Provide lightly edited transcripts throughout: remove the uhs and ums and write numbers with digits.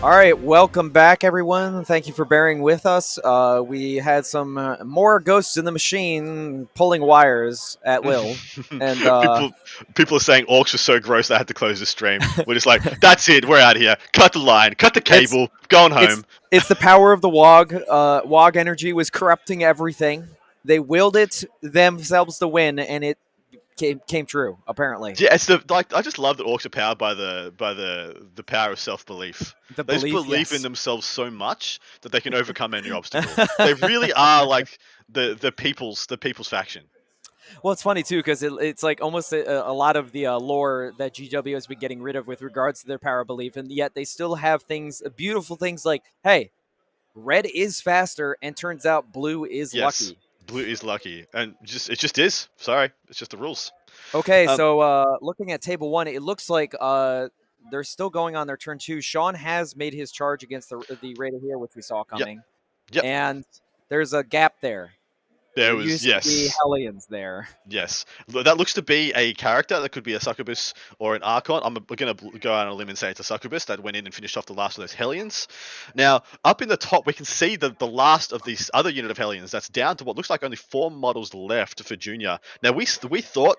All right, welcome back, everyone. Thank you for bearing with us. We had some more ghosts in the machine pulling wires at will, and people are saying Orks were so gross they had to close the stream. We're just like, that's it, we're out of here. Cut the line, cut the it's cable, going it's home. it's the power of the Wog. Wog energy was corrupting everything. They willed it themselves to win, and it came true. Apparently, Yeah, it's I just love that Orks are powered by the power of self belief. the They just belief. believe in Yes. themselves so much that they can overcome any obstacle. They really are like the people's faction. Well, it's funny too because it's like almost a lot of the lore that GW has been getting rid of with regards to their power belief, and yet they still have things, beautiful things like, hey, red is faster, and turns out blue is Yes, lucky. blue is lucky, and it just is. Sorry, it's just the rules. Okay, Um, so looking at table one, it looks like they're still going on their turn two. Sean has made his charge against the raider here, which we saw yep, coming, yep. and there's a gap there. There There was used to be yes. Hellions there. Yes, that looks to be a character. That could be a succubus or an archon. I'm going to go out on a limb and say it's a succubus that went in and finished off the last of those hellions. Now, up in the top, we can see the last of this other unit of hellions. That's down to what looks like only 4 models left for Junior. Now, we thought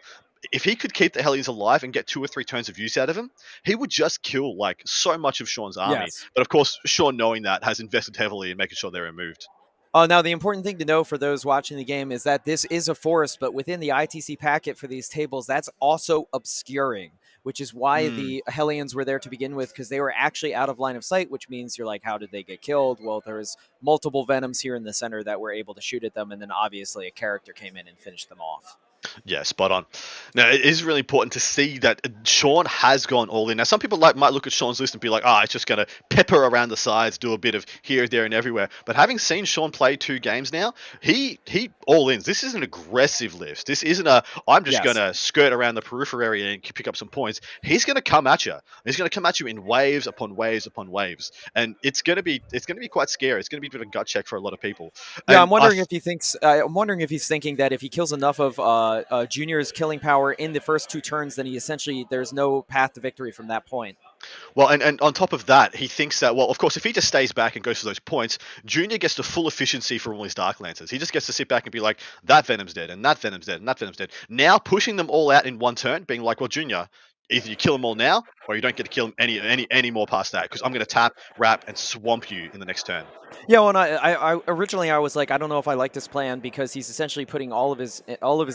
if he could keep the hellions alive and get 2 or 3 turns of use out of him, he would just kill like so much of Sean's army. Yes. But of course, Sean, knowing that, has invested heavily in making sure they're removed. Now, the important thing to know for those watching the game is that this is a forest, but within the ITC packet for these tables, that's also obscuring, which is why the Hellions were there to begin with, because they were actually out of line of sight, which means you're like, how did they get killed? Well, there's multiple Venoms here in the center that were able to shoot at them, and then obviously a character came in and finished them off. Yeah, spot on. Now, it is really important to see that Sean has gone all in. Now, some people might look at Sean's list and be like, it's just going to pepper around the sides, do a bit of here, there, and everywhere. But having seen Sean play 2 games now, he all ins. This is an aggressive list. This isn't I'm just going to skirt around the periphery and pick up some points. He's going to come at you. He's going to come at you in waves upon waves upon waves. And it's going to be quite scary. It's going to be a bit of a gut check for a lot of people. Yeah, And I'm wondering if he thinks. I'm wondering if he's thinking that if he kills enough of Junior's killing power in the first 2 turns, then he essentially there's no path to victory from that point. Well, and on top of that, he thinks that, well, of course, if he just stays back and goes for those points, Junior gets the full efficiency from all his Dark Lancers. He just gets to sit back and be like, that Venom's dead, and that Venom's dead, and that Venom's dead. Now, pushing them all out in one turn, being like, well, Junior, either you kill them all now, or you don't get to kill them any more past that, because I'm going to tap, wrap, and swamp you in the next turn. Yeah, well, and I originally I was like, I don't know if I like this plan because he's essentially putting all of his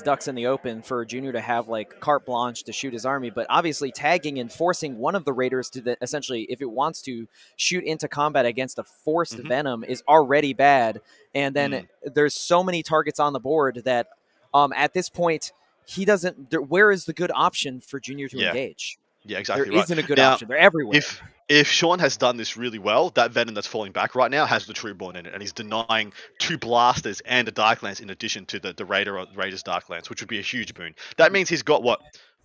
ducks in the open for Junior to have like carte blanche to shoot his army. But obviously, tagging and forcing one of the raiders to essentially, if it wants to shoot into combat against a forced Venom, is already bad. And then there's so many targets on the board that at this point he doesn't. Where is the good option for Junior to engage? Yeah, exactly. There isn't a good option. They're everywhere. If Sean has done this really well, that Venom that's falling back right now has the Trueborn in it, and he's denying 2 blasters and a Dark Lance in addition to the Raider's Dark Lance, which would be a huge boon. That means he's got,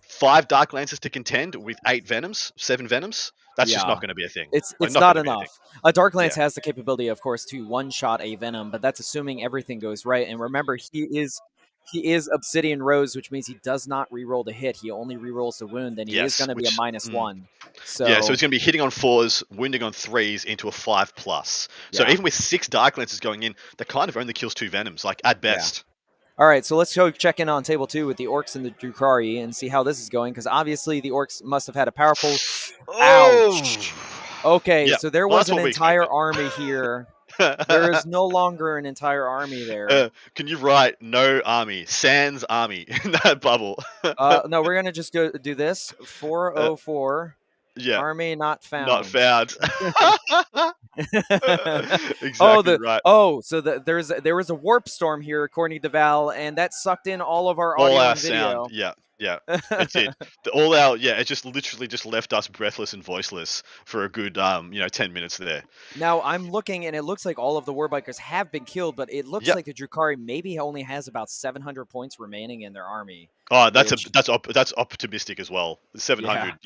5 Dark Lances to contend with 8 Venoms, 7 Venoms? That's just not going to be a thing. It's not enough. A Dark Lance has the capability, of course, to one-shot a Venom, but that's assuming everything goes right. And remember, he is Obsidian Rose, which means he does not reroll the hit. He only rerolls the wound, and he is going to be a -1. So he's going to be hitting on 4s, wounding on 3s into a 5+. So even with 6 Dark Lances going in, that kind of only kills 2 Venoms, like at best. All right, so let's go check in on table 2 with the Orks and the Drukhari and see how this is going, because obviously the Orks must have had a powerful... Ouch! Okay, so there was an entire army here. There is no longer an entire army there. Can you write no army, sans army in that bubble? No, we're going to just go do this. 404. Army not found. Not found. Exactly right. So there was a warp storm here, according to Val, and that sucked in all of our audio and video. Sound. Yeah, it did. It just literally just left us breathless and voiceless for a good 10 minutes there. Now I'm looking, and it looks like all of the Warbikers have been killed, but it looks like the Drukhari maybe only has about 700 points remaining in their army. Oh, that's optimistic as well. 700,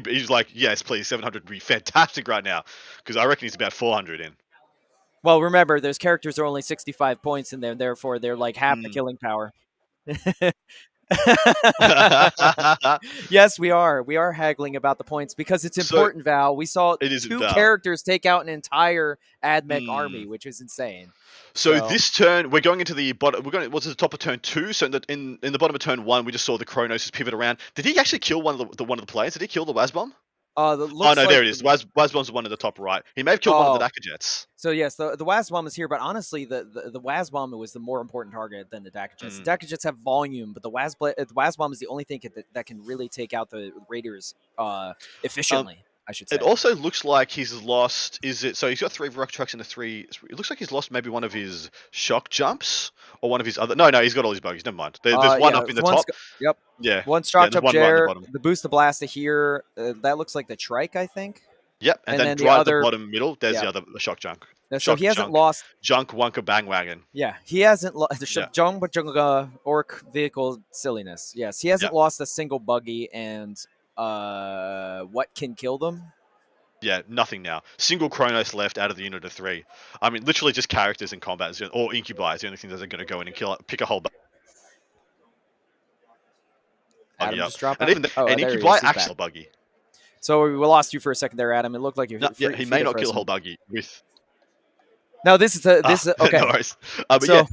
he's like, yes, please, 700 would be fantastic right now, because I reckon he's about 400 in. Well, remember, those characters are only 65 points in there, therefore they're like half the killing power. Yes, we are. We are haggling about the points because it's So important, Val. We saw it isn't 2 Val. characters take out an entire AdMech army, Mm. which is insane. So So, this turn, we're going into the bottom. We're going. What's the top of turn 2? So in the bottom of turn 1, we just saw the Kronos pivot around. Did he actually kill one of the one of the players? Did he kill the Wasbomb? that Oh looks no, there like it is. Wasbomb's the one in the top right. He may have killed one of the oh, Daka Jets. so yes, the Wasbomb is here, but honestly, the Wasbomb was the more important target than the Daka Jets. The Mm. Daka Jets have volume, but the Wasbomb is the only thing that can really take out the Raiders Um, efficiently, I should it say. also looks like he's lost. Is it? So he's got 3 rock trucks and a 3. It looks like he's lost maybe one of his shock jumps or one of his other. No, no, he's got all his buggies. Never mind. There's one Yeah, up in the top. yep. Yeah, One yeah. shock There's jump one right in the chair, bottom. the boost the blast to here. That looks like the trike, I think. Yep, and And then then the right at the other, bottom middle, there's yeah. the other shock junk. So Shock he hasn't lost. junk wonka bang wagon. Yeah, he hasn't lost the Yeah, Junga Ork vehicle silliness. Yes, he yeah, hasn't lost a single buggy, and what can kill them? yeah. Nothing now. Single Kronos left out of the unit of 3. I mean, literally just characters in combat or incubi is the only thing that are going to go in and pick a whole Adam buggy up. just dropped And out. even Oh, an there he incubi is. He's actually back. buggy. So we lost you for a second there, Adam. It looked like you. No, yeah, he may not kill a whole buggy with. No, this is okay. No worries. But So yeah,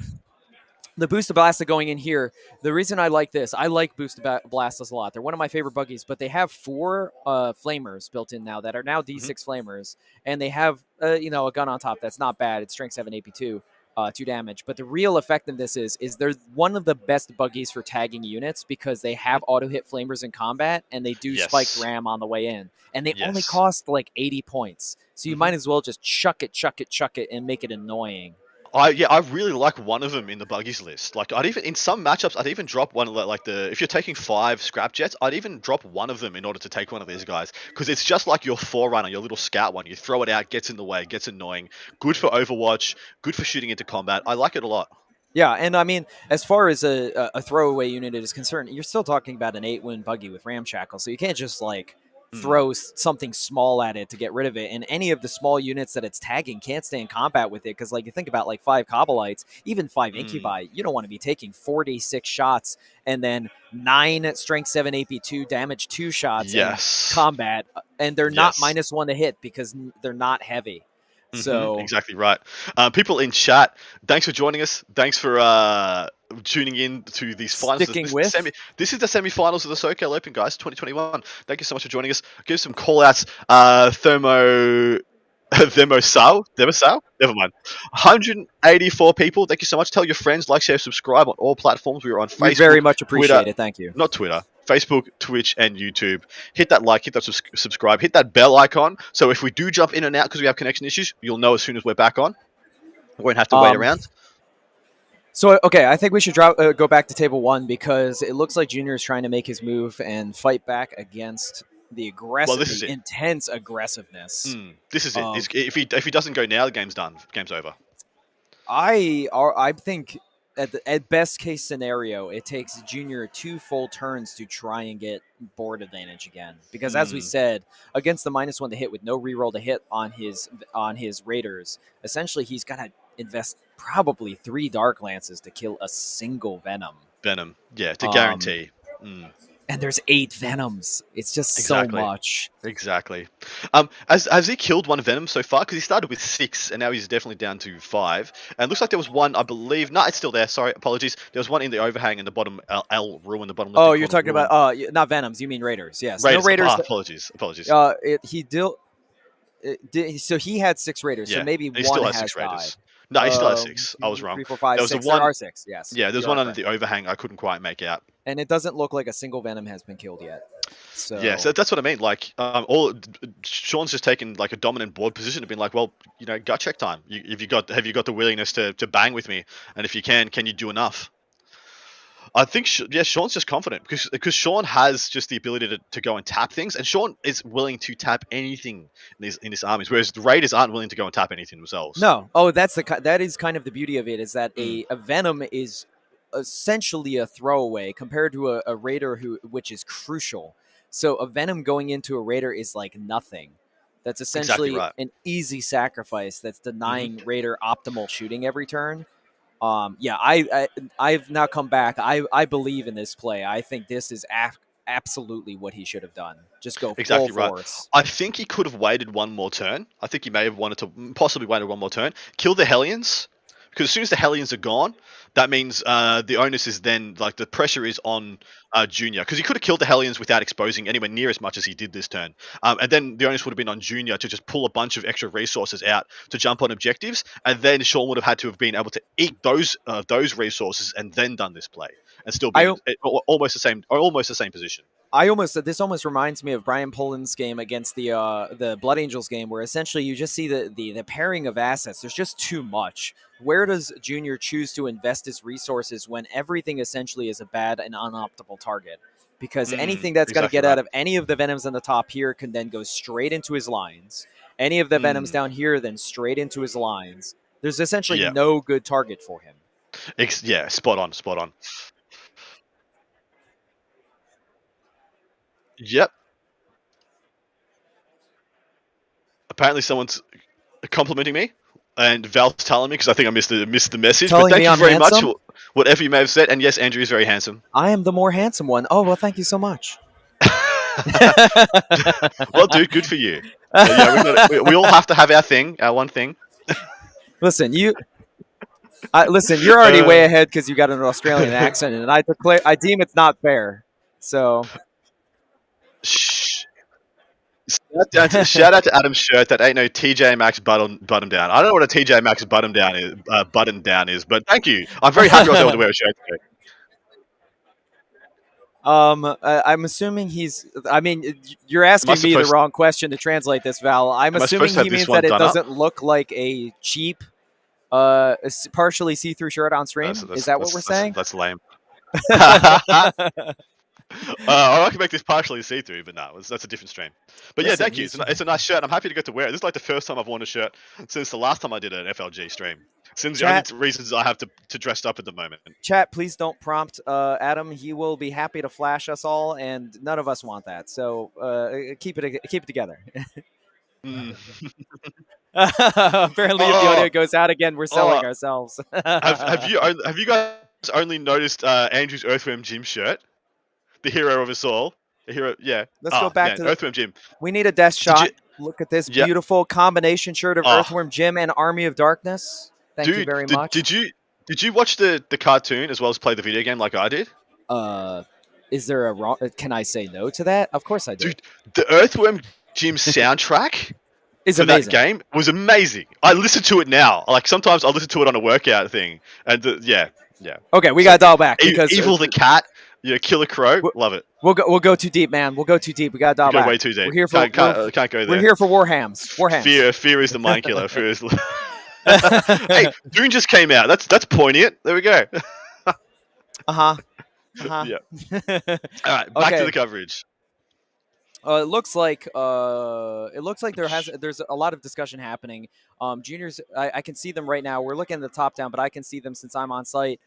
the boosted blast going in here. The reason I like this, I like boosted blasts a lot. They're one of my favorite buggies, but they have 4 flamers built in now that are now D6 flamers, and they have a gun on top that's not bad. It's strength 7 AP2. 2 damage, but the real effectiveness is they're one of the best buggies for tagging units because they have auto hit flamers in combat and they do spiked yes, ram on the way in, and they only yes. cost like 80 points, so you hmm might as well just chuck it, and make it annoying. I really like one of them in the buggies list. Like I'd even in some matchups I'd even drop one like the if you're taking 5 scrap jets, I'd even drop one of them in order to take one of these guys because it's just like your forerunner, your little scout one. You throw it out, gets in the way, gets annoying. Good for Overwatch, good for shooting into combat. I like it a lot. Yeah, and I mean, as far as a throwaway unit is concerned, you're still talking about an 8-win buggy with ramshackle, so you can't just like Mm. throw something small at it to get rid of it. And any of the small units that it's tagging can't stay in combat with it because, like, you think about like 5 Cobalites, even 5 Mm. Incubi, you don't want to be taking 46 shots and then 9 strength 7 AP2 damage 2 shots in Yes. combat, and they're not Yes. -1 to hit because they're not heavy. So Exactly right. People in chat, thanks for joining us. Thanks for tuning in to these finals. sticking with. This is the semi-finals of the SoCal Open, guys, 2021. Thank you so much for joining us. Give some call-outs. Thermosal? Never mind. 184 people. Thank you so much. Tell your friends, like, share, subscribe on all platforms. We are on We Facebook, very much appreciate Twitter, it. Thank you. not Twitter, Facebook, Twitch, and YouTube. Hit that like, hit that subscribe, hit that bell icon. So if we do jump in and out because we have connection issues, you'll know as soon as we're back on. We won't have to wait around. So, okay, I think we should go back to table 1 because it looks like Junior is trying to make his move and fight back against the intense aggressiveness. This is it. If he doesn't go now, the game's done. Game's over. I think at best case scenario, it takes Junior 2 full turns to try and get board advantage again. Because as we said, against the -1 to hit with no reroll to hit on his Raiders, essentially he's got to invest probably 3 Dark Lances to kill a single Venom. Yeah, to guarantee. And there's 8 Venoms. It's just Exactly. so much. Exactly. Has he killed one Venom so far? Because he started with 6, and now he's definitely down to 5. And it looks like there was one, I believe. No, it's still there. Sorry, apologies. There was one in the overhang in the bottom L ruin, the bottom. Oh, you're talking about not Venoms. You mean Raiders? Yes. Raiders. No Raiders. Apologies. So he had 6 Raiders. Yeah, So maybe he one still has has 6 Raiders. died. No, he still has 6. I was 2, wrong. 3, 4, 5, There was 6. one. There are 6. Yes. Yeah, there's one under correct. the overhang I couldn't quite make out. And it doesn't look like a single Venom has been killed yet. So Yeah, so that's what I mean. Like, Sean's just taken like a dominant board position and been like, well, gut check time. Have you got the willingness to bang with me? And if you can you do enough? I think Sean's just confident because Sean has just the ability to go and tap things, and Sean is willing to tap anything in his armies, whereas the Raiders aren't willing to go and tap anything themselves. No. Oh, that is kind of the beauty of it, is that a Venom is essentially a throwaway compared to a Raider which is crucial. So a Venom going into a Raider is like nothing. That's essentially Exactly right. an easy sacrifice that's denying Raider optimal shooting every turn. Yeah, I've now come back. I believe in this play. I think this is absolutely what he should have done. Just go full Exactly right. force. I think he could have waited one more turn. I think he may have wanted to possibly waited one more turn, kill the Hellions, because as soon as the Hellions are gone, that means the onus is then like the pressure is on Junior, because he could have killed the Hellions without exposing anywhere near as much as he did this turn, and then the onus would have been on Junior to just pull a bunch of extra resources out to jump on objectives, and then Sean would have had to have been able to eat those resources and then done this play and still I been almost the same position. this almost reminds me of Brian Poland's game against the Blood Angels game, where essentially you just see the pairing of assets. There's just too much. Where does Junior choose to invest his resources when everything essentially is a bad and unoptimal target? Because anything that's going to Exactly get out right. of any of the Venoms on the top here can then go straight into his lines. Any of the Venoms down here then straight into his lines. There's essentially Yeah. no good target for him. Yeah, spot on, spot on. Yep. Apparently, someone's complimenting me, and Val's telling me because I think I missed the message. But Telling me thank you I'm very much, handsome? whatever you may have said. And yes, Andrew is very handsome. I am the more handsome one. Oh, well, thank you so much. Well, dude, good for you. We all have to have our thing, our one thing. Listen, you're already way ahead because you got an Australian accent, and I deem it's not fair. So, Shh. Shout out to Adam's shirt. That ain't no TJ Maxx button down. I don't know what a TJ Maxx button down is, but thank you. I'm very happy I was able to wear a shirt today. I'm assuming he's. I mean, you're asking me the wrong question to translate this, Val. I'm Am I assuming supposed to have he this means one that it done up? doesn't look like a cheap, partially see-through shirt on stream. Is that what we're saying? That's lame. I can make this partially see-through, but no, that's a different stream. But Listen, yeah, thank you. It's a nice shirt. I'm happy to get to wear it. This is like the first time I've worn a shirt since the last time I did an FLG stream. Since the only reasons I have to dress up at the moment. Chat, please don't prompt Adam. He will be happy to flash us all, and none of us want that. So keep it together. Apparently, if the audio goes out again, we're selling ourselves. have you guys only noticed Andrew's Earthworm Jim shirt? The hero of us all. The hero, yeah. Let's go back to Earthworm Jim. We need a death shot. Look at this beautiful combination shirt of Earthworm Jim and Army of Darkness. Thank you very much. Did you watch the cartoon as well as play the video game like I did? Is there a wrong? Can I say no to that? Of course I did. Dude, the Earthworm Jim soundtrack is for amazing. That game was amazing. I listen to it now. Like sometimes I listen to it on a workout thing, and yeah. Okay, we got to dial back because Evil the Cat, Killer Crow, love it. We'll go too deep, man. We'll go too deep. We got to dial back. Way too deep. We're here for can't go there. We're here for Warhams. Fear is the mind killer. Fear is. Hey, Dune just came out. That's poignant. There we go. Yeah. All right, back to the coverage. It looks like there's a lot of discussion happening. Juniors, I can see them right now. We're looking at the top down, but I can see them since I'm on site.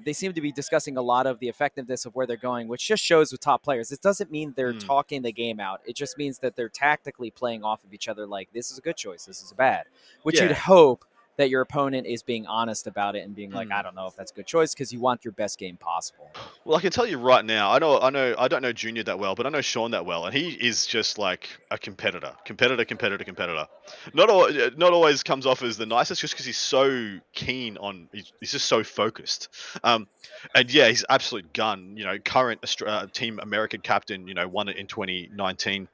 They seem to be discussing a lot of the effectiveness of where they're going, which just shows with top players. It doesn't mean they're talking the game out. It just means that they're tactically playing off of each other like, this is a good choice, this is a bad. Which you'd hope that your opponent is being honest about it and being like, I don't know if that's a good choice, because you want your best game possible. Well, I can tell you right now, I don't know Junior that well, but I know Sean that well, and he is just like a competitor. Not always comes off as the nicest, just because he's so keen on. He's just so focused. And yeah, he's absolute gun. Current Team American captain. Won it in 2019.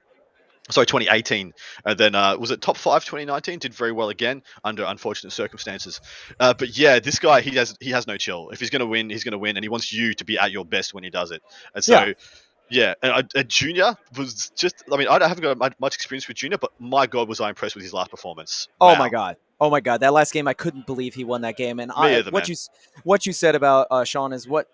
Sorry, 2018, and then was it top 5 2019? Did very well again under unfortunate circumstances. But yeah, this guy he has no chill. If he's going to win, he's going to win, and he wants you to be at your best when he does it. And so, and Junior was just. I mean, I haven't got much experience with Junior, but my God, was I impressed with his last performance. Wow. Oh my God! That last game, I couldn't believe he won that game. And what you said about Sean is what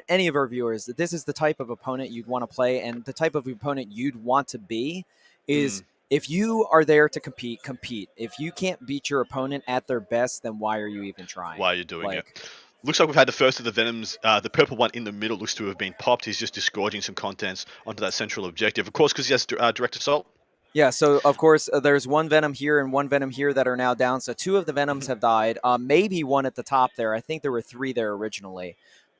any of our viewers, that this is the type of opponent you'd want to play, and the type of opponent you'd want to be is if you are there to compete. If you can't beat your opponent at their best, then why are you even trying? Why are you doing it? Looks like we've had the first of the Venoms. The purple one in the middle looks to have been popped. He's just disgorging some contents onto that central objective, of course, because he has direct assault. Yeah, so of course there's one Venom here and one Venom here that are now down. So two of the Venoms have died. Maybe one at the top there. I think there were three there originally.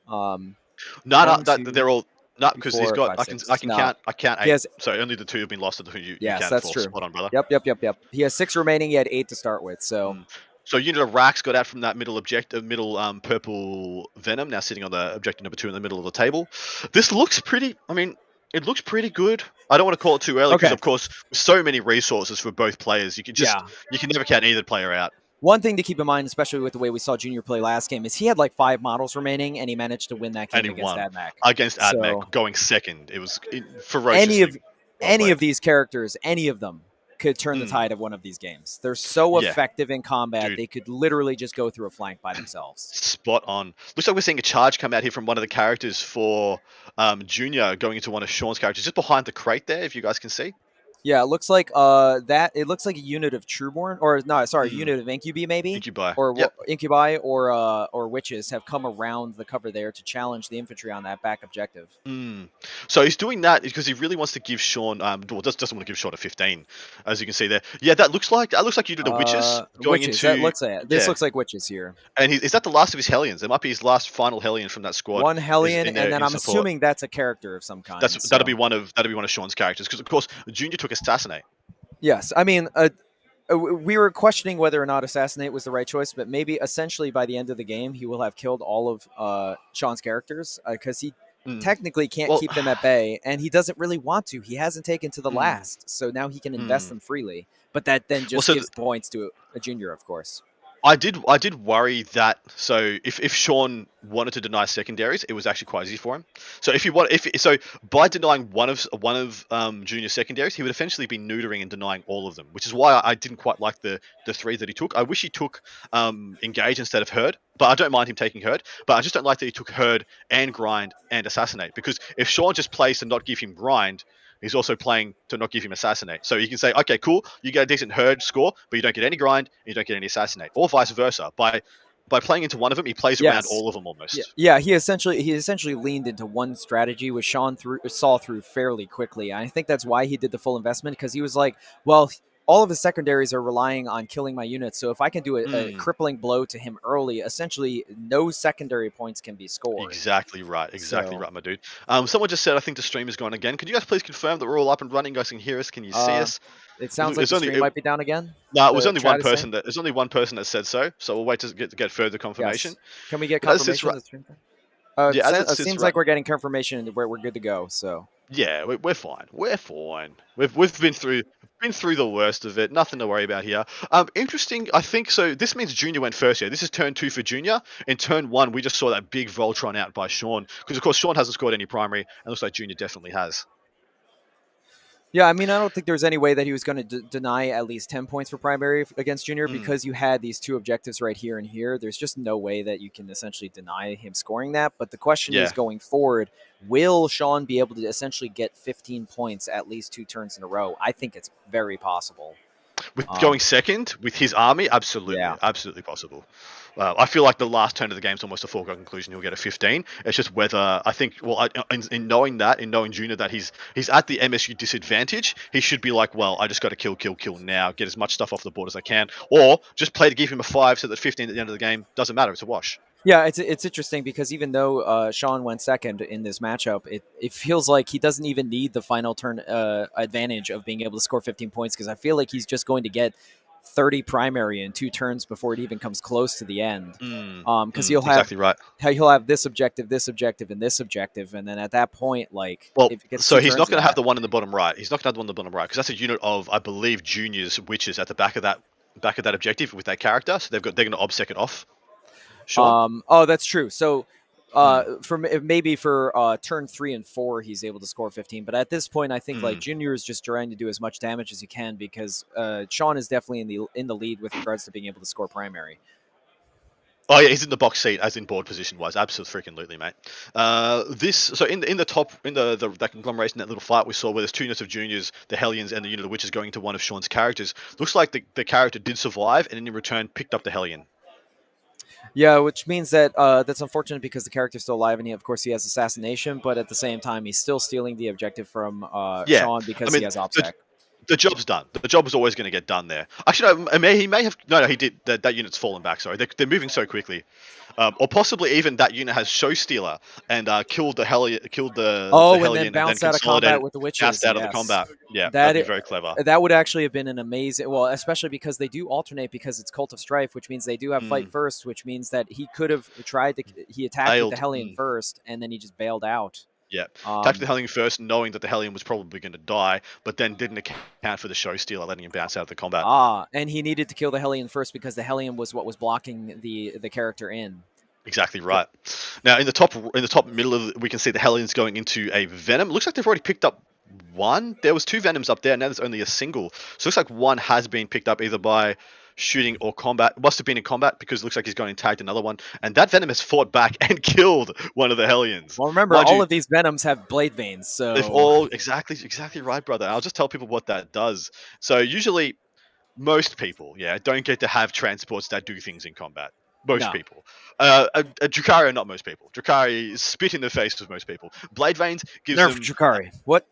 Um, No, no, one, that two, they're all not three, because he's four, got. five, I six. can No, count. I count he 8. has. So only the 2 have been lost. That you Yes, counted that's for. true. Spot on, brother. Yep. He has 6 remaining. He had 8 to start with. So Mm. So unit of Rax got out from that middle objective, middle purple Venom, now sitting on the objective number 2 in the middle of the table. This looks pretty. I mean, it looks pretty good. I don't want to call it too early because, okay, of course, so many resources for both players. yeah. You can never count either player out. One thing to keep in mind, especially with the way we saw Junior play last game, is he had like 5 models remaining, and he managed to win that And game he against won AdMech. against So AdMech, going second. It was any ferociously of well any played. of these characters, any of them, could turn the Mm. tide of one of these games. They're so Yeah, effective in combat; dude. they could literally just go through a flank by themselves. Spot on. Looks like we're seeing a charge come out here from one of the characters for Junior going into one of Sean's characters, just behind the crate there, if you guys can see. Yeah, it looks like that. It looks like a unit of Trueborn, or no, sorry, a Mm. unit of Incubi maybe, Incubi. or Yep. Incubi, or witches have come around the cover there to challenge the infantry on that back objective. Mm. So he's doing that because he really wants to give Sean, well, doesn't want to give Sean a 15, as you can see there. Yeah, that looks like you did the witches going Witches. That into, looks like this yeah, looks like witches here. and is that the last of his Hellions? It might be his last final Hellion from that squad. One Is Hellion, in there and then in I'm support. assuming that's a character of some kind. That'll So be one of Sean's characters because of course Junior took Assassinate. yes, I mean, we were questioning whether or not assassinate was the right choice, but maybe essentially by the end of the game he will have killed all of Sean's characters because he Mm. technically can't Well, keep them at bay, and he doesn't really want to. He hasn't taken to the mm, last, so now he can invest mm. them freely. But that then Well, just gives points to a junior, of course. I did worry that if Sean wanted to deny secondaries, it was actually quite easy for him. So if you want if so by denying one of Junior secondaries, he would essentially be neutering and denying all of them, which is why I didn't quite like the 3 that he took. I wish he took engage instead of herd, but I don't mind him taking herd. But I just don't like that he took herd and grind and assassinate, because if Sean just plays to not give him grind, he's also playing to not give him assassinate. So you can say, okay, cool, you get a decent herd score, but you don't get any grind, and you don't get any assassinate, or vice versa. By playing into one of them, he plays around Yes. all of them almost. Yeah. He essentially leaned into one strategy, which Sean saw through fairly quickly. And I think that's why he did the full investment, because he was like, well, all of his secondaries are relying on killing my units. So if I can do a Mm, crippling blow to him early, essentially no secondary points can be scored. exactly right, So my dude. Someone just said, I think the stream is gone again. Could you guys please confirm that we're all up and running? You guys can hear us. Can you see us? it sounds like the stream might be down again. No, it was The only chat one is saying. person that there's only one person that said so. So we'll wait to get further confirmation. Yes. Can we get But as it sits confirmation? right, Of the stream? yeah, as it It sits seems right, like we're getting confirmation where we're good to go. So yeah, we're fine. We're fine. We've been through the worst of it. Nothing to worry about here. Interesting. I think so. This means Junior went first here. This is turn 2 for Junior. In turn 1, we just saw that big Voltron out by Sean, because of course Sean hasn't scored any primary, and looks like Junior definitely has. yeah, I mean, I don't think there's any way that he was going to deny at least 10 points for primary against Junior, Mm, because you had these two objectives right here and here. There's just no way that you can essentially deny him scoring that. But the question is, yeah. going forward, will Sean be able to essentially get 15 points at least 2 turns in a row? I think it's very possible. With Um, going second with his army, absolutely, yeah. absolutely possible. I feel like the last turn of the game is almost a foregone conclusion. He'll get a 15. It's just whether I think. Well, in knowing that, in knowing Junior that he's at the MSU disadvantage, he should be like, well, I just got to kill now, get as much stuff off the board as I can, or just play to give him a 5 so that 15 at the end of the game doesn't matter. It's a wash. Yeah, it's interesting because even though Sean went second in this matchup, it feels like he doesn't even need the final turn advantage of being able to score 15 points, because I feel like he's just going to get 30 primary in 2 turns before it even comes close to the end. Because Exactly right. he'll have this objective, and this objective, and then at that point, like Well, if it gets so 2 he's turns not of going to have that, the one in the bottom right. He's not going to have the one in the bottom right because that's a unit of, I believe, Junior's witches at the back of that objective with that character. So they're going to obsec it off. Sean. oh, that's true. So, Hmm. for maybe for turn 3 and 4, he's able to score 15. But at this point, I think like Hmm. Junior is just trying to do as much damage as he can, because Sean is definitely in the lead with regards to being able to score primary. Oh yeah, he's in the box seat, as in board position wise. Absolutely, mate. In the top that conglomeration, that little fight we saw where there's 2 units of juniors, the Hellions and the unit of witches going into one of Sean's characters. Looks like the character did survive, and in return picked up the Hellion. Yeah, which means that that's unfortunate because the character's still alive, and of course he has assassination, but at the same time he's still stealing the objective from Yeah, Sean I because mean, he has so OPSEC. The job's done. The job was always going to get done there. Actually, no, he may have. No, he did. That unit's fallen back. Sorry, they're moving so quickly. Or possibly even that unit has show stealer and killed the Oh, and then Hellion and then bounce out of combat consolidated, with the witches. gassed out of the Yes, combat. Yeah, that'd be very clever. that would actually have been an amazing. Well, especially because they do alternate because it's Cult of Strife, which means they do have fight first, which means that he could have tried to. He attacked with the Hellion first, and then he just bailed out. Yeah, attacked the Hellion first, knowing that the Hellion was probably going to die, but then didn't account for the show stealer, letting him bounce out of the combat. And he needed to kill the Hellion first because the Hellion was what was blocking the character in. Exactly right. Now in the top middle we can see the Hellions going into a Venom. Looks like they've already picked up one. There was 2 Venoms up there. Now there's only a single. So it looks like one has been picked up either by shooting or combat. Must have been in combat because it looks like he's going and tagged another one. And that Venom has fought back and killed one of the Hellions. Well, remember, all of these Venoms have blade veins. So they've all exactly right, brother. I'll just tell people what that does. So usually, most people, don't get to have transports that do things in combat. Most people. A Drukhari are not most people. Drukhari spit in the face of most people. Blade Veins gives them... Drukhari. What?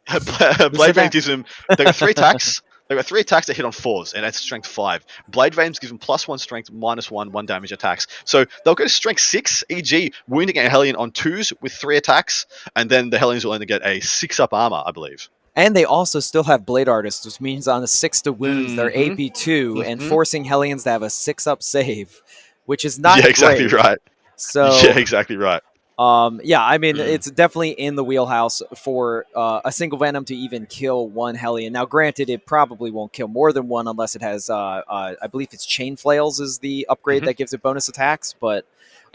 Blade Veins gives them... They got 3 attacks. They got 3 attacks that hit on 4s, and that's strength 5. Blade Veins gives them +1 strength, -1 damage attacks. So they'll go to strength 6, e.g. wounding a Hellion on 2s with 3 attacks, and then the Hellions will only get a 6-up armor, I believe. And they also still have Blade Artists, which means on a 6 to wounds, they're AP2, and forcing Hellions to have a 6-up save, which is not exactly great. Right. So exactly right. I mean, it's definitely in the wheelhouse for a single Venom to even kill one Hellion. Now, granted, it probably won't kill more than one unless it has, I believe it's Chain Flails is the upgrade that gives it bonus attacks, but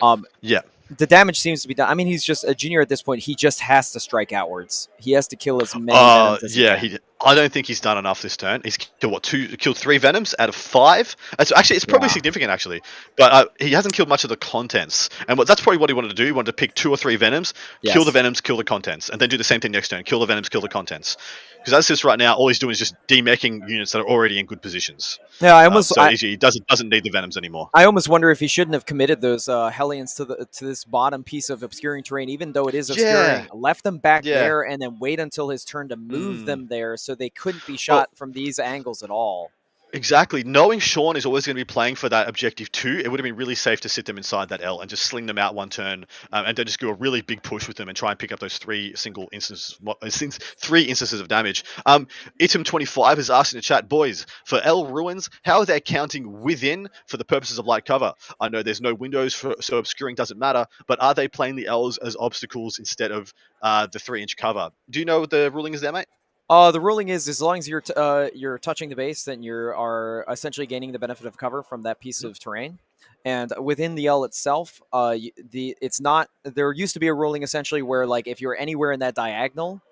the damage seems to be done. I mean, he's just a junior at this point. He just has to strike outwards. He has to kill as many Venoms as he can. I don't think he's done enough this turn. He's killed killed 3 Venoms out of 5. It's probably significant actually, but he hasn't killed much of the contents. And that's probably what he wanted to do. He wanted to pick 2 or 3 Venoms, kill the Venoms, kill the contents, and then do the same thing next turn. Kill the Venoms, kill the contents. Because as this right now, all he's doing is just demeching units that are already in good positions. Yeah, he doesn't need the Venoms anymore. I almost wonder if he shouldn't have committed those Hellions to this bottom piece of obscuring terrain, even though it is obscuring. Left them back there, and then wait until his turn to move them there, so they couldn't be shot from these angles at all. Exactly. Knowing Sean is always going to be playing for that objective 2, it would have been really safe to sit them inside that L and just sling them out one turn, and then just do a really big push with them and try and pick up those 3 instances of damage. Item25 has asked in the chat, boys, for L ruins, how are they counting within for the purposes of light cover? I know there's no windows, so obscuring doesn't matter, but are they playing the L's as obstacles instead of the 3-inch cover? Do you know what the ruling is there, mate? The ruling is as long as you're touching the base, then you are essentially gaining the benefit of cover from that piece of terrain. And within the L itself, it's not. There used to be a ruling essentially where, like, if you're anywhere in that diagonal,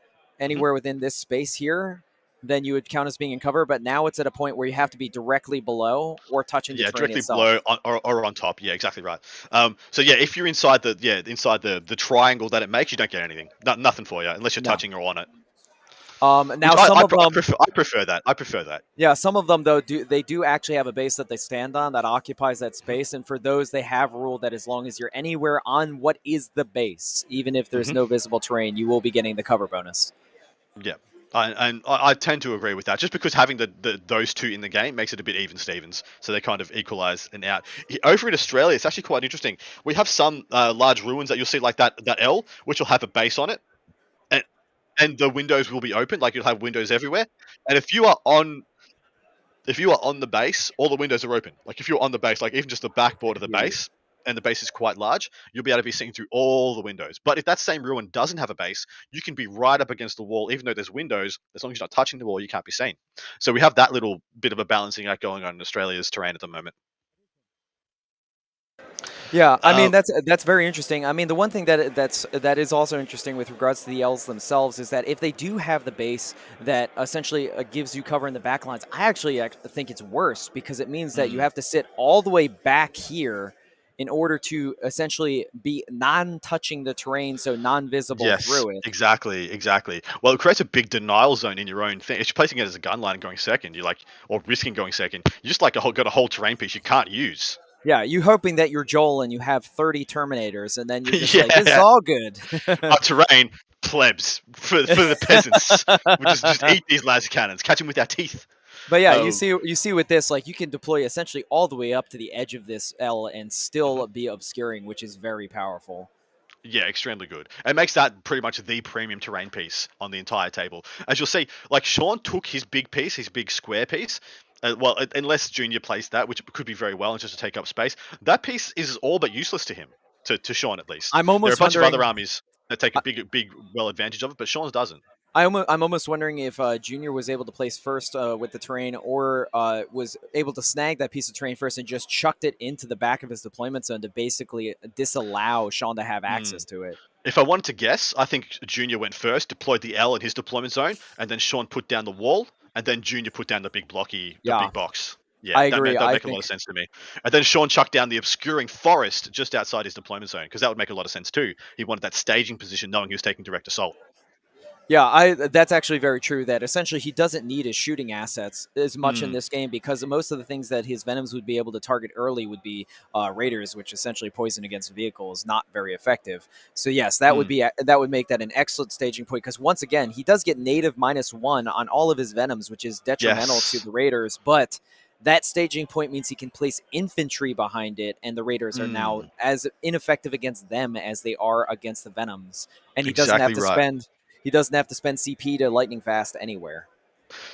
anywhere within this space here, then you would count as being in cover. But now it's at a point where you have to be directly below or touching the terrain directly itself. below or on top. Yeah, exactly right. So if you're inside the triangle that it makes, you don't get anything. Nothing for you unless you're touching or on it. Now I prefer that. Yeah, some of them though do actually have a base that they stand on that occupies that space, and for those they have ruled that as long as you're anywhere on what is the base, even if there's no visible terrain, you will be getting the cover bonus. Yeah. I tend to agree with that, just because having those 2 in the game makes it a bit even Stevens, so they kind of equalize and out. Over in Australia, it's actually quite interesting. We have some large ruins that you'll see like that L, which will have a base on it. And the windows will be open, like you'll have windows everywhere. And if you are on the base, all the windows are open. Like if you're on the base, like even just the backboard of the base, and the base is quite large, you'll be able to be seeing through all the windows. But if that same ruin doesn't have a base, you can be right up against the wall, even though there's windows. As long as you're not touching the wall, you can't be seen. So we have that little bit of a balancing act going on in Australia's terrain at the moment. Yeah, I mean that's very interesting. I mean, the one thing that is also interesting with regards to the L's themselves is that if they do have the base that essentially gives you cover in the back lines, I actually think it's worse because it means that you have to sit all the way back here in order to essentially be non-touching the terrain, so non-visible through it. Exactly. Well, it creates a big denial zone in your own thing. If you're placing it as a gun line and going second, or risking going second, you just got a whole terrain piece you can't use. Yeah, you hoping that you're Joel and you have 30 Terminators, and then you're just like, this is all good. Terrain, plebs, for the peasants. We just eat these laser cannons, catch them with our teeth. But yeah, Um, you see with this, like you can deploy essentially all the way up to the edge of this L and mhm. still be obscuring, which is very powerful. Yeah, extremely good. It makes that pretty much the premium terrain piece on the entire table. As you'll see, like Sean took his big piece, his big square piece. Well, unless Junior placed that, which could be very well, and just to take up space. That piece is all but useless to him, to Sean at least. I'm There are a almost bunch of other wondering. armies that take a big well advantage of it, but Sean's doesn't. I'm almost wondering if Junior was able to place first with the terrain, or was able to snag that piece of terrain first and just chucked it into the back of his deployment zone to basically disallow Sean to have Hmm. access to it. If I wanted to guess, I think Junior went first, deployed the L in his deployment zone, and then Sean put down the wall, and then Junior put down the Yeah, big box. Yeah, I agree. that'd I make a lot of think sense to me. And then Sean chucked down the obscuring forest just outside his deployment zone, because that would make a lot of sense too. He wanted that staging position, knowing he was taking direct assault. Yeah, I that's actually very true. That essentially he doesn't need his shooting assets as much in Mm, this game because most of the things that his venoms would be able to target early would be raiders, which essentially poison against vehicles, not very effective. So yes, mm. that would make that an excellent staging point because once again he does get native -1 on all of his venoms, which is detrimental to Yes. the raiders, but. That staging point means he can place infantry behind it, and the raiders are now Mm. as ineffective against them as they are against the venoms. And Exactly right. he doesn't have to spend CP to lightning fast anywhere.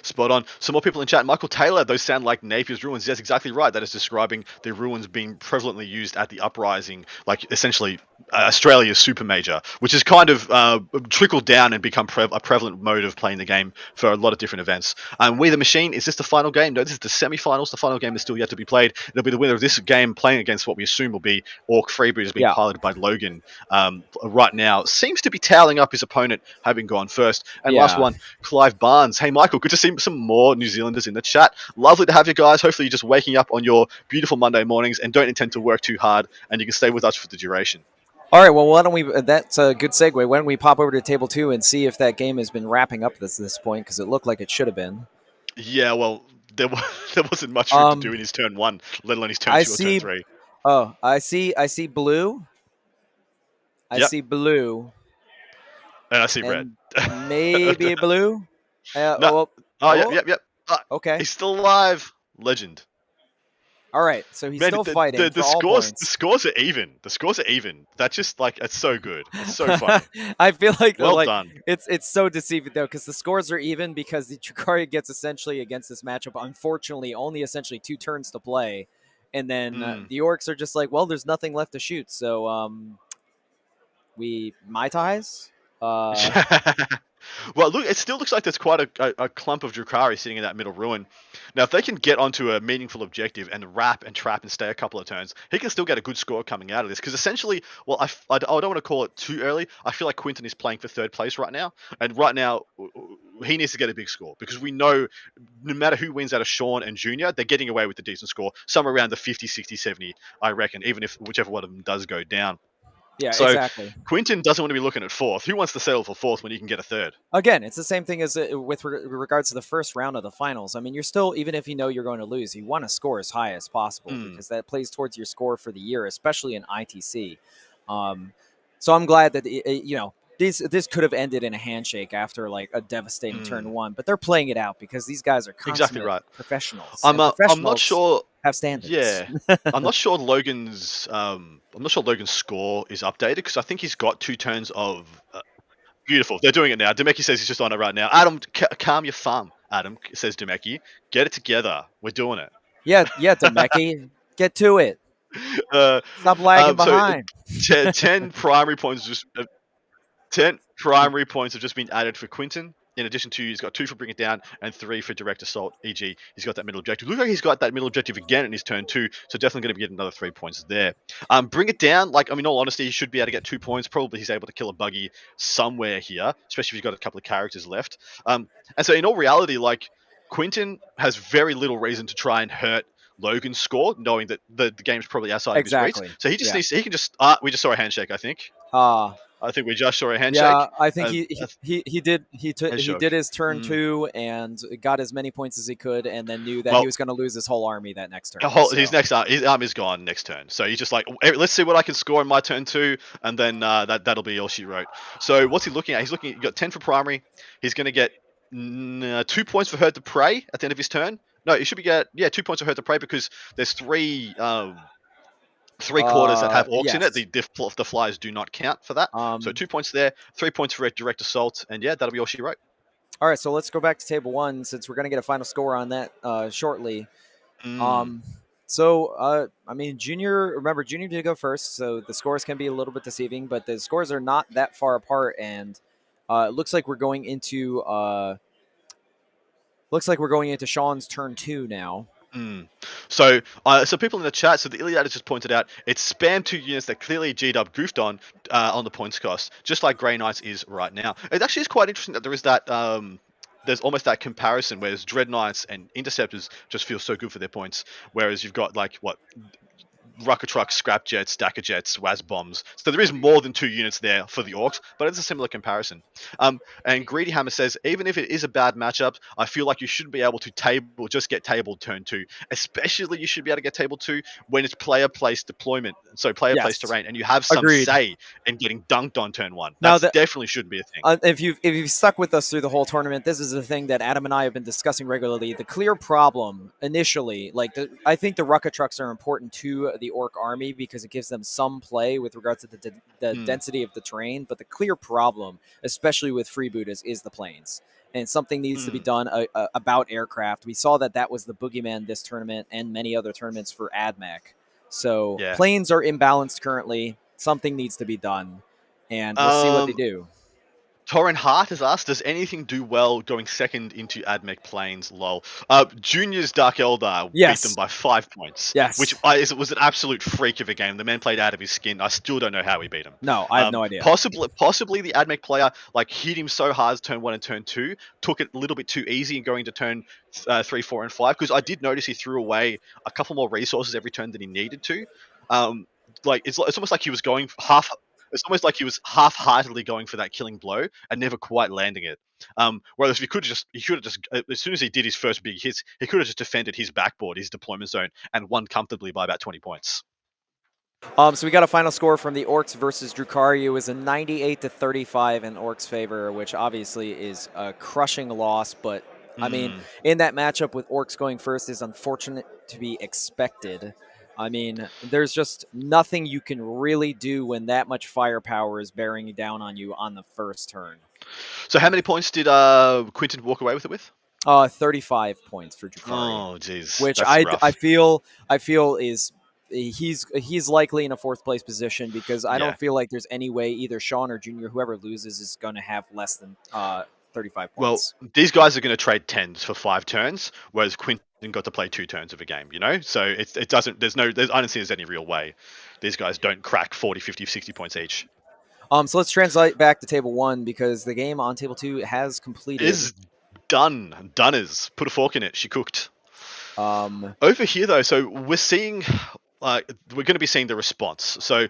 Spot on. Some more people in chat. Michael Taylor, those sound like Napier's ruins. Yes, exactly right. That is describing the ruins being prevalently used at the uprising, like essentially Australia's super major, which has kind of trickled down and become a prevalent mode of playing the game for a lot of different events. We the Machine, is this the final game? No, this is the semi-finals. The final game is still yet to be played. It'll be the winner of this game playing against what we assume will be Ork Freebooter, being Yeah, piloted by Logan. Right now, seems to be toweling up his opponent, having gone first. And last yeah. one, Clive Barnes. Hey, Michael, good to see some more New Zealanders in the chat. Lovely to have you guys. Hopefully, you're just waking up on your beautiful Monday mornings and don't intend to work too hard, and you can stay with us for the duration. All right. Well, why don't we? That's a good segue. Why don't we pop over to table 2 and see if that game has been wrapping up at this point because it looked like it should have been. Yeah, well, there wasn't much for him to do Um, in his turn one, let alone his turn I two or turn see. three. Oh, I see blue. I Yep, see blue, and I see red. and maybe blue. No. Oh, Oh, yep, oh. yep, yep. Okay. He's still alive. Legend. All right. So he's Man, still fighting the for all the points. scores are even. The scores are even. That's just like it's so good. It's so funny. I feel Well done. it's so deceiving though because the scores are even because the Drukhari gets essentially against this matchup. Unfortunately, only essentially 2 turns to play, and then Mm. the Orks are just like, well, there's nothing left to shoot, so we my ties. Uh, Well, look, it still looks like there's quite a clump of Drukhari sitting in that middle ruin. Now, if they can get onto a meaningful objective and wrap and trap and stay a couple of turns, he can still get a good score coming out of this. Because essentially, well, I don't want to call it too early. I feel like Quinton is playing for third place right now. And right now, he needs to get a big score. Because we know no matter who wins out of Sean and Junior, they're getting away with a decent score. Somewhere around the 50, 60, 70, I reckon, even if whichever one of them does go down. yeah, So exactly. Quinton doesn't want to be looking at fourth. Who wants to settle for fourth when he can get a third? Again, it's the same thing as with regards to the first round of the finals. I mean, you're still, even if you know you're going to lose, you want to score as high as possible Mm, because that plays towards your score for the year, especially in ITC. Um, so I'm glad that this could have ended in a handshake after like a devastating turn mm. one, but they're playing it out because these guys are Exactly consummate right. professionals, and I'm not professionals sure. have standards. Yeah, I'm not sure Logan's score is updated because I think he's got 2 turns of beautiful. They're doing it now. Demeki says he's just on it right now. Adam, calm your farm. Adam says Demeki, get it together. We're doing it. Yeah, Demeki, get to it. Uh, Stop lagging so behind. 10 primary points just 10 primary points have just been added for Quinton. In addition to, he's got 2 for Bring It Down and 3 for Direct Assault, e.g. he's got that middle objective. Looks like he's got that middle objective again in his turn 2, so definitely going to get another 3 points there. Bring It Down, like, I mean, in all honesty, he should be able to get 2 points. Probably he's able to kill a buggy somewhere here, especially if he's got a couple of characters left. And so in all reality, like, Quinton has very little reason to try and hurt Logan's score, knowing that the game's probably outside of his reach. Exactly. So he just Yeah. needs, he can just, we just saw a handshake, I think. I think we just saw a Yeah, handshake. I think Uh, he Handshake. did his turn Mm. 2 and got as many points as he could, and then knew that he Well, was going to lose his whole army that next turn. his So his army's gone next turn. So he's just like, let's see what I can score in my turn 2, and then that'll be all she wrote. So what's he looking at? He's looking. He got 10 for primary. He's going to get 2 points for hurt to prey at the end of his turn. No, he should be get 2 points for hurt to prey because there's three quarters that have orcs in it. yes. The flyers do not count for that. So Um, 2 points there, 3 points for direct assault, and yeah, that'll be all she wrote. all right, so let's go back to table 1 since we're going to get a final score on that shortly. Mm. Um, I mean, remember, Junior did go first, so the scores can be a little bit deceiving, but the scores are not that far apart, and it looks like we're going into Sean's turn 2 now. Mm. So people in the chat, so the Iliad has just pointed out, it's spam 2 units that clearly G-Dub goofed on the points cost, just like Grey Knights is right now. It actually is quite interesting that there is that, there's almost that comparison, whereas Dread Knights and Interceptors just feel so good for their points, whereas you've got, like, what, Rucker Trucks, Scrap Jets, Stacker Jets, Waz Bombs. So there is more than 2 units there for the Orks, but it's a similar comparison. And Greedy Hammer says, even if it is a bad matchup, I feel like you should be able to just get tabled turn 2. Especially you should be able to get tabled 2 when it's player place deployment, so player place Yes, terrain, and you have some agreed. say in getting dunked on turn 1. Now That's definitely should be a thing. if you've stuck with us through the whole tournament, this is the thing that Adam and I have been discussing regularly. The clear problem initially, I think the Rucka trucks are important to the Ork army because it gives them some play with regards to the density of the terrain. But the clear problem, especially with freebooters, is the planes. And something needs to be done about aircraft. We saw that was the boogeyman this tournament and many other tournaments for AdMech. So Yeah. planes are imbalanced currently. Something needs to be done, and we'll see what they do. Torrin Hart has asked, does anything do well going second into AdMech Plains? Lol. Junior's Dark Eldar beat them by 5 points. Yes. Which was an absolute freak of a game. The man played out of his skin. I still don't know how he beat him. No, I have no idea. Possibly the AdMech player hit him so hard turn 1 and turn 2, took it a little bit too easy and going to turn 3, 4, and 5. Because I did notice he threw away a couple more resources every turn than he needed to. It's almost like he was going half. It's almost like he was half-heartedly going for that killing blow and never quite landing it. Whereas he could have just, as soon as he did his first big hits, he could have just defended his backboard, his deployment zone, and won comfortably by about 20 points. So we got a final score from the Orks versus Drukhari. It was a 98-35 in Orks' favor, which obviously is a crushing loss. But I mean, in that matchup with Orks going first is unfortunate to be expected. I mean, there's just nothing you can really do when that much firepower is bearing down on you on the first turn. So how many points did Quinton walk away with it with? 35 points for Drukhari. Oh, jeez. Which That's I feel is he's likely in a 4th place position because I don't feel like there's any way either Sean or Junior, whoever loses, is going to have less than 35 points. Well, these guys are going to trade 10s for 5 turns, whereas Quinton got to play 2 turns of a game, So it doesn't, I don't see there's any real way these guys don't crack 40, 50, 60 points each. So let's translate back to table 1 because the game on table 2 has completed. Is done. Done is. Put a fork in it. She cooked. Over here, though, so we're seeing... we're going to be seeing the response. So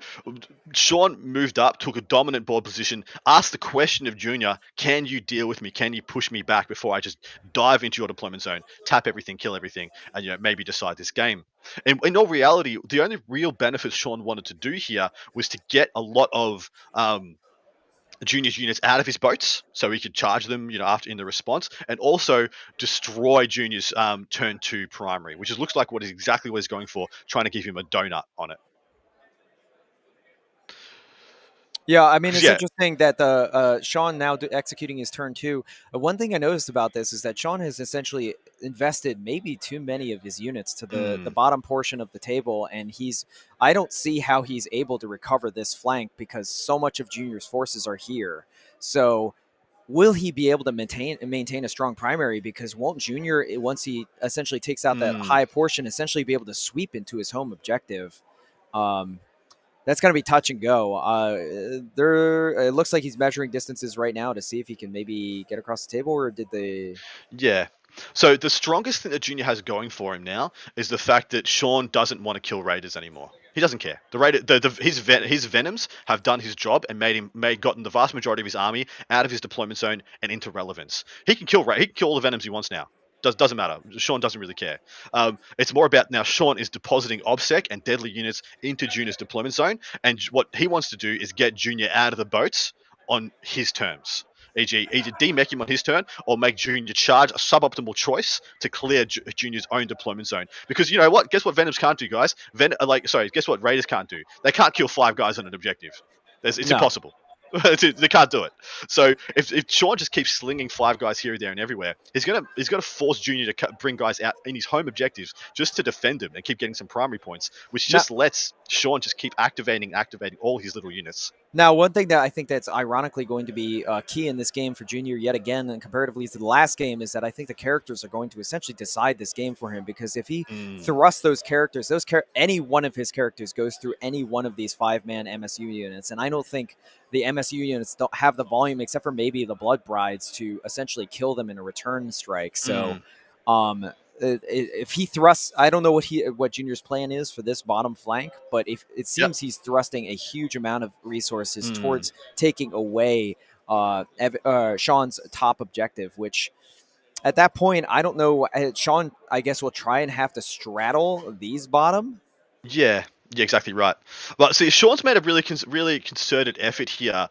Sean moved up, took a dominant board position, asked the question of Junior, can you deal with me? Can you push me back before I just dive into your deployment zone, tap everything, kill everything, and maybe decide this game? And in all reality, the only real benefit Sean wanted to do here was to get a lot of Junior's units out of his boats so he could charge them, after in the response, and also destroy Junior's turn 2 primary, which looks like exactly what he's going for, trying to give him a donut on it. Yeah, I mean, it's interesting that Sean now executing his turn 2. One thing I noticed about this is that Sean has essentially invested maybe too many of his units to the bottom portion of the table, and I don't see how he's able to recover this flank because so much of Junior's forces are here. So will he be able to maintain a strong primary? Because won't Junior, once he essentially takes out that high portion, essentially be able to sweep into his home objective? That's going to be touch and go. It looks like he's measuring distances right now to see if he can maybe get across the table, or did they? Yeah. So the strongest thing that Junior has going for him now is the fact that Sean doesn't want to kill Raiders anymore. He doesn't care. His venoms have done his job and gotten the vast majority of his army out of his deployment zone and into relevance. He can kill all the venoms he wants now. Doesn't matter. Sean doesn't really care. It's more about now Sean is depositing OBSEC and deadly units into Junior's deployment zone, and what he wants to do is get Junior out of the boats on his terms. E.g., either demech him on his turn or make Junior charge, a suboptimal choice to clear Junior's own deployment zone. Because you know what? Guess what Venoms can't do, guys? Guess what Raiders can't do? They can't kill 5 guys on an objective. It's No. impossible. They can't do it. So if Sean just keeps slinging 5 guys here, there, and everywhere, he's gonna force Junior to bring guys out in his home objectives just to defend him and keep getting some primary points, which just lets Sean just keep activating all his little units. Now, one thing that I think that's ironically going to be key in this game for Junior yet again, and comparatively to the last game, is that I think the characters are going to essentially decide this game for him. Because if he thrusts those characters, any one of his characters goes through any one of these 5-man MSU units, and I don't think the MSU units don't have the volume, except for maybe the Blood Brides, to essentially kill them in a return strike. So, if he thrusts, I don't know what Junior's plan is for this bottom flank, but if it seems he's thrusting a huge amount of resources towards taking away Sean's top objective, which at that point, I don't know. Sean, I guess, will try and have to straddle these bottom. Yeah, exactly right. But see, Sean's made a really concerted effort here.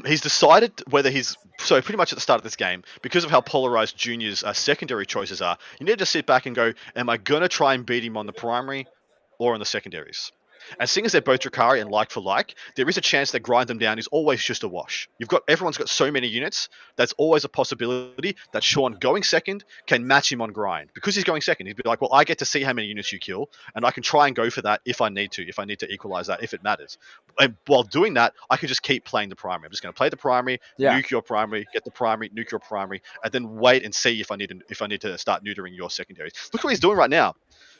He's decided whether pretty much at the start of this game, because of how polarized Junior's secondary choices are, you need to sit back and go, am I going to try and beat him on the primary or on the secondaries? And seeing as they're both Drukhari and like for like, there is a chance that grind them down is always just a wash. Everyone's got so many units, that's always a possibility that Sean going second can match him on grind. Because he's going second, he'd be like, well, I get to see how many units you kill, and I can try and go for that if I need to equalize that, if it matters. And while doing that, I can just keep playing the primary. I'm just going to play the primary, nuke your primary, get the primary, nuke your primary, and then wait and see if I need to start neutering your secondaries. Look what he's doing right now.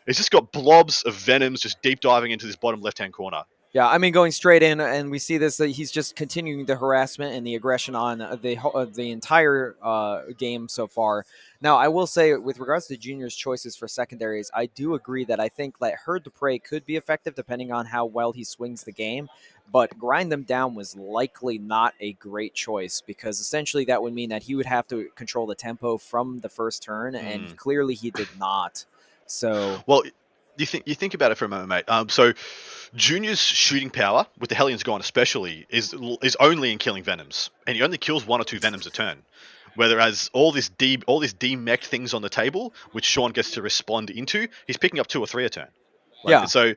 He's just got blobs of venoms just deep diving into this bottom left-hand corner. Yeah, I mean, going straight in, and we see this, he's just continuing the harassment and the aggression on the entire game so far. Now, I will say, with regards to Junior's choices for secondaries, I do agree that I think that Herd the Prey could be effective depending on how well he swings the game, but Grind Them Down was likely not a great choice, because essentially that would mean that he would have to control the tempo from the first turn, and clearly he did not. So, well, you think about it for a moment, mate. So Junior's shooting power with the Hellions gone, especially, is only in killing venoms, and he only kills 1 or 2 venoms a turn. Whereas all this demech things on the table, which Sean gets to respond into, he's picking up 2 or 3 a turn. So.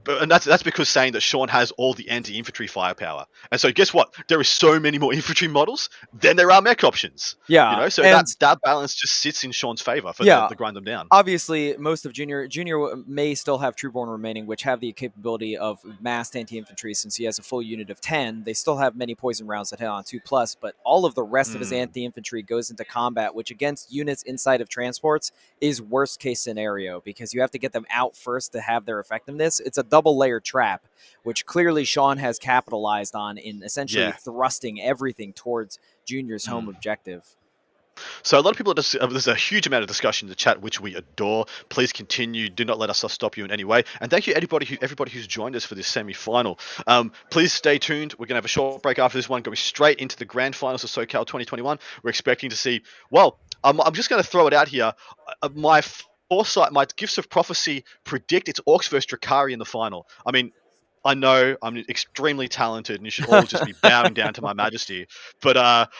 And that's because saying that Sean has all the anti-infantry firepower. And so guess what? There are so many more infantry models than there are mech options. Yeah. So that balance just sits in Sean's favor for the grind them down. Obviously, most of Junior may still have Trueborn remaining, which have the capability of massed anti-infantry. Since he has a full unit of 10, they still have many poison rounds that hit on 2+, but all of the rest of his anti-infantry goes into combat, which against units inside of transports is worst case scenario, because you have to get them out first to have their effectiveness. It's a double layer trap, which clearly Sean has capitalized on in essentially thrusting everything towards Junior's home objective. So a lot of people there's a huge amount of discussion in the chat, which we adore. Please continue. Do not let us stop you in any way. And thank you everybody who's joined us for this semi-final. Please stay tuned. We're going to have a short break after this one, going straight into the grand finals of SoCal 2021. We're expecting to see, I'm just going to throw it out here. My foresight, my gifts of prophecy predict it's Orks versus Drukhari in the final. I mean, I know I'm extremely talented and you should all just be bowing down to my majesty, but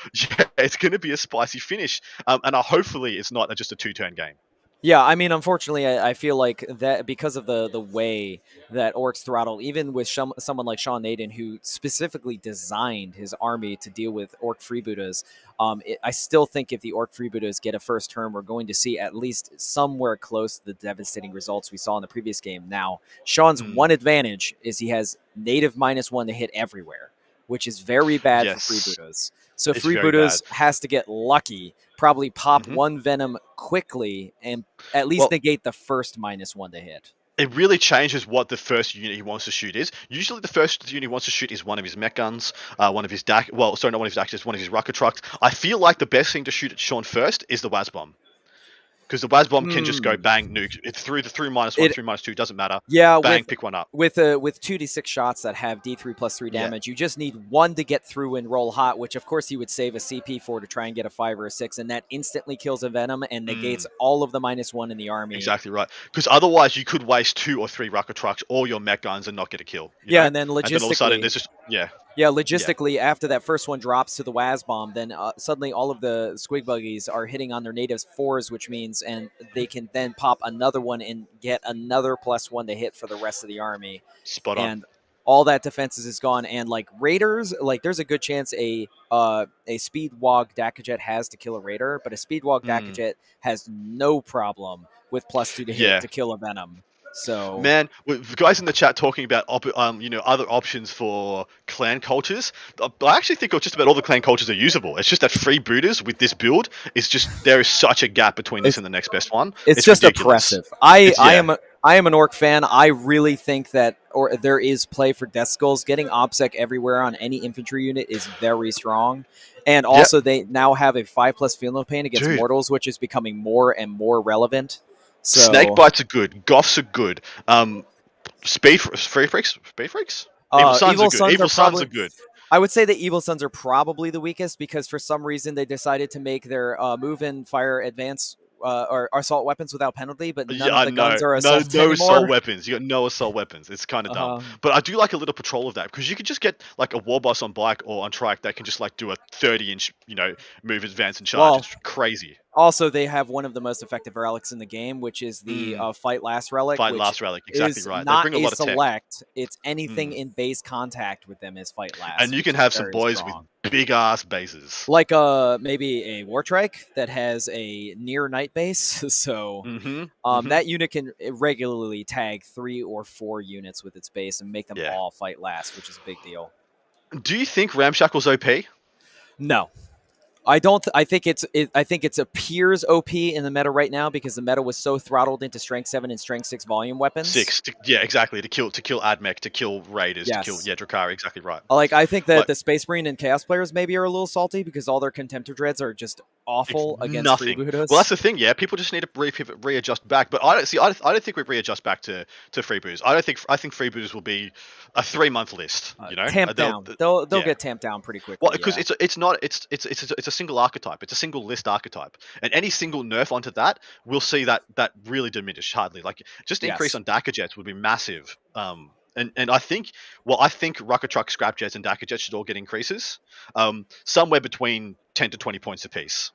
it's going to be a spicy finish, and hopefully it's not just a 2-turn game. Yeah, I mean, unfortunately, I feel like that because of the way that Orks throttle, even with someone like Sean Naden, who specifically designed his army to deal with Ork freebooters, I still think if the Ork freebooters get a first turn, we're going to see at least somewhere close to the devastating results we saw in the previous game. Now, Sean's one advantage is he has native -1 to hit everywhere, which is very bad for freebooters. So freebooters has to get lucky, probably pop 1 venom quickly, and at least negate the first -1 to hit. It really changes what the first unit he wants to shoot is. Usually the first unit he wants to shoot is one of his mech guns, one of his not one of his DAC, just one of his rocket trucks. I feel like the best thing to shoot at Sean first is the WAS bomb. Because the Waz bomb can just go bang, nuke. It's through -1, through -2, doesn't matter. Yeah, Bang, pick one up. with 2d6 shots that have d3 plus 3 damage, you just need one to get through and roll hot, which of course you would save a CP for to try and get a 5 or a 6, and that instantly kills a Venom and negates all of the -1 in the army. Exactly right. Because otherwise you could waste 2 or 3 rocket trucks or your mech guns and not get a kill. Yeah, and then logistically, and then all of a sudden there's just logistically, after that first one drops to the Waz bomb, then suddenly all of the Squig Buggies are hitting on their natives 4s, which means, and they can then pop another one and get another +1 to hit for the rest of the army. Spot on. And all that defenses is gone. And like Raiders, like there's a good chance a Speed Wog Dakajet has to kill a Raider, but a Speed Wog Dakajet has no problem with +2 to hit to kill a Venom. So, man, with guys in the chat talking about other options for clan cultures, I actually think just about all the clan cultures are usable. It's just that freebooters with this build is just, there is such a gap between this and the next best one. It's just ridiculous. Oppressive. I am an Ork fan. I really think that there is play for Death Skulls. Getting OBSEC everywhere on any infantry unit is very strong. And also they now have a 5+ field no pain against mortals, which is becoming more and more relevant. So, Snake bites are good. Goths are good. Speed freaks? Evil Sons are good. Evil Sons are good. I would say the Evil Sons are probably the weakest because for some reason they decided to make their move-in fire advance or assault weapons without penalty, but none of the guns are assault anymore. Assault weapons. You got no assault weapons. It's kind of dumb. But I do like a little patrol of that because you could just get like a war boss on bike or on trike that can just like do a 30-inch, move, advance, and charge. Well, it's crazy. Also, they have one of the most effective relics in the game, which is the Fight Last relic. Fight Last relic, exactly right. Not they bring a lot of select. It's anything in base contact with them is Fight Last. And you can have some boys with big ass bases, like maybe a Wartrike that has a near night base. So that unit can regularly tag 3 or 4 units with its base and make them all Fight Last, which is a big deal. Do you think Ramshackle's OP? No. I don't. I think it appears OP in the meta right now because the meta was so throttled into Strength 7 and Strength 6 volume weapons. Exactly. To kill AdMech, to kill Raiders, to kill Drukhari. Exactly right. Like I think that the Space Marine and Chaos players maybe are a little salty because all their Contemptor Dreads are just awful against freebooters. Well, that's the thing. Yeah, people just need to readjust back. But I don't think we readjust back to freebooters. I think freebooters will be a 3-month list. Tamped down. They'll get tamped down pretty quickly. Well, because it's a single archetype. It's a single list archetype, and any single nerf onto that, we'll see that really diminish hardly. Like just increase on Dakajets would be massive. And I think rocket truck, scrap jets, and Dakajets should all get increases, somewhere between 10 to 20 points apiece.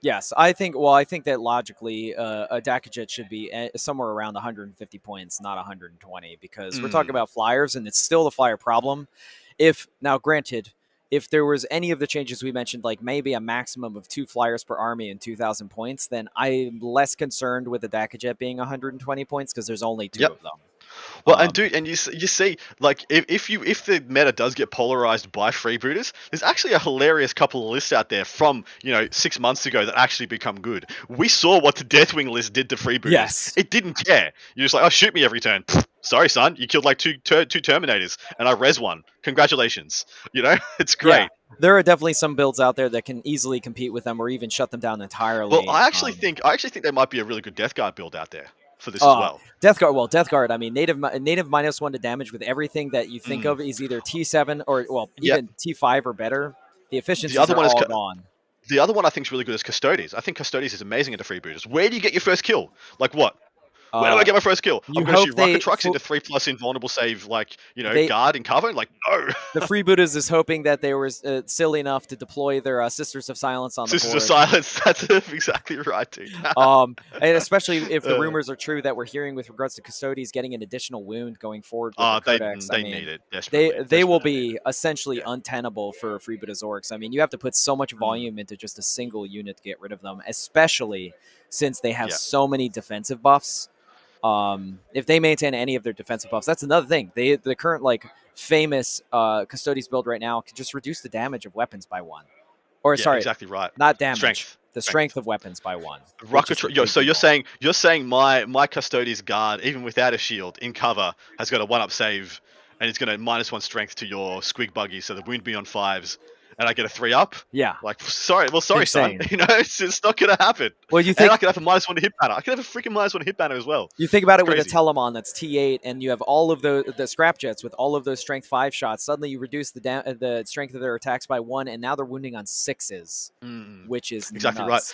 Yes, I think that logically a Dakajet should be somewhere around 150 points, not 120, because we're talking about flyers, and it's still the flyer problem. Granted, if there was any of the changes we mentioned, like maybe a maximum of 2 flyers per army and 2,000 points, then I'm less concerned with the Dakajet being 120 points because there's only 2 of them. Well, and you see, like if the meta does get polarized by freebooters, there's actually a hilarious couple of lists out there from 6 months ago that actually become good. We saw what the Deathwing list did to freebooters. Yes, it didn't care. You're just like, oh, shoot me every turn. Sorry, son, you killed like two Terminators, and I res one. Congratulations. It's great. Yeah. There are definitely some builds out there that can easily compete with them, or even shut them down entirely. Well, I actually think there might be a really good Death Guard build out there for this as well. Death Guard. I mean, native -1 to damage with everything that you think of is either T7 or even T5 or better. The efficiency are all gone. The other one I think is really good is Custodes. I think Custodes is amazing into freebooters. Where do you get your first kill? Like what? Where do I get my first kill? I'm going to shoot rocket trucks into 3+ invulnerable save, guard and cover. Like, no. The freebooters is hoping that they were silly enough to deploy their Sisters of Silence on the board. Sisters of Silence. That's exactly right, dude. And especially if the rumors are true that we're hearing with regards to Custodes getting an additional wound going forward with the Codex. They need it. Desperately. They will be essentially untenable for freebooters Orks. I mean, you have to put so much volume into just a single unit to get rid of them, especially since they have so many defensive buffs. If they maintain any of their defensive buffs, that's another thing. The current famous Custodes build right now can just reduce the damage of weapons by 1. Or sorry, exactly right. Not damage. Strength of weapons by 1. So you're saying my Custodes guard, even without a shield in cover, has got a 1-up save and it's going to -1 strength to your squig buggy, so the wound be on 5s, and I get a 3 up. Yeah. Like, sorry, son. Insane. It's not going to happen. Well, you And I think could have a -1 to hit banner. I could have a freaking -1 to hit banner as well. you think about It's it with a crazy. Telemon that's T8, and you have all of the scrap jets with all of those strength 5 shots. Suddenly, you reduce the strength of their attacks by 1, and now they're wounding on 6s, which is Exactly right. nuts.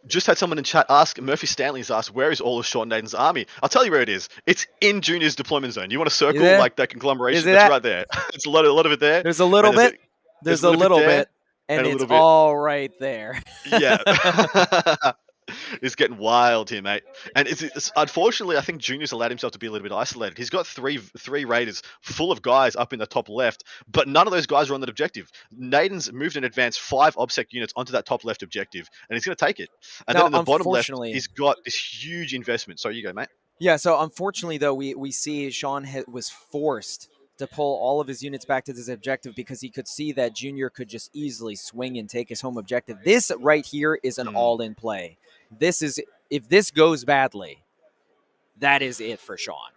Just had someone in chat ask, Murphy Stanley's asked, where is all of Sean Naden's army? I'll tell you where it is. It's in Junior's deployment zone. You want a circle there? like that conglomeration? Is it That's that? right there. It's a lot of it there. There's a little And bit. There's a little bit, and a it's little bit. all right there. Yeah. It's getting wild here, mate. And it's unfortunately, I think Junior's allowed himself to be a little bit isolated. He's got three raiders full of guys up in the top left, but none of those guys are on that objective. Naden's moved and advanced 5 OBSEC units onto that top left objective, and he's going to take it. And Now, then in the bottom left, unfortunately- he's got this huge investment. So you go, mate. Yeah, so unfortunately, though, we see Sean was forced to pull all of his units back to this objective because he could see that Junior could just easily swing and take his home objective. This right here is an all-in play. If this goes badly, that is it for Sean.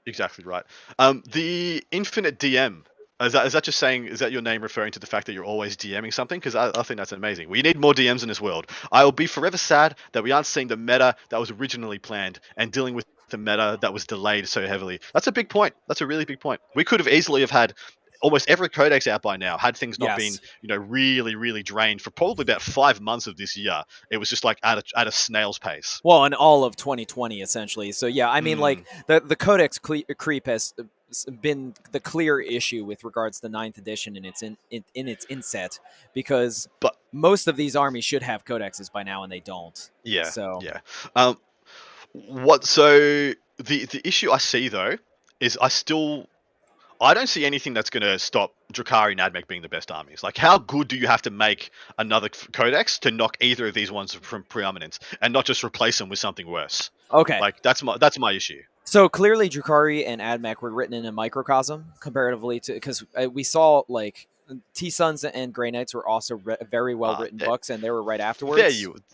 Exactly right. The infinite DM. Is that just saying? Is that your name referring to the fact that you're always DMing something? Because I think that's amazing. We need more DMs in this world. I will be forever sad that we aren't seeing the meta that was originally planned and dealing with the meta that was delayed so heavily. That's a big point. That's a really big point. We could have easily have had almost every codex out by now, had things not been, really, really drained for probably about 5 months of this year. It was just like at a snail's pace. Well, in all of 2020, essentially. So yeah, I mean, like the codex creep has been the clear issue with regards to the 9th edition in its inset, because most of these armies should have codexes by now and they don't. Yeah. So yeah. The issue I see though is I don't see anything that's going to stop Drukhari and AdMech being the best armies. Like, how good do you have to make another codex to knock either of these ones from preeminence and not just replace them with something worse? Okay. Like, that's my issue. So clearly Drukhari and AdMech were written in a microcosm comparatively to, because we saw like T-Suns and Grey Knights were also very well written books, and they were right afterwards.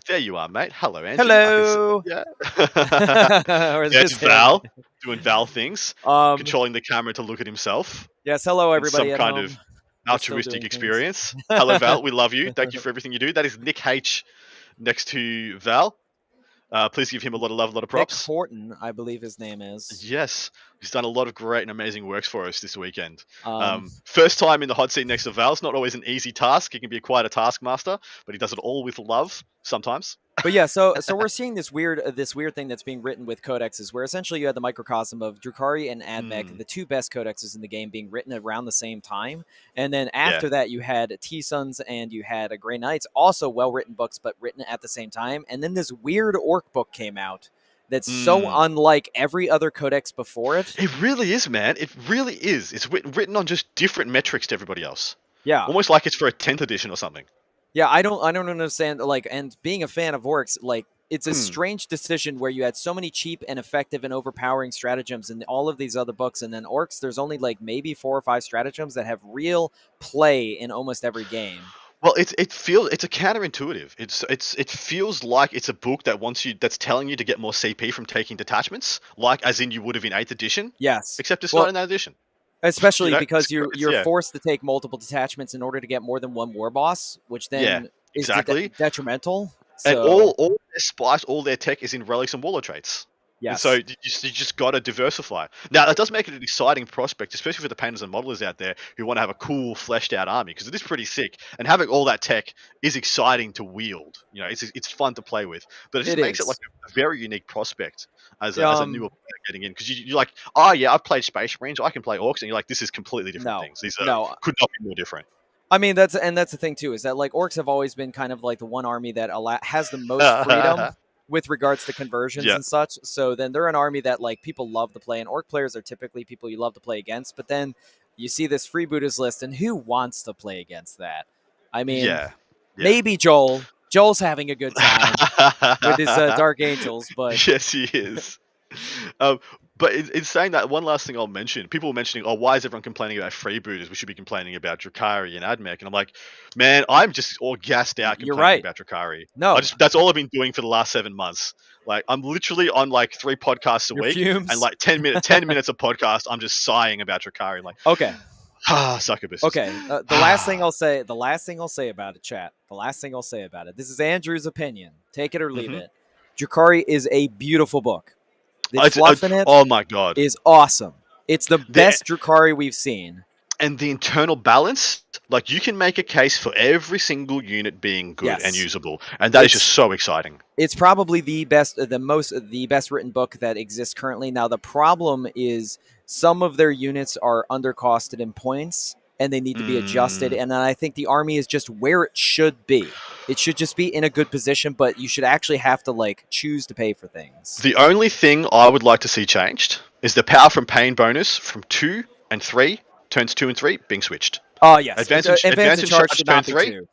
There you are, mate. Hello, Andrew. Hello. Yeah. There's Val doing Val things, controlling the camera to look at himself. Yes, hello everybody. Some kind of altruistic experience. Hello, Val. We love you. Thank you for everything you do. That is Nick H next to Val. Please give him a lot of love, a lot of props. Nick Horton, I believe his name is. Yes, he's done a lot of great and amazing works for us this weekend. First time in the hot seat next to Val. It's not always an easy task. He can be quite a taskmaster, but he does it all with love sometimes. But yeah, so we're seeing this weird thing that's being written with codexes, where essentially you had the microcosm of Drukhari and AdMech, the two best codexes in the game, being written around the same time, and then after that you had T-Suns and you had a Grey Knights, also well written books, but written at the same time, and then this weird Ork book came out that's so unlike every other codex before it. It really is, man. It really is. It's written on just different metrics to everybody else. Yeah, almost like it's for a 10th edition or something. Yeah, I don't understand, like, and being a fan of Orks, like, it's a strange decision where you had so many cheap and effective and overpowering stratagems in all of these other books, and then Orks, there's only like maybe 4 or 5 stratagems that have real play in almost every game. Well, it's a counterintuitive. It feels like it's a book that's telling you to get more CP from taking detachments, like as in you would have in 8th edition. Yes, except it's not in that edition. Especially because you're forced to take multiple detachments in order to get more than one war boss, which then is detrimental. So. And all their spice, all their tech is in relics and warlord traits. Yes. So you just got to diversify. Now, that does make it an exciting prospect, especially for the painters and modelers out there who want to have a cool, fleshed out army, because it is pretty sick. And having all that tech is exciting to wield. You know, it's fun to play with. But it just makes it like a very unique prospect as a newer player getting in. Because you're like, oh, yeah, I've played Space Marines, I can play Orks. And you're like, this is completely different things. These could not be more different. I mean, that's the thing, too, is that like Orks have always been kind of like the one army that has the most freedom with regards to conversions and such. So then they're an army that like people love to play, and Ork players are typically people you love to play against. But then you see this freebooters list, and who wants to play against that? I mean, maybe Joel. Joel's having a good time with his Dark Angels, but yes, he is. um, but in saying that, one last thing I'll mention: people were mentioning, "Oh, why is everyone complaining about freebooters? We should be complaining about Drukhari and AdMech." And I'm like, man, I'm just all gassed out You're complaining right. about Drukhari. No, That's all I've been doing for the last 7 months. Like, I'm literally on like 3 podcasts a your week, and fumes. like 10 minutes of podcast, I'm just sighing about Drukhari. Like, Okay. succubuses. Okay. The last thing I'll say. The last thing I'll say about it, chat. The last thing I'll say about it. This is Andrew's opinion. Take it or leave hmm it. Drukhari is a beautiful book. The fluff in it Oh my god. is awesome. It's the The best Drukhari we've seen. and the internal balance, like, you can make a case for every single unit being good and Yes. usable, and that is just It's so exciting. it's probably the best written book that exists currently. Now the problem is some of their units are undercosted in points and they need to be adjusted. Mm. And then I think the army is just where it should be. It should just be in a good position, but you should actually have to like choose to pay for things. The only thing I would like to see changed is the power from pain bonus from 2 and 3, turns 2 and 3, being switched. Oh yes, Advance and charge charge should turn not be 3, two.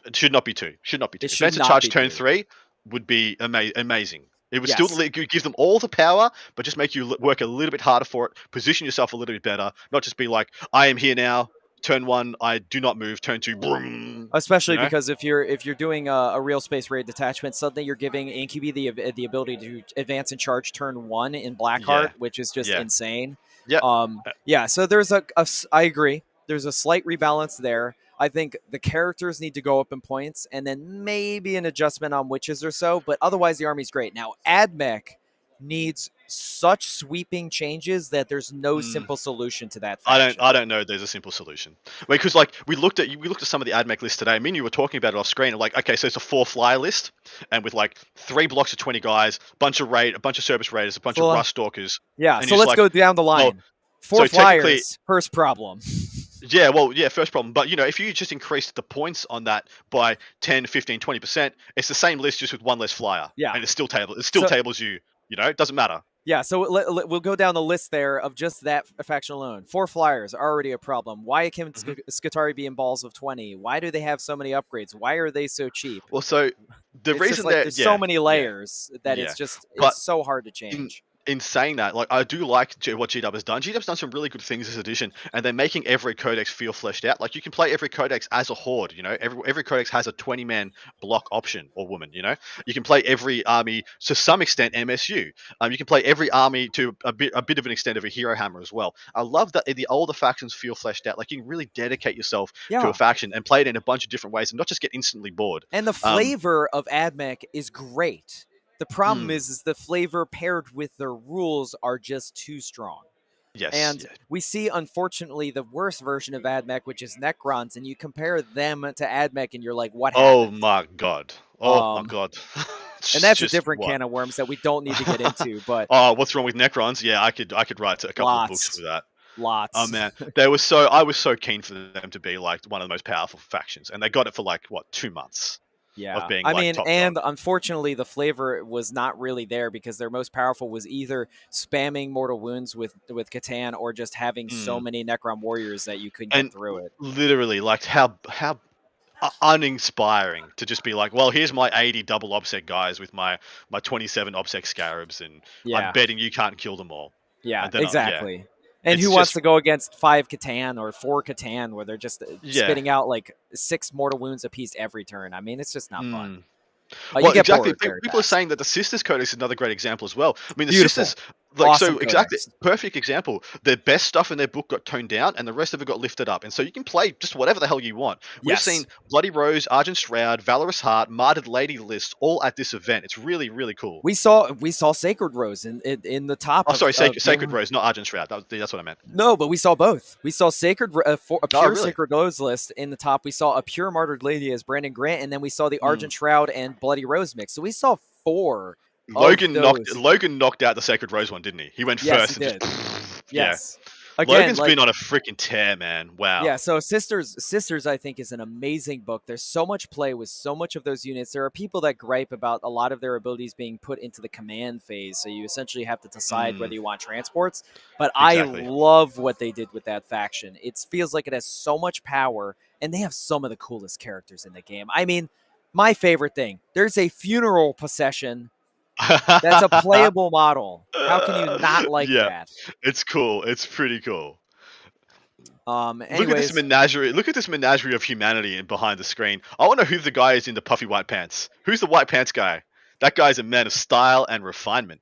it should not be 2. Should not be 2. It should Advance and not charge be turn two. 3 would be amazing. It would still Yes. give them all the power, but just make you work a little bit harder for it, position yourself a little bit better, not just be like, I am here now, turn 1, I do not move, turn 2, boom. Especially You know? because if you're doing a real space raid detachment, suddenly you're giving Incubi the ability to advance and charge turn 1 in Blackheart, Yeah. which is just Yeah. insane. Yeah. Yeah. So there's I agree. There's a slight rebalance there. I think the characters need to go up in points, and then maybe an adjustment on witches or so. But otherwise, the army's great. Now, AdMech needs such sweeping changes that there's no Mm. simple solution to that faction. I don't know there's a simple solution. Because like we looked at some of the AdMech lists today. Me and you were talking about it off screen. Like, okay, so it's a 4 flyer list, and with like 3 blocks of 20 guys, a bunch of service raiders, a bunch of Full- rust stalkers. Yeah. And So you're just let's like, go down the line. well, 4 so technically, flyers. First problem. yeah, well, yeah, first problem. But if you just increase the points on that by 10, 15, 20%, it's the same list just with 1 less flyer. Yeah. And it still tables you. It doesn't matter. Yeah, so we'll go down the list there of just that faction alone. 4 flyers are already a problem. Why can Skitarii be in balls of 20? Why do they have so many upgrades? Why are they so cheap? Well, so the It's reason just like that there's so many layers that yeah. it's But so hard to change. in saying that, like, I do like what GW has done. GW's done some really good things this edition, and they're making every codex feel fleshed out. Like, you can play every codex as a horde. Every codex has a 20-man block option, or woman. You can play every army to some extent MSU. You can play every army to a bit of an extent of a hero hammer as well. I love that the older factions feel fleshed out. Like, you can really dedicate yourself to a faction and play it in a bunch of different ways, and not just get instantly bored. And the flavor of AdMech is great. The problem is the flavor paired with their rules are just too strong. Yes. And we see, unfortunately, the worst version of AdMech, which is Necrons, and you compare them to AdMech, and you're like, what happened? Oh my god. Oh my god. And that's a different can of worms that we don't need to get into. But what's wrong with Necrons? Yeah, I could write a couple of books for that. Lots. Oh man, I was so keen for them to be like one of the most powerful factions, and they got it for like 2 months. Yeah, of being, I like, mean, top and dog. unfortunately, the flavor was not really there because their most powerful was either spamming mortal wounds with Catan or just having so many Necron warriors that you couldn't get through it. Literally, like, how uninspiring to just be like, well, here's my 80 double obsec guys with my 27 obsec scarabs, and I'm betting you can't kill them all. Yeah, then, exactly. And who wants to go against 5 Catan or 4 Catan where they're just spitting out like 6 mortal wounds apiece every turn? I mean, it's just not fun. Well, exactly. People are saying that the Sisters Codex is another great example as well. I mean, the Sisters, like, awesome exactly, codex. perfect example. Their best stuff in their book got toned down, and the rest of it got lifted up. And so you can play just whatever the hell you want. We've seen Bloody Rose, Argent Shroud, Valorous Heart, Martyred Lady lists all at this event. It's really, really cool. We saw Sacred Rose in the top. Oh, sorry, Sacred Rose, not Argent Shroud. That's what I meant. No, but we saw both. We saw a pure really? Sacred Rose list in the top. We saw a pure Martyred Lady as Brandon Grant, and then we saw the Argent Shroud and Bloody Rose mix. So we saw 4. Logan knocked out the Sacred Rose one, didn't he? He went first. He and did. Just, Yes. Yeah. Again, Logan's been on a freaking tear, man. Wow. Yeah, so Sisters, I think, is an amazing book. There's so much play with so much of those units. There are people that gripe about a lot of their abilities being put into the command phase, so you essentially have to decide whether you want transports. But exactly. I love what they did with that faction. It feels like it has so much power, and they have some of the coolest characters in the game. I mean, my favorite thing, there's a funeral procession That's a playable model. How can you not like Yeah, that? it's cool. It's pretty cool. Look at this Anyways, menagerie. Look at this menagerie of humanity behind the screen. I wonder who the guy is in the puffy white pants. Who's the white pants guy? That guy's a man of style and refinement.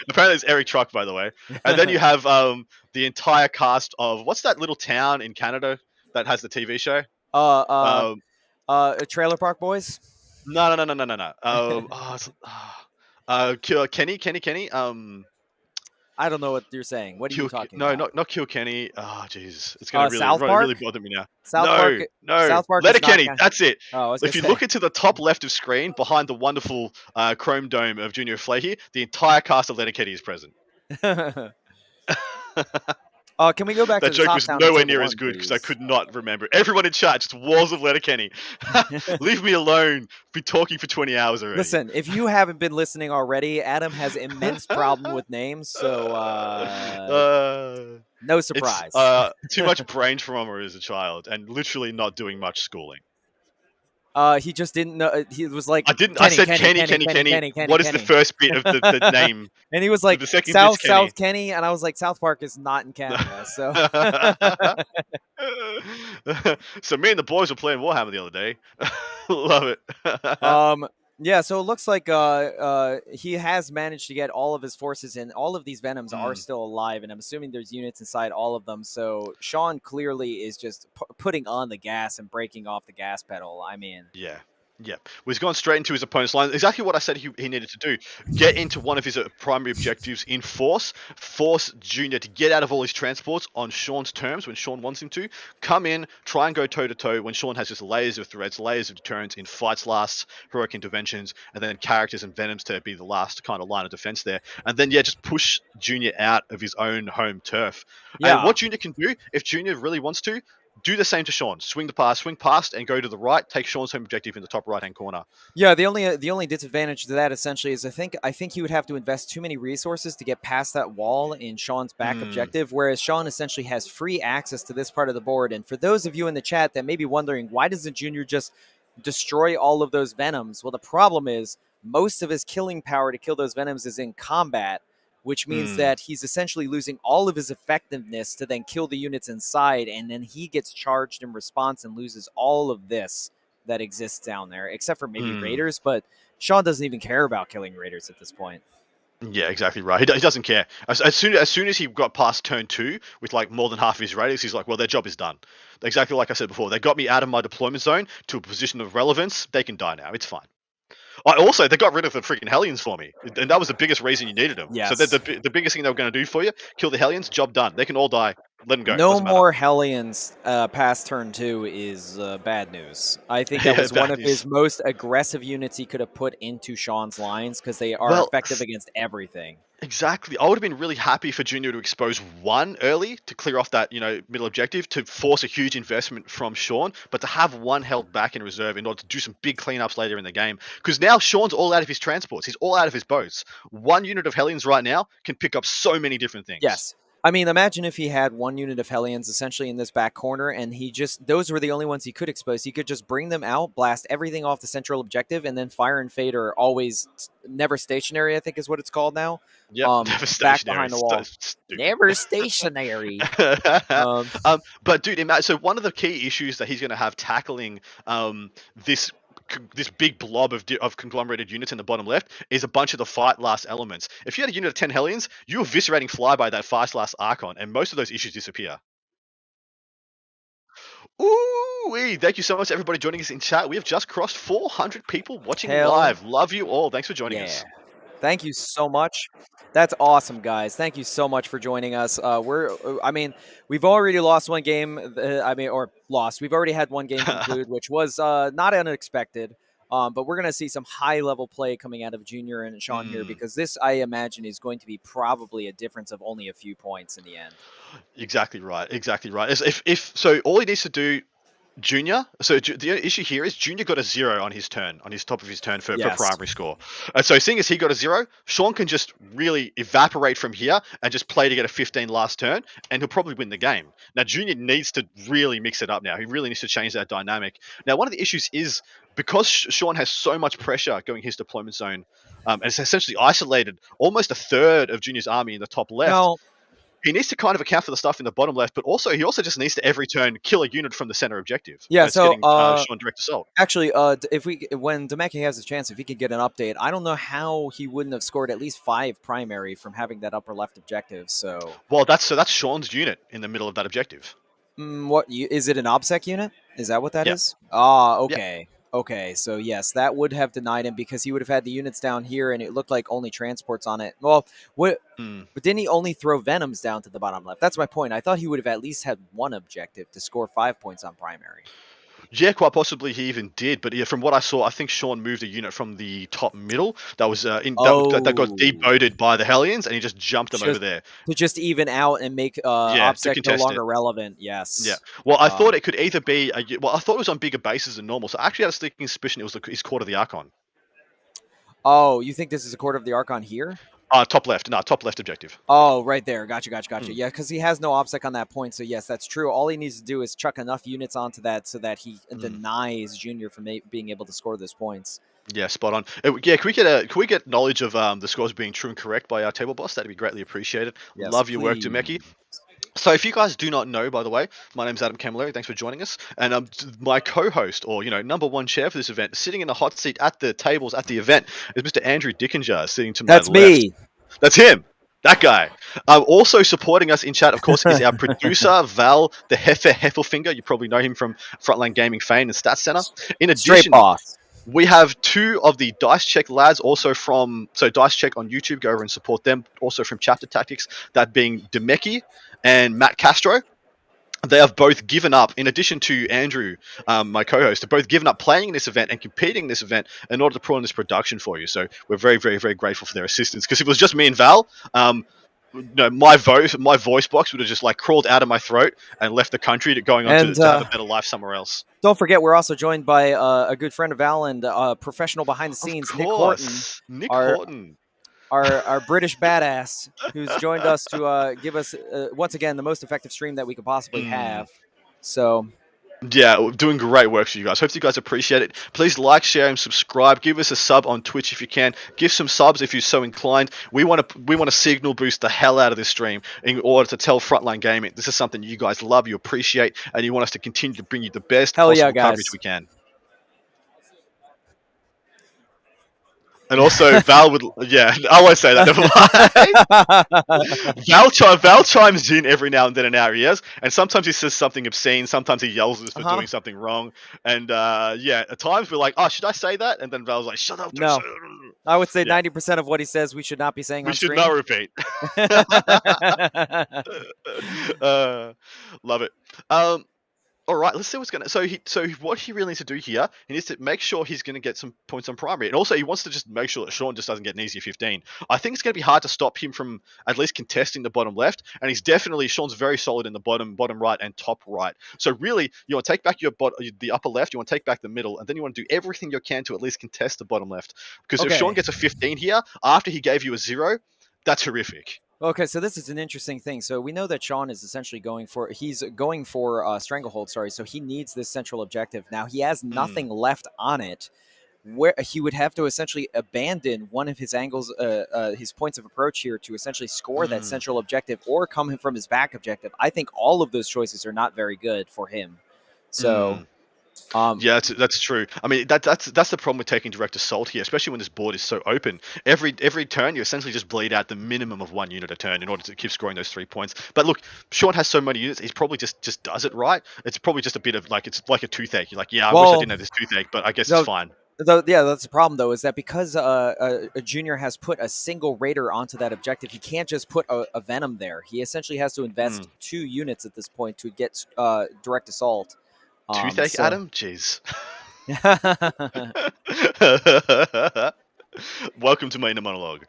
Apparently, it's Eric Truck, by the way. And then you have the entire cast of what's that little town in Canada that has the TV show? Um, Trailer Park Boys. no, no, no, no, no, no, no. Kenny. I don't know what you're saying. What are you talking No, about? not Kilkenny. Oh, Jesus, it's gonna South really Park. bother me now. South Park. No, South Park is not. Letterkenny. That's it. Oh, I was If gonna you look into the top left of screen, behind the wonderful chrome dome of Junior Fleahy, the entire cast of Letterkenny is present. say. Can we go back That to the joke top was down nowhere table near one, as good because I please? could not remember. Everyone in chat just walls of Letterkenny. Leave me alone. Be talking for 20 hours already. Listen, if you haven't been listening already, Adam has immense problem with names, so no surprise. It's too much brain trauma as a child and literally not doing much schooling. He just didn't know. He was like, I didn't. Kenny, I said Kenny, Kenny, Kenny, Kenny, Kenny, Kenny. Kenny, Kenny, What is the Kenny. first bit of the name? And he was like, The second bit's South Kenny, and I was like, South Park is not in Canada, so. So me and the boys were playing Warhammer the other day. Love it. Yeah, so it looks like he has managed to get all of his forces in. All of these Venoms are still alive, and I'm assuming there's units inside all of them. So Sean clearly is just putting on the gas and breaking off the gas pedal. I mean, Yeah. Yeah. Well, he's gone straight into his opponent's line. Exactly what I said he needed to do. Get into one of his primary objectives in force. Force Junior to get out of all his transports on Sean's terms when Sean wants him to. Come in, try and go toe-to-toe when Sean has just layers of threats, layers of deterrence in fights lasts, heroic interventions, and then characters and Venoms to be the last kind of line of defense there. And then, yeah, just push Junior out of his own home turf. yeah. And what Junior can do, if Junior really wants to, do the same to Sean. Swing past, and go to the right. Take Sean's home objective in the top right-hand corner. Yeah, the only disadvantage to that essentially is I think he would have to invest too many resources to get past that wall in Sean's back objective, whereas Sean essentially has free access to this part of the board. And for those of you in the chat that may be wondering, why doesn't Junior just destroy all of those Venoms? Well, the problem is most of his killing power to kill those Venoms is in combat, which means that he's essentially losing all of his effectiveness to then kill the units inside, and then he gets charged in response and loses all of this that exists down there, except for maybe Raiders, but Sean doesn't even care about killing Raiders at this point. Yeah, exactly right. He doesn't care. As soon as he got past turn 2 with like more than half of his Raiders, he's like, well, their job is done. Exactly like I said before. They got me out of my deployment zone to a position of relevance. They can die now. It's fine. They got rid of the freaking Hellions for me, and that was the biggest reason you needed them. Yes. So the biggest thing they were going to do for you, kill the Hellions, job done. They can all die. Let them go. No more Hellions past turn 2 is bad news. I think that was one of his most aggressive units he could have put into Sean's lines because they are effective against everything. Exactly. I would have been really happy for Junior to expose one early to clear off that, middle objective to force a huge investment from Sean, but to have one held back in reserve in order to do some big cleanups later in the game. Because now Sean's all out of his transports. He's all out of his boats. One unit of Hellions right now can pick up so many different things. Yes. I mean, imagine if he had one unit of Hellions essentially in this back corner, and those were the only ones he could expose. He could just bring them out, blast everything off the central objective, and then Fire and Fate are always never stationary, I think is what it's called now. Yeah, never stationary. Back behind the wall. Never stationary. But dude, so one of the key issues that he's going to have tackling this big blob of conglomerated units in the bottom left is a bunch of the fight last elements. If you had a unit of 10 Hellions, you're eviscerating Flyby that fight last Archon, and most of those issues disappear. Ooh, thank you so much, everybody joining us in chat. We have just crossed 400 people watching live. Love you all. Thanks for joining us. Thank you so much. That's awesome, guys. Thank you so much for joining us. We've already lost one game. We've already had one game conclude, which was not unexpected. But we're going to see some high-level play coming out of Junior and Sean here, because this, I imagine, is going to be probably a difference of only a few points in the end. Exactly right. Exactly right. So all he needs to do Junior. So the issue here is Junior got a 0 on his turn, on his top of his turn for Yes. primary score. And so seeing as he got a 0, Sean can just really evaporate from here and just play to get a 15 last turn, and he'll probably win the game. Now Junior needs to really mix it up now. He really needs to change that dynamic. Now one of the issues is because Sean has so much pressure going his deployment zone, and it's essentially isolated almost a third of Junior's army in the top left. No. He needs to kind of account for the stuff in the bottom left, but also he also just needs to every turn kill a unit from the center objective. Yeah. That's So getting Sean direct assault. actually, if when Demeki has a chance, if he could get an update, I don't know how he wouldn't have scored at least 5 primary from having that upper left objective. So, Well, that's Sean's unit in the middle of that objective. is it an OBSEC unit? Is that what that Yeah, is? Ah, yeah. okay. Okay, so yes, that would have denied him because he would have had the units down here, and it looked like only transports on it. Well, what? Mm. But didn't he only throw Venoms down to the bottom left? That's my point. I thought he would have at least had one objective to score 5 points on primary. Yeah, quite possibly he even did. But yeah, from what I saw, I think Sean moved a unit from the top middle that was that got deboted by the Hellions, and he just jumped them over there. To just even out and make to OBSEC no contest longer it. relevant. Yes. Yeah. Well, I thought it could either be I thought it was on bigger bases than normal. So I actually had a sneaking suspicion it was his Court of the Archon. Oh, you think this is a Court of the Archon here? Top left. No, top left objective. Oh, right there. Gotcha. Mm. Yeah, because he has no OBSEC on that point. So, yes, that's true. All he needs to do is chuck enough units onto that so that he denies Junior from being able to score those points. Yeah, spot on. Yeah, can we get knowledge of the scores being true and correct by our table boss? That'd be greatly appreciated. Yes, Love your work, Demeki. So if you guys do not know, by the way, my name's Adam Camilleri. Thanks for joining us. And my co-host, or, number one chair for this event, sitting in the hot seat at the tables at the event, is Mr. Andrew Dickinger, sitting to my left. That's me. That's him. That guy. Also supporting us in chat, of course, is our producer, Val, the Heffelfinger. You probably know him from Frontline Gaming fame and Stats Center. In addition, we have 2 of the Dice Check lads, also from Dice Check on YouTube. Go over and support them. Also from Chapter Tactics, that being Demeki and Matt Castro. They have both given up, in addition to Andrew, my co-host, have both given up playing in this event and competing in this event in order to put on this production for you. So we're very, very, very grateful for their assistance. Because if it was just me and Val, my voice box would have just crawled out of my throat and left the country to going on to have a better life somewhere else. Don't forget, we're also joined by a good friend of Val and professional behind the scenes, Nick Horton. Horton. Our British badass, who's joined us to give us, once again, the most effective stream that we could possibly have. So, yeah, doing great work for you guys. Hope you guys appreciate it. Please like, share, and subscribe. Give us a sub on Twitch if you can. Give some subs if you're so inclined. We want to signal boost the hell out of this stream in order to tell Frontline Gaming this is something you guys love, you appreciate, and you want us to continue to bring you the best possible coverage we can. And also, Val would, I won't say that, never mind. Val chimes in every now and then in our ears, and sometimes he says something obscene, sometimes he yells at us for doing something wrong, and at times we're like, oh, should I say that? And then Val's like, shut up. No. I would say 90% of what he says we should not be saying on stream. We should not repeat. Love it. All right, let's see what's going to... So what he really needs to do here, he needs to make sure he's going to get some points on primary. And also, he wants to just make sure that Sean just doesn't get an easy 15. I think it's going to be hard to stop him from at least contesting the bottom left. And Sean's very solid in the bottom right, and top right. So really, you want to take back the upper left, you want to take back the middle, and then you want to do everything you can to at least contest the bottom left. Because if Sean gets a 15 here, after he gave you a 0, that's horrific. Okay, so this is an interesting thing. So we know that Sean is essentially going for Stranglehold, so he needs this central objective. Now he has nothing left on it, where he would have to essentially abandon one of his angles, his points of approach here to essentially score that central objective or come from his back objective. I think all of those choices are not very good for him. So... yeah, that's true. I mean, that's the problem with taking direct assault here, especially when this board is so open. Every turn, you essentially just bleed out the minimum of 1 unit a turn in order to keep scoring those 3 points. But look, Sean has so many units, he's probably just does it right. It's probably just a bit of it's like a toothache. You're like, I wish I didn't have this toothache, but I guess it's fine. That's the problem, though, is that because a junior has put a single raider onto that objective, he can't just put a Venom there. He essentially has to invest 2 units at this point to get direct assault. Toothache, Adam? Jeez. Welcome to my inner monologue.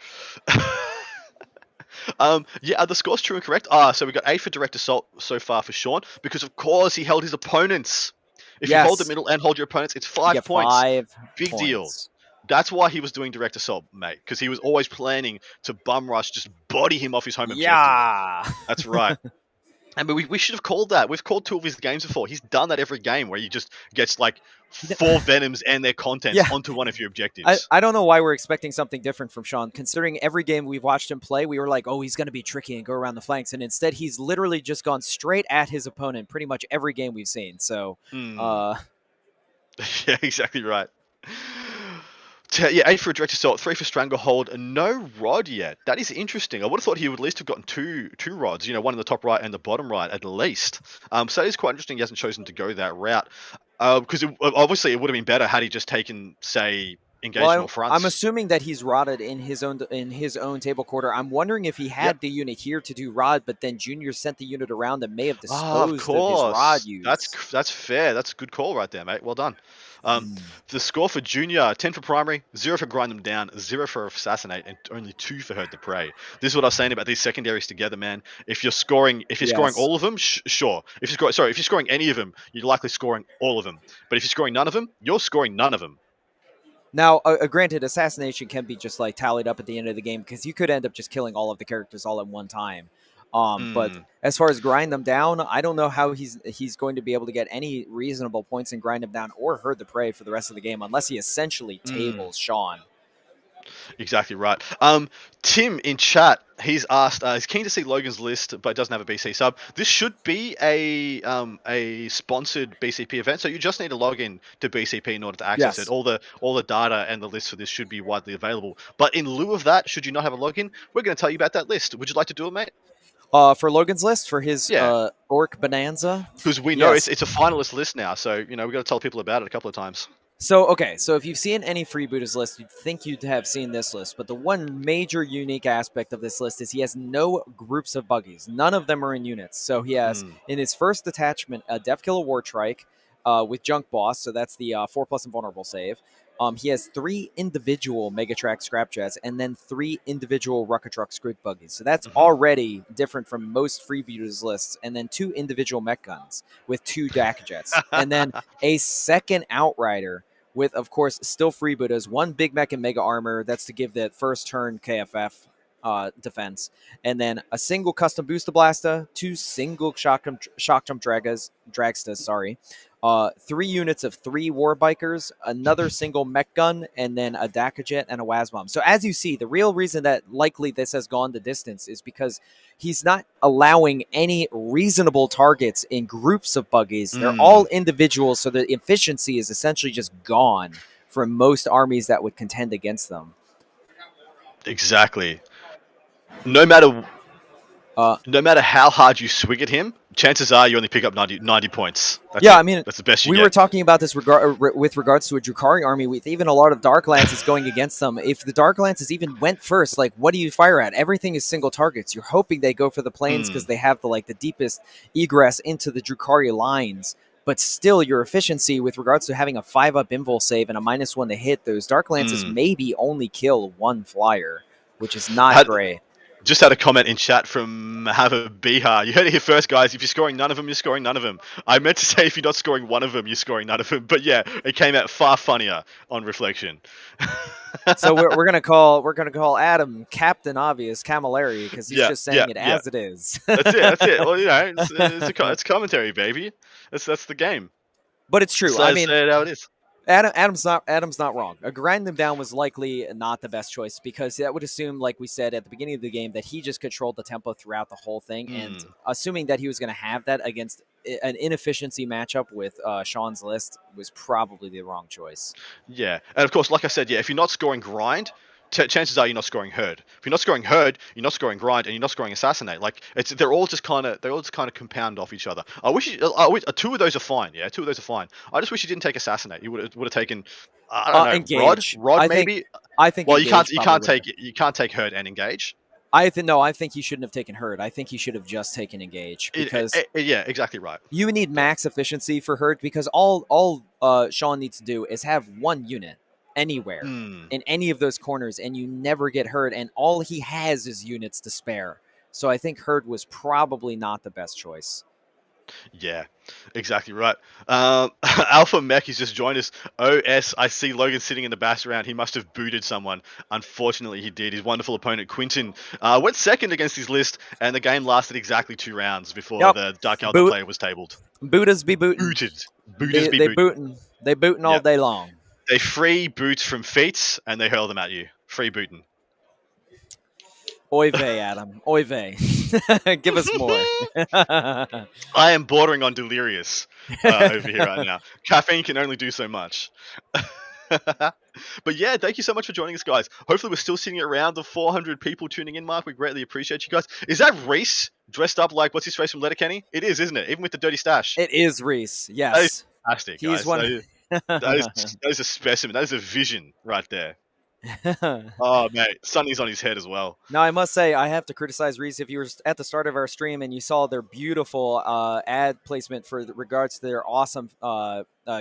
Are the scores true and correct? So we got 8 for direct assault so far for Sean, because of course he held his opponents If you hold the Yes, middle and hold your opponents, it's you 5 get points. 5 Big deal. points. That's why he was doing direct assault, mate, because he was always planning to bum rush, just body him off his home objective. Yeah. That's right. And we should have called that. We've called 2 of his games before. He's done that every game where he just gets like 4 Venoms and their contents Yeah. onto one of your objectives. I don't know why we're expecting something different from Sean, considering every game we've watched him play, we were like, oh, he's going to be tricky and go around the flanks. And instead, he's literally just gone straight at his opponent pretty much every game we've seen. So, Yeah, exactly right. Yeah, 8 for a direct assault, 3 for stranglehold, and no rod yet. That is interesting. I would have thought he would at least have gotten two rods, one in the top right and the bottom right at least. So it is quite interesting he hasn't chosen to go that route. Because obviously it would have been better had he just taken, say, engaged more fronts. I'm assuming that he's rodded in his own table quarter. I'm wondering if he had the unit here to do rod, but then Junior sent the unit around and may have disposed of his rod use. That's fair. That's a good call right there, mate. Well done. The score for Junior: 10 for primary, 0 for grind them down, 0 for assassinate, and only 2 for herd the prey. This is what I was saying about these secondaries together, man. If you're scoring all of them, sure. If you're scoring any of them, you're likely scoring all of them. But if you're scoring none of them, you're scoring none of them. Now, granted, assassination can be just like tallied up at the end of the game because you could end up just killing all of the characters all at one time. But as far as grind them down, I don't know how he's going to be able to get any reasonable points in grind them down or herd the prey for the rest of the game unless he essentially tables Sean. Exactly right. Tim in chat, he's asked, he's keen to see Logan's list, but doesn't have a BC sub. This should be a sponsored BCP event, so you just need to log in to BCP in order to access it. All the data and the list for this should be widely available. But in lieu of that, should you not have a login, we're going to tell you about that list. Would you like to do it, mate? For Logan's list, for his Ork Bonanza? Because we know it's a finalist list now, so we've got to tell people about it a couple of times. So if you've seen any freebooters list, you'd think you'd have seen this list. But the one major unique aspect of this list is he has no groups of buggies. None of them are in units. So he has, in his first detachment, a Death Killer War Trike with Junk Boss. So that's the 4+ invulnerable save. He has 3 individual Megatrack Scrapjets and then 3 individual Rucker Truck Squid Buggies. So that's already different from most freebooters lists. And then 2 individual mech guns with 2 DAC jets. And then a second Outrider with, of course, still freebooters, 1 Big Mech and Mega Armor. That's to give the first turn KFF defense. And then a single custom booster blaster, 2 single shock jump dragstas, 3 units of 3 war bikers, another single mech gun, and then a DACA jet and a WAS bomb. So as you see, the real reason that likely this has gone the distance is because he's not allowing any reasonable targets in groups of buggies. They're all individuals, so the efficiency is essentially just gone from most armies that would contend against them. Exactly. No matter how hard you swig at him, chances are you only pick up 90 points. That's the best you get. We were talking about this with regards to a Drukhari army with even a lot of Dark Lances going against them. If the Dark Lances even went first, like, what do you fire at? Everything is single targets. You're hoping they go for the planes because they have the deepest egress into the Drukhari lines. But still, your efficiency with regards to having a 5-up invul save and a -1 to hit, those Dark Lances maybe only kill 1 flyer, which is not great. Just had a comment in chat from Mahava Bihar. You heard it here first, guys. If you're scoring none of them, you're scoring none of them. I meant to say if you're not scoring one of them, you're scoring none of them. But yeah, it came out far funnier on reflection. So we're gonna call Adam Captain Obvious Camilleri because he's just saying it as it is. That's it. Well, it's commentary, baby. That's the game. But it's true. I mean, how it is. Adam's not wrong. A grind them down was likely not the best choice because that would assume, like we said at the beginning of the game, that he just controlled the tempo throughout the whole thing. And assuming that he was going to have that against an inefficiency matchup with Sean's list was probably the wrong choice. Yeah, and of course, like I said, if you're not scoring grind, chances are you're not scoring herd. If you're not scoring herd, you're not scoring grind, and you're not scoring assassinate. Like they're all just kind of compound off each other. I wish 2 of those are fine. Yeah, 2 of those are fine. I just wish you didn't take assassinate. You would have taken I don't know, engage. Rod maybe. I think. Well, you can't take herd and engage. I think he shouldn't have taken herd. I think he should have just taken engage because yeah, exactly right. You need max efficiency for herd because all Sean needs to do is have 1 unit anywhere in any of those corners, and you never get herd, and all he has is units to spare. So I think herd was probably not the best choice. Yeah, exactly right. Alpha Mech has just joined us. OS, I see Logan sitting in the bass round. He must have booted someone. Unfortunately, he did. His wonderful opponent, Quinton, went second against his list, and the game lasted exactly 2 rounds before Yep. the Dark Elder Boot player was tabled. Buddhas be booting. Booted. Booters They be they booting. booting. They booting all Yeah. day long. They free boots from feet, and they hurl them at you. Free booting. Oy vey, Adam. Oy vey. Give us more. I am bordering on delirious over here right now. Caffeine can only do so much. But yeah, thank you so much for joining us, guys. Hopefully, we're still sitting around the 400 people tuning in mark. We greatly appreciate you guys. Is that Reese dressed up like what's his face from Letterkenny? It is, isn't it? Even with the dirty stash. It is Reese. That is Yes. fantastic, He's guys. one. That is a specimen. That is a vision right there. Oh, mate. Sunny's on his head as well. Now, I must say, I have to criticize Reese. If you were at the start of our stream and you saw their beautiful ad placement for regards to their awesome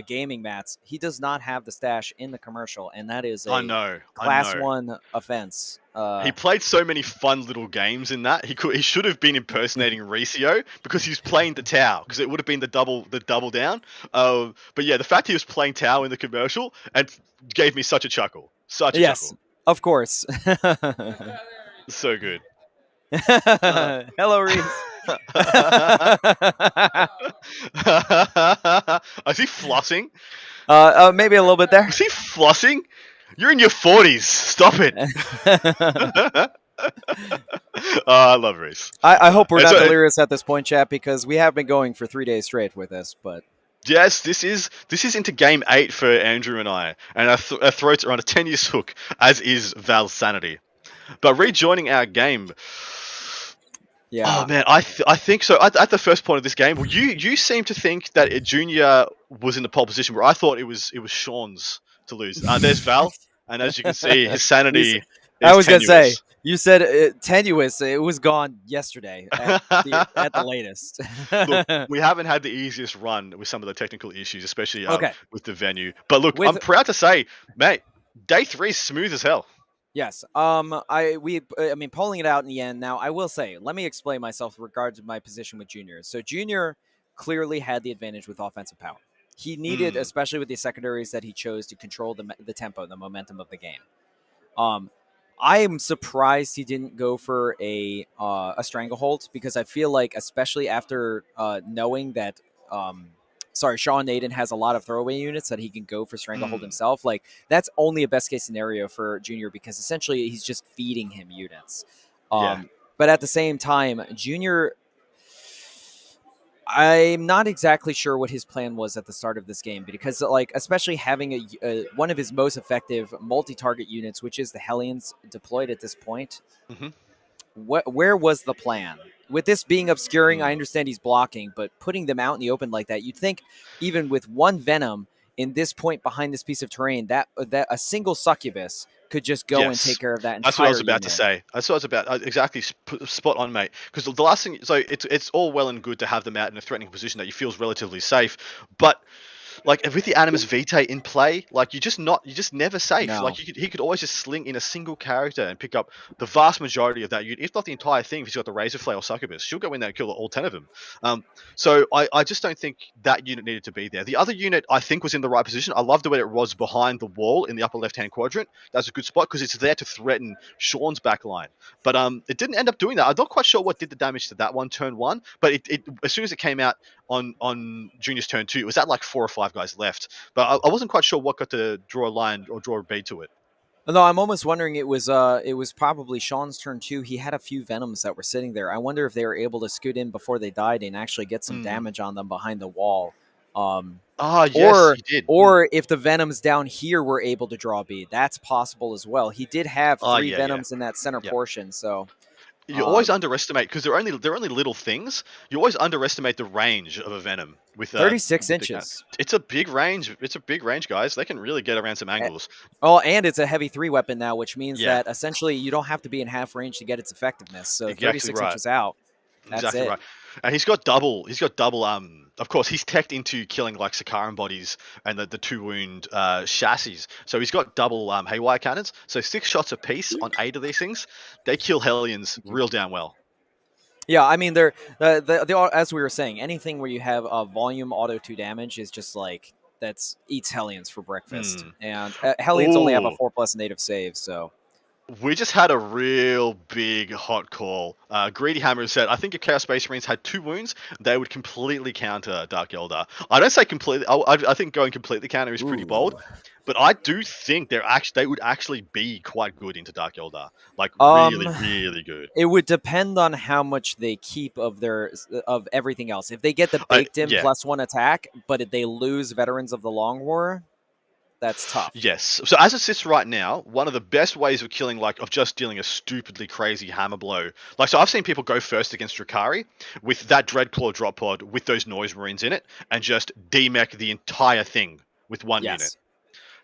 gaming mats, he does not have the stash in the commercial, and that is I a know. class 1 offense. He played so many fun little games in that. He should have been impersonating Ricio because he was playing the Tau, because it would have been the double down. But yeah, the fact he was playing Tau in the commercial and gave me such a chuckle. Such a Yes, chuckle. of course. So good. Hello, Reese. Is he flossing? Maybe a little bit there. Is he flossing? You're in your 40s. Stop it. I love Reese. I hope we're not delirious at this point, chat, because we have been going for 3 days straight with this. But yes, this is into game 8 for Andrew and I, and our throats are on a tenuous hook, as is Val's sanity. But rejoining our game. Yeah. Oh man, I think so. At the first point of this game, you seem to think that Junior was in the pole position, where I thought it was Sean's to lose. There's Val, and as you can see, his sanity. I was gonna say, you said tenuous. It was gone yesterday at the latest. Look, we haven't had the easiest run with some of the technical issues, especially with the venue. But look, I'm proud to say, mate, day 3 is smooth as hell. Yes. I mean, pulling it out in the end. Now, I will say, let me explain myself with regard to my position with Junior. So Junior clearly had the advantage with offensive power. He needed, especially with the secondaries that he chose, to control the tempo, the momentum of the game. I am surprised he didn't go for a stranglehold, because I feel like, especially after knowing that Sean Naden has a lot of throwaway units that he can go for stranglehold himself. Like, that's only a best case scenario for Junior, because essentially he's just feeding him units. But at the same time, Junior, I'm not exactly sure what his plan was at the start of this game, because, like, especially having one of his most effective multi-target units, which is the Hellions, deployed at this point. Where was the plan? With this being obscuring, I understand he's blocking, but putting them out in the open like that, you'd think even with one Venom in this point behind this piece of terrain, that a single Succubus could just go and take care of that entire That's what I was about unit. to say. That's what I was about. Exactly, spot on, mate. Because the last thing, so it's all well and good to have them out in a threatening position that you feel is relatively safe, but like with the Animus Vitae in play, like you're just never safe. No. Like he could always just sling in a single character and pick up the vast majority of that unit, if not the entire thing. If he's got the Razor Flare or Succubus, she'll go in there and kill all 10 of them. So I just don't think that unit needed to be there. The other unit, I think, was in the right position. I love the way it was behind the wall in the upper left-hand quadrant. That's a good spot because it's there to threaten Sean's back line. But it didn't end up doing that. I'm not quite sure what did the damage to that one, turn 1. But it as soon as it came out on Junior's turn 2, it was at like 4 or 5 guys left. But I wasn't quite sure what got to draw a line or draw a bead to it. No, I'm almost wondering it was probably Sean's turn 2. He had a few Venoms that were sitting there. I wonder if they were able to scoot in before they died and actually get some damage on them behind the wall. Yes, he did. Or if the Venoms down here were able to draw a bead. That's possible as well. He did have 3 Venoms in that center portion, so... You always underestimate, because they're only little things. You always underestimate the range of a Venom with 36 inches. It's a big range. It's a big range, guys. They can really get around some angles. Oh, and it's a heavy 3 weapon now, which means that essentially you don't have to be in half range to get its effectiveness. So exactly 36 inches out. That's exactly it. right. And he's got double. Of course, he's teched into killing like Sakaran bodies and the 2 wound chassis. So he's got double haywire cannons. So 6 shots apiece on 8 of these things. They kill Hellions real damn well. Yeah, I mean, as we were saying, anything where you have a volume auto 2 damage is just like that's eats Hellions for breakfast, Hmm. and Hellions only have a Oh, 4+ native save, so we just had a real big hot call. Greedy Hammer said, I think if Chaos Space Marines had 2 wounds, they would completely counter Dark Eldar. I don't say completely. I think going completely counter is pretty bold, ooh. but I do think they would actually be quite good into Dark Eldar. Like Um, really, really good. it would depend on how much they keep of everything else. If they get the baked in Yeah. +1 attack, but if they lose Veterans of the Long War, that's tough. Yes. So as it sits right now, one of the best ways of killing, like, of just dealing a stupidly crazy hammer blow. Like, so I've seen people go first against Drukhari with that Dreadclaw drop pod with those Noise Marines in it and just demech the entire thing with one unit. Yes.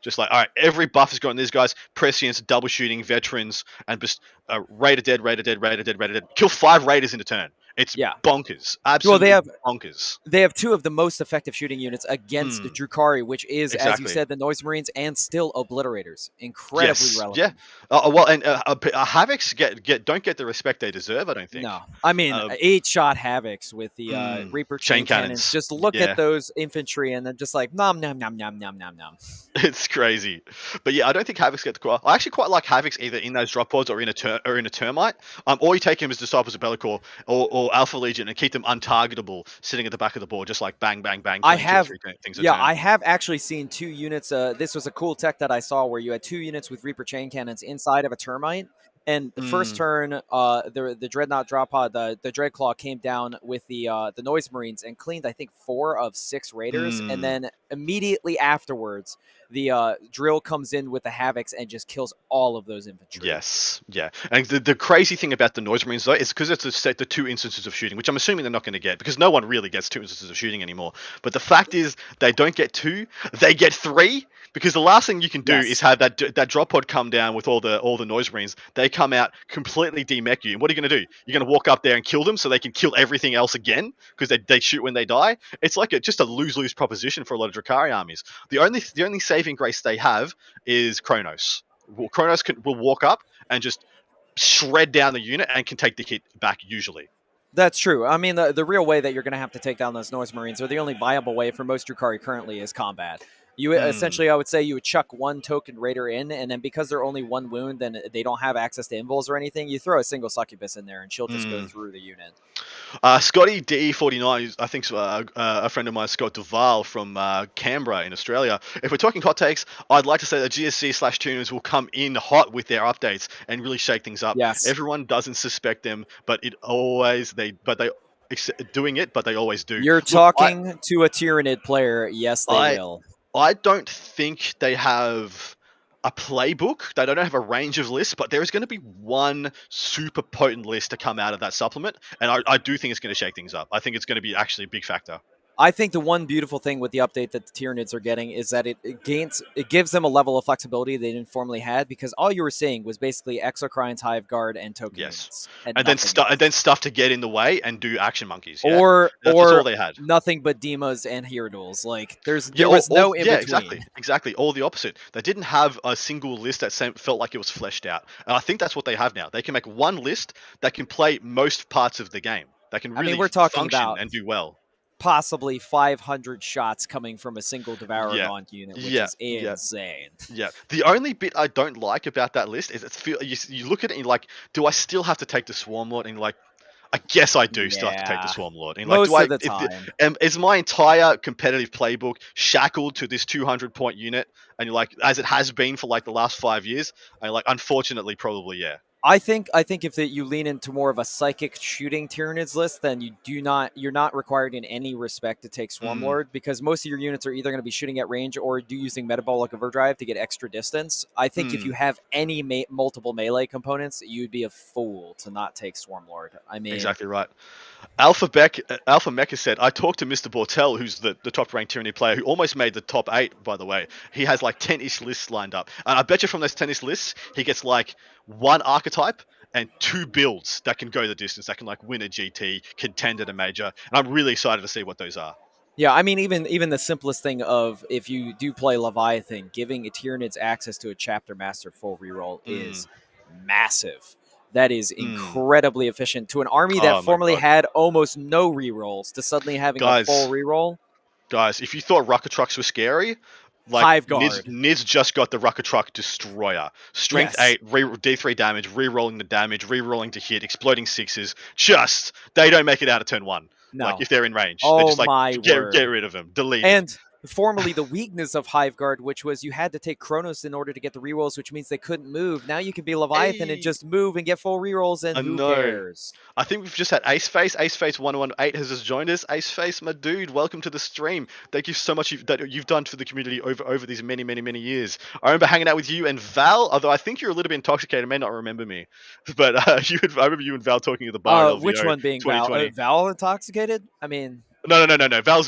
Just like, all right, every buff is going. These guys, prescience, double shooting, veterans, and just Raider dead, Raider dead, Raider dead, Raider dead. Kill 5 Raiders in a turn. It's Yeah. bonkers. Well, Absolutely bonkers. they have two of the most effective shooting units against Mm, Drukhari, which is, as you exactly. said, the Noise Marines and still Obliterators. Incredibly Yes. Yeah. relevant. Well, and Havocs don't get the respect they deserve. I don't think. No, I mean Um, 8-shot Havocs with the Reaper chain chain cannons. cannons. Just look at Yeah. those infantry and then just like nom nom nom nom nom nom nom. It's crazy, but yeah, I don't think Havocs get the quite. I actually quite like Havocs either in those drop pods or in a termite. Or you take him as Disciples of Bellicor or Alpha Legion and keep them untargetable, sitting at the back of the board, just like bang bang bang, I killing two or have, three things a yeah, turn. I have actually seen 2 units. This was a cool tech that I saw where you had 2 units with Reaper chain cannons inside of a termite. And the first Mm, turn, the Dreadnought drop pod, the Dreadclaw came down with the Noise Marines and cleaned, I think, 4 of 6 Raiders. And mm. then immediately afterwards, the Drill comes in with the Havocs and just kills all of those infantry. Yes, yeah. And the crazy thing about the Noise Marines, though, is because it's the 2 instances of shooting, which I'm assuming they're not going to get, because no one really gets 2 instances of shooting anymore. But the fact is, they don't get 2, they get 3, because the last thing you can do is Yes. have that drop pod come down with all the Noise Marines. They come out completely demech you, and what are you going to do? You're going to walk up there and kill them so they can kill everything else again, because they shoot when they die. It's like just a lose-lose proposition for a lot of Drukhari armies. The only saving grace they have is Kronos. Well, Kronos will walk up and just shred down the unit and can take the hit back usually. That's true. I mean, the real way that you're going to have to take down those Noise Marines, or the only viable way for most Drukhari currently, is combat. You Mm, essentially, I would say, you would chuck one token Raider in, and then because they're only 1 wound, then they don't have access to invuls or anything. You throw a single Succubus in there, and she'll just go mm. through the unit. Scotty D49, I think a friend of mine, Scott Duval from Canberra in Australia. If we're talking hot takes, I'd like to say that GSC/tuners will come in hot with their updates and really shake things up. Yes, Everyone doesn't suspect them, but they doing it, but they always do. you're Look, talking to a Tyranid player. Yes, they I will. I don't think they have a playbook. They don't have a range of lists, but there is going to be one super potent list to come out of that supplement, and I do think it's going to shake things up. I think it's going to be actually a big factor. I think the one beautiful thing with the update that the Tyranids are getting is that it gives them a level of flexibility they didn't formerly had, because all you were seeing was basically Exocrines, Hive Guard, and token Yes, units and and then nothing else. stuff to get in the way and do action monkeys. Yeah, or that's all or they had. nothing but Demas and Hierodules. Like Yeah, there was no in yeah, between. exactly. All the opposite. They didn't have a single list that felt like it was fleshed out, and I think that's what they have now. They can make one list that can play most parts of the game. That can I mean, really we're talking function about and do well. possibly 500 shots coming from a single Yeah, Devour unit, which yeah, is yeah. insane. Yeah, the only bit I don't like about that list is you look at it and you're like, do I still have to take the Swarm Lord? And you're like, I guess I do still have to take the Yeah, Swarm Lord. And like, do most I? of the time. Is my entire competitive playbook shackled to this 200-point unit? And you're like, as it has been for like the last 5 years. And you're like, unfortunately, probably yeah. I think if you lean into more of a psychic shooting Tyranids list, then you're not required in any respect to take Mm, Swarmlord, because most of your units are either going to be shooting at range or using Metabolic Overdrive to get extra distance. I think if you mm. have any multiple melee components, you'd be a fool to not take Swarmlord. I mean, Exactly right. Alpha Mecha said, I talked to Mr. Bortel, who's the top ranked Tyranny player, who almost made the top 8, by the way. He has like 10-ish lists lined up. And I bet you from those 10-ish lists, he gets like one archetype and 2 builds that can go the distance, that can like win a GT, contend at a major. And I'm really excited to see what those are. yeah, I mean, even the simplest thing of, if you do play Leviathan, giving Tyranids access to a Chapter Master full reroll Mm, is massive. That is incredibly efficient to an army that formerly had almost no rerolls to suddenly having a full reroll. Guys, if you thought Rucker Trucks were scary, like Nids just got the Rucker Truck Destroyer. Strength 8, D3 damage, rerolling the damage, rerolling to hit, exploding 6s. Just, they don't make it out of turn 1. No. Like, if they're in range. Oh, they're just like, my word. Get rid of them. Delete And formerly the weakness of Hiveguard, which was you had to take Kronos in order to get the rerolls, which means they couldn't move. Now you can be Leviathan and just move and get full rerolls, and who cares? I think we've just had Ace Face. Ace Face 118 has just joined us. Ace Face, my dude, welcome to the stream. Thank you so much that you've done for the community over these many years. I remember hanging out with you and Val, although I think you're a little bit intoxicated, may not remember me. But I remember you and Val talking at the bar. Which one being Val? Val intoxicated? I mean... No. Val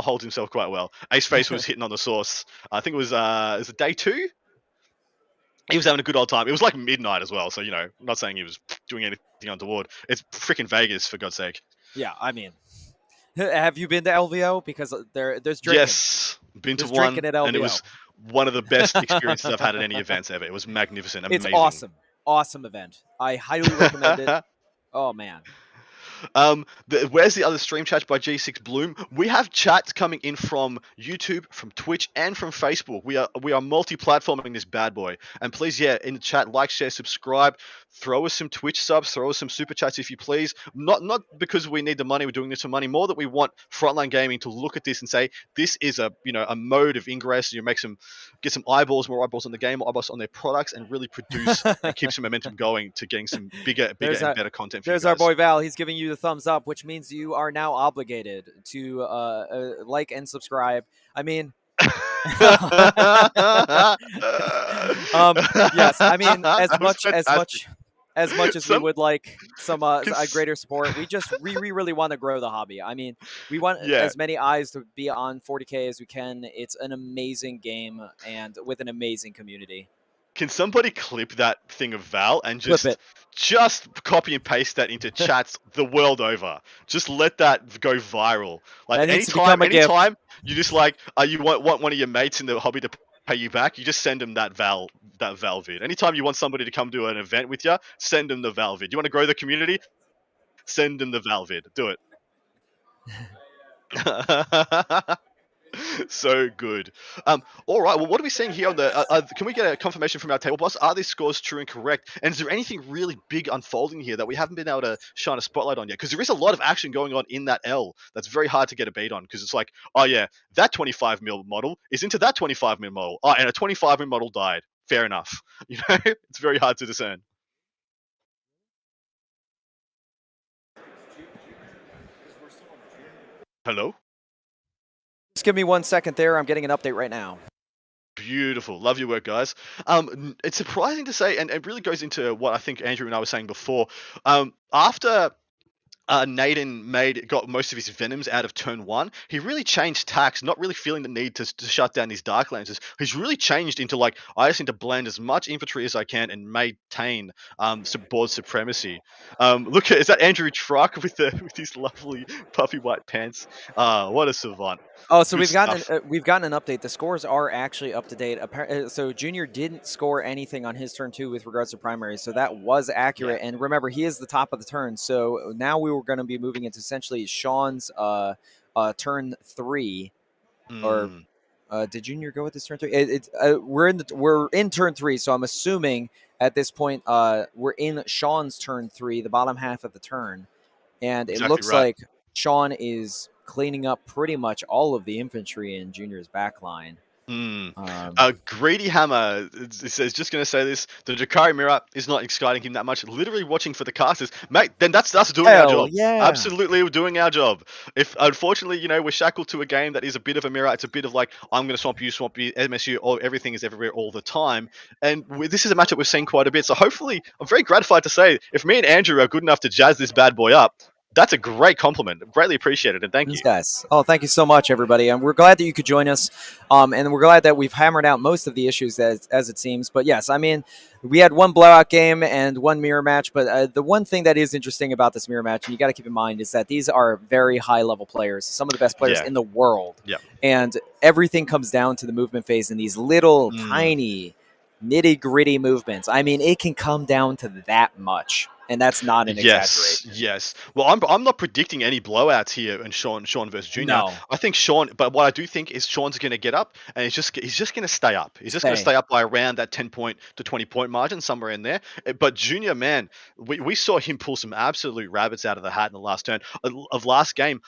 holds himself quite well. Ace Face was hitting on the source. I think it was day 2? He was having a good old time. It was like midnight as well, so, you know, I'm not saying he was doing anything untoward. It's freaking Vegas, for God's sake. Yeah, I mean, have you been to LVO? Because there's drinking. Yes, been to one, and it was one of the best experiences I've had at any events ever. It was magnificent, amazing. It's awesome. Awesome event. I highly recommend it. Oh, man. Where's the other stream chat by G6 Bloom? We have chats coming in from YouTube, from Twitch, and from Facebook. We are multi-platforming this bad boy. And please, in the chat, like, share, subscribe. Throw us some Twitch subs. Throw us some super chats if you please. Not because we need the money. We're doing this for money. More that we want Frontline Gaming to look at this and say this is a mode of ingress. You get some eyeballs, more eyeballs on the game, more eyeballs on their products, and really produce and keep some momentum going to getting some bigger and better content. There's our boy Val. He's giving you the thumbs up, which means you are now obligated to like and subscribe. I mean, yes, I mean, as much as we would like some greater support, we really want to grow the hobby. I mean, we want as many eyes to be on 40K as we can. It's an amazing game and with an amazing community. Can somebody clip that thing of Val and just copy and paste that into chats the world over? Just let that go viral. Like anytime you just you want one of your mates in the hobby to pay you back, you just send them that Val vid. Anytime you want somebody to come to an event with you, send them the Val vid. You want to grow the community? Send them the Val vid. Do it. So good. All right. Well, what are we seeing here on the? Can we get a confirmation from our table boss? Are these scores true and correct? And is there anything really big unfolding here that we haven't been able to shine a spotlight on yet? Because there is a lot of action going on in that L that's very hard to get a beat on. Because it's like, oh yeah, that 25 mil model is into that 25 mil model. Oh, and a 25 mil model died. Fair enough. You know, it's very hard to discern. Hello. Just give me 1 second there. I'm getting an update right now. Beautiful. Love your work, guys. It's surprising to say, and it really goes into what I think Andrew and I were saying before. After Naden got most of his Venoms out of turn 1, he really changed tacks, not really feeling the need to shut down his Dark Lancers. He's really changed into I just need to blend as much infantry as I can and maintain board supremacy. Look, is that Andrew Truck with his lovely puffy white pants? What a savant. Oh, so we've gotten an update. The scores are actually up to date. So Junior didn't score anything on his turn 2 with regards to primaries, so that was accurate. Yeah. And remember, he is the top of the turn. So now we were going to be moving into essentially Sean's turn 3, or did Junior go with his turn 3? We're in turn 3, so I'm assuming at this point we're in Sean's turn 3, the bottom half of the turn, and it looks like Sean is cleaning up pretty much all of the infantry in Junior's backline. Greedy Hammer says, just going to say this, the Drukhari mirror is not exciting him that much. Literally watching for the casters. Mate, then that's us doing our job. Yeah. Absolutely doing our job. If, unfortunately, we're shackled to a game that is a bit of a mirror, it's a bit of I'm going to swamp you, MSU, everything is everywhere all the time. And this is a matchup we've seen quite a bit. So hopefully, I'm very gratified to say, if me and Andrew are good enough to jazz this bad boy up, that's a great compliment. Greatly appreciated, and thank you. Guys. Oh, thank you so much, everybody. And we're glad that you could join us. And we're glad that we've hammered out most of the issues as it seems. But yes, I mean, we had one blowout game and one mirror match. But the one thing that is interesting about this mirror match, and you got to keep in mind, is that these are very high-level players, some of the best players in the world. Yeah. And everything comes down to the movement phase in these little tiny nitty-gritty movements. I mean, it can come down to that much, and that's not an Yes, exaggeration. yes. Well, I'm not predicting any blowouts here in Sean versus Junior. No. I think Sean, but what I do think is Sean's going to get up, and he's just going to stay up. He's just going to Stay. stay up by around that 10 point to 20 point margin, somewhere in there. But Junior, man, we saw him pull some absolute rabbits out of the hat in the last turn of last game.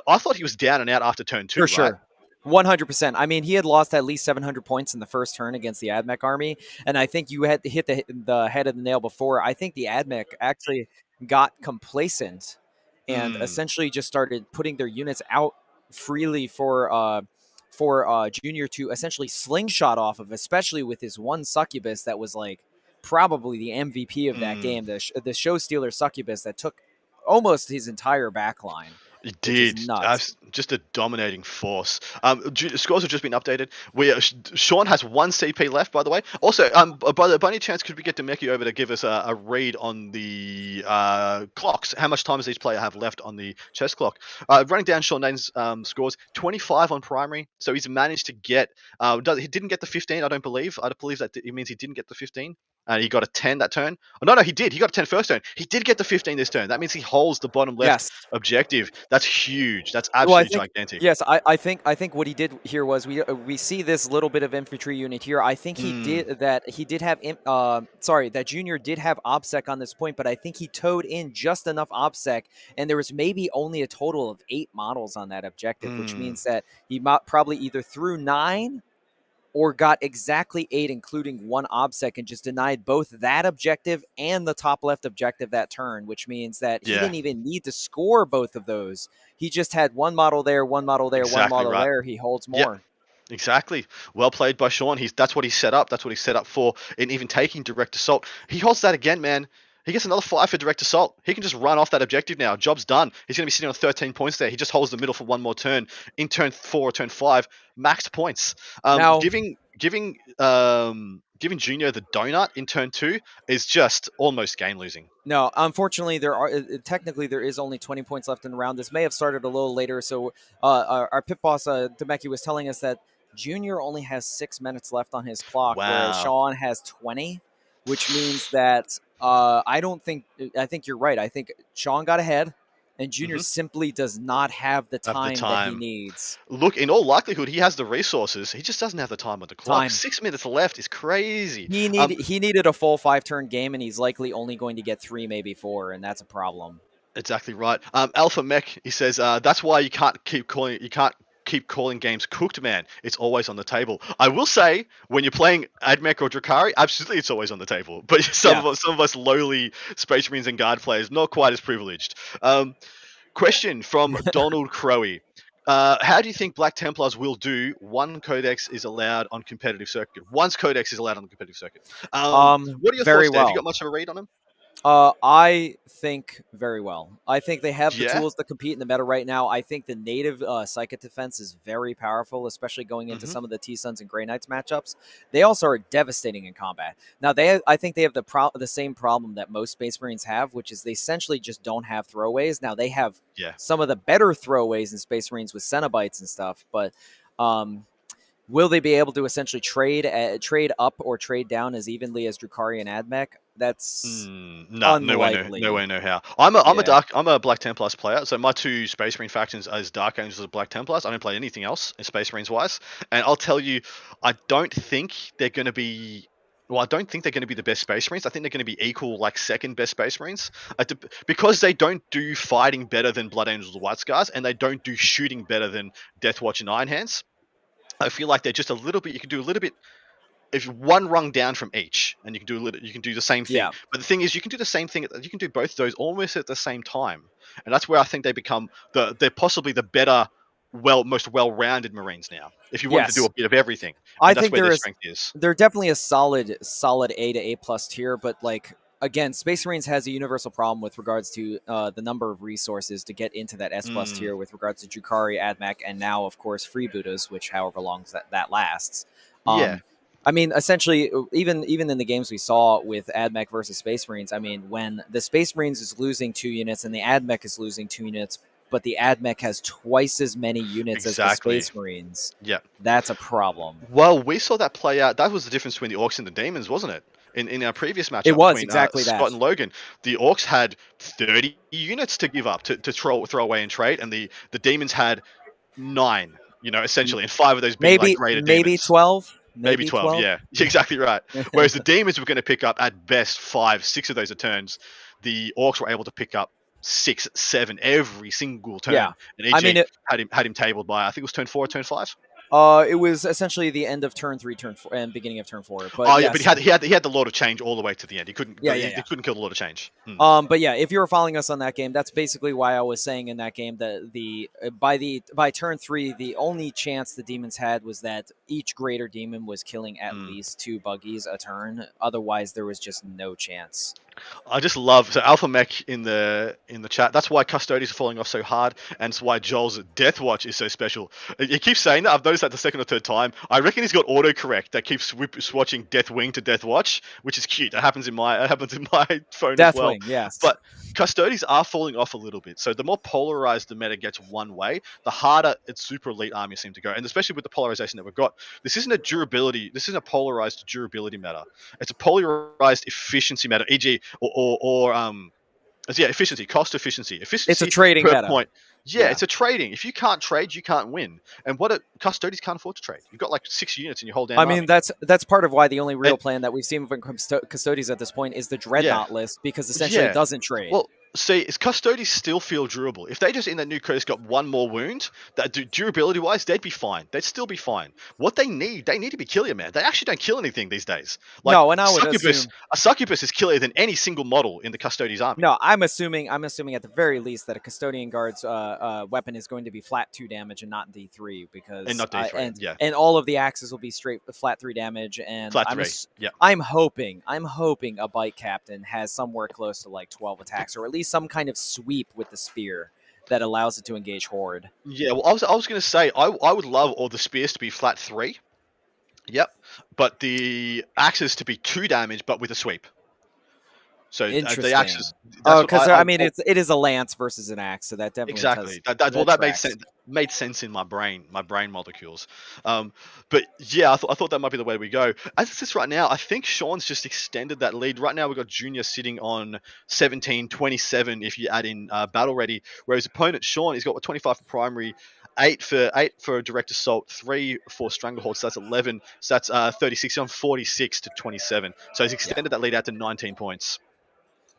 I thought he was down and out after turn For two, right? sure. 100%. I mean, he had lost at least 700 points in the first turn against the AdMech army, and I think you had hit the head of the nail before. I think the AdMech actually got complacent and Mm, essentially just started putting their units out freely for Junior to essentially slingshot off of, especially with his one succubus that was like probably the MVP of that mm. game, the show stealer succubus that took almost his entire back line, He which is did. nuts. Just a dominating force. Scores have just been updated. Sean has one CP left, by the way. Also, by any chance, could we get Demeki over to give us a read on the clocks? How much time does each player have left on the chess clock? Running down Sean Naden's scores, 25 on primary. So he's managed to get. He didn't get the 15, I don't believe. I believe that it means he didn't get the 15. And he got a 10 that turn. Oh, no, he did. He got a 10 first turn. He did get the 15 this turn. That means he holds the bottom left Yes. objective. That's huge. That's Well, I absolutely think gigantic. yes, I think what he did here was we see this little bit of infantry unit here. I think Mm, he did have that Junior did have OBSEC on this point, but I think he towed in just enough OBSEC, and there was maybe only a total of 8 models on that objective, which mm, means that he probably either threw 9 or got exactly 8, including 1 OBSEC, and just denied both that objective and the top left objective that turn, which means that he yeah, didn't even need to score both of those. He just had one model there, one model there, one exactly model right. there. He holds Yep. more. Exactly. Well played by Sean. That's what he set up. That's what he set up for in even taking direct assault. He holds that again, man. He gets another 5 for direct assault. He can just run off that objective now. Job's done. He's going to be sitting on 13 points there. He just holds the middle for one more turn. In turn 4 or turn 5, maxed points. Now, Giving Junior the donut in turn 2 is just almost game losing. no, unfortunately, technically there is only 20 points left in the round. This may have started a little later. So our pit boss Demeki was telling us that Junior only has 6 minutes left on his clock, whereas Wow. Sean has 20, which means that I think you're right. I think Sean got ahead, and Junior Hmm. simply does not have the Of the time that he time. needs. Look, in all likelihood, he has the resources. He just doesn't have the time on the clock. Time. 6 minutes left is crazy. He needed a full 5-turn game, and he's likely only going to get 3, maybe 4, and that's a problem. Exactly right. Alpha Mech, he says, that's why you can't keep calling games cooked, man. It's always on the table. I will say, when you're playing AdMech or Drukhari, absolutely it's always on the table. But Yeah. some of us lowly Space Marines and Guard players, not quite as privileged. Question from Donald Crowe. How do you think Black Templars will do? One codex is allowed on competitive circuit. Once codex is allowed on the competitive circuit. What are your Very thoughts there? Have you well. got much of a read on them? I think very well. I think they have the Yeah. tools to compete in the meta right now. I think the native psychic defense is very powerful, especially going into Hmm. some of the T Suns and Grey Knights matchups. They also are devastating in combat. Now I think they have the same problem that most Space Marines have, which is they essentially just don't have throwaways. Now they have Yeah. some of the better throwaways in Space Marines with Cenobites and stuff, but um, will they be able to essentially trade up or trade down as evenly as Drukhari and AdMech? That's No, no way, no unlikely. way, no how. Yeah. I'm a Black Templars player. So my 2 Space Marine factions is Dark Angels and Black Templars. I don't play anything else in Space Marines wise. And I'll tell you, I don't think they're going to be. Well, I don't think they're going to be the best Space Marines. I think they're going to be equal, like second best Space Marines, because they don't do fighting better than Blood Angels or White Scars, and they don't do shooting better than Death Watch and Iron Hands. I feel like they're just a little bit. You can do a little bit if one rung down from each, and you can do the same thing. Yeah. But the thing is, you can do the same thing. You can do both of those almost at the same time, and that's where I think they become they're possibly the better, most well-rounded Marines now. If you wanted to do Yes. a bit of everything, I and that's think where their strength is. they're definitely a solid A to A plus tier, but like again, Space Marines has a universal problem with regards to the number of resources to get into that S plus Mm, tier with regards to Drukhari, AdMech, and now of course Freebooters, which however long that lasts. yeah. I mean, essentially, even in the games we saw with AdMech versus Space Marines, I mean, when the Space Marines is losing 2 units and the AdMech is losing 2 units, but the AdMech has twice as many units as the Exactly. Space Marines. Yeah. That's a problem. Well, we saw that play out. That was the difference between the Orks and the Demons, wasn't it? In our previous It matchup was between exactly Scott that. and Logan, the Orks had 30 units to give up to throw away and trade, and the Demons had 9. Essentially, and 5 of those being like greater Maybe demons. 12, Maybe maybe 12, 12. yeah. Exactly right. Whereas the demons were going to pick up at best 5, 6 of those turns. The Orks were able to pick up 6, 7 every single Yeah, turn. And I mean EG had him tabled by, I think it was turn 4 or turn 5. it was essentially the end of turn 3, turn 4, and beginning of turn 4. But Oh yeah, but yes, he had the Lord of Change all the way to the end. He couldn't yeah, he, yeah, he yeah. couldn't kill the Lord of Change. But yeah, if you were following us on that game, that's basically why I was saying in that game that by turn 3, the only chance the demons had was that each greater demon was killing at least 2 buggies a turn. Otherwise, there was just no chance. I just love Alpha Mech in the chat. That's why Custodians are falling off so hard, and it's why Joel's Death Watch is so special. He keeps saying that. I've noticed that the second or third time. I reckon he's got autocorrect that keeps swatching Death Wing to Death Watch, which is cute. That happens in my phone as well. Deathwing, yes. But Custodians are falling off a little bit. So the more polarized the meta gets one way, the harder its super elite armies seem to go. And especially with the polarization that we've got, this isn't a durability. This isn't a polarized durability meta. It's a polarized efficiency meta, e.g., efficiency, cost efficiency, It's a efficiency trading per meta. point. Yeah, it's a trading. If you can't trade, you can't win. And Custodians can't afford to trade. You've got like 6 units in your whole damn I mean, army. that's part of why the only real And plan that we've seen from Custodians at this point is the yeah, Dreadnought list, because essentially it doesn't trade. Well, see, Custodians still feel durable. If they just in that new codex got one more wound, that durability wise, they'd be fine. They'd still be fine. What they need to be killer, man. They actually don't kill anything these days. Like No, and I would Succubus, assume a Succubus is killer than any single model in the Custodians army. No, I'm assuming at the very least that a Custodian Guard's weapon is going to be flat 2 damage and not D3, because And not D3, and all of the axes will be straight flat 3 damage. And Flat 3, yeah. I'm hoping a Bite Captain has somewhere close to like 12 attacks, or at least some kind of sweep with the spear that allows it to engage Horde. Yeah, well, I was going to say I would love all the spears to be flat 3. Yep, but the axes to be 2 damage, but with a sweep. So the axes. Because I mean, it is a lance versus an axe, so that definitely exactly. Does, That made sense in my brain molecules. But yeah, I thought that might be the way we go. As it sits right now, I think Sean's just extended that lead. Right now, we've got Junior sitting on 17, 27 if you add in Battle Ready, whereas opponent Sean, he's got 25 for primary, 8 for direct assault, 3 for stranglehold. So that's 11. So that's 36 on 46 to 27. So he's extended that lead out to 19 points.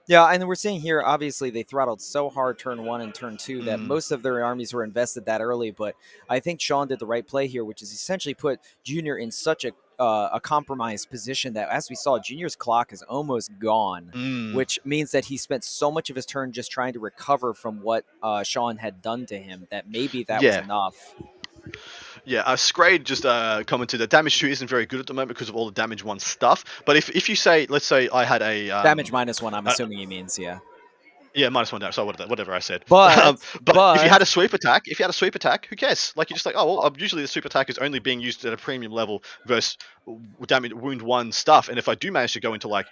Yeah, and we're seeing here, obviously, they throttled so hard turn 1 and turn 2 that most of their armies were invested that early. But I think Sean did the right play here, which is essentially put Junior in such a compromised position that, as we saw, Junior's clock is almost gone, which means that he spent so much of his turn just trying to recover from what Sean had done to him that maybe that was enough. Yeah, Scrade just commented that damage 2 isn't very good at the moment because of all the damage 1 stuff. But if you say, let's say I had a... damage -1, I'm assuming he means, yeah. Yeah, -1 damage, so whatever I said. But if you had a sweep attack, who cares? Like, you're just like, oh, well, usually the sweep attack is only being used at a premium level versus damage wound 1 stuff. And if I do manage to go into, like,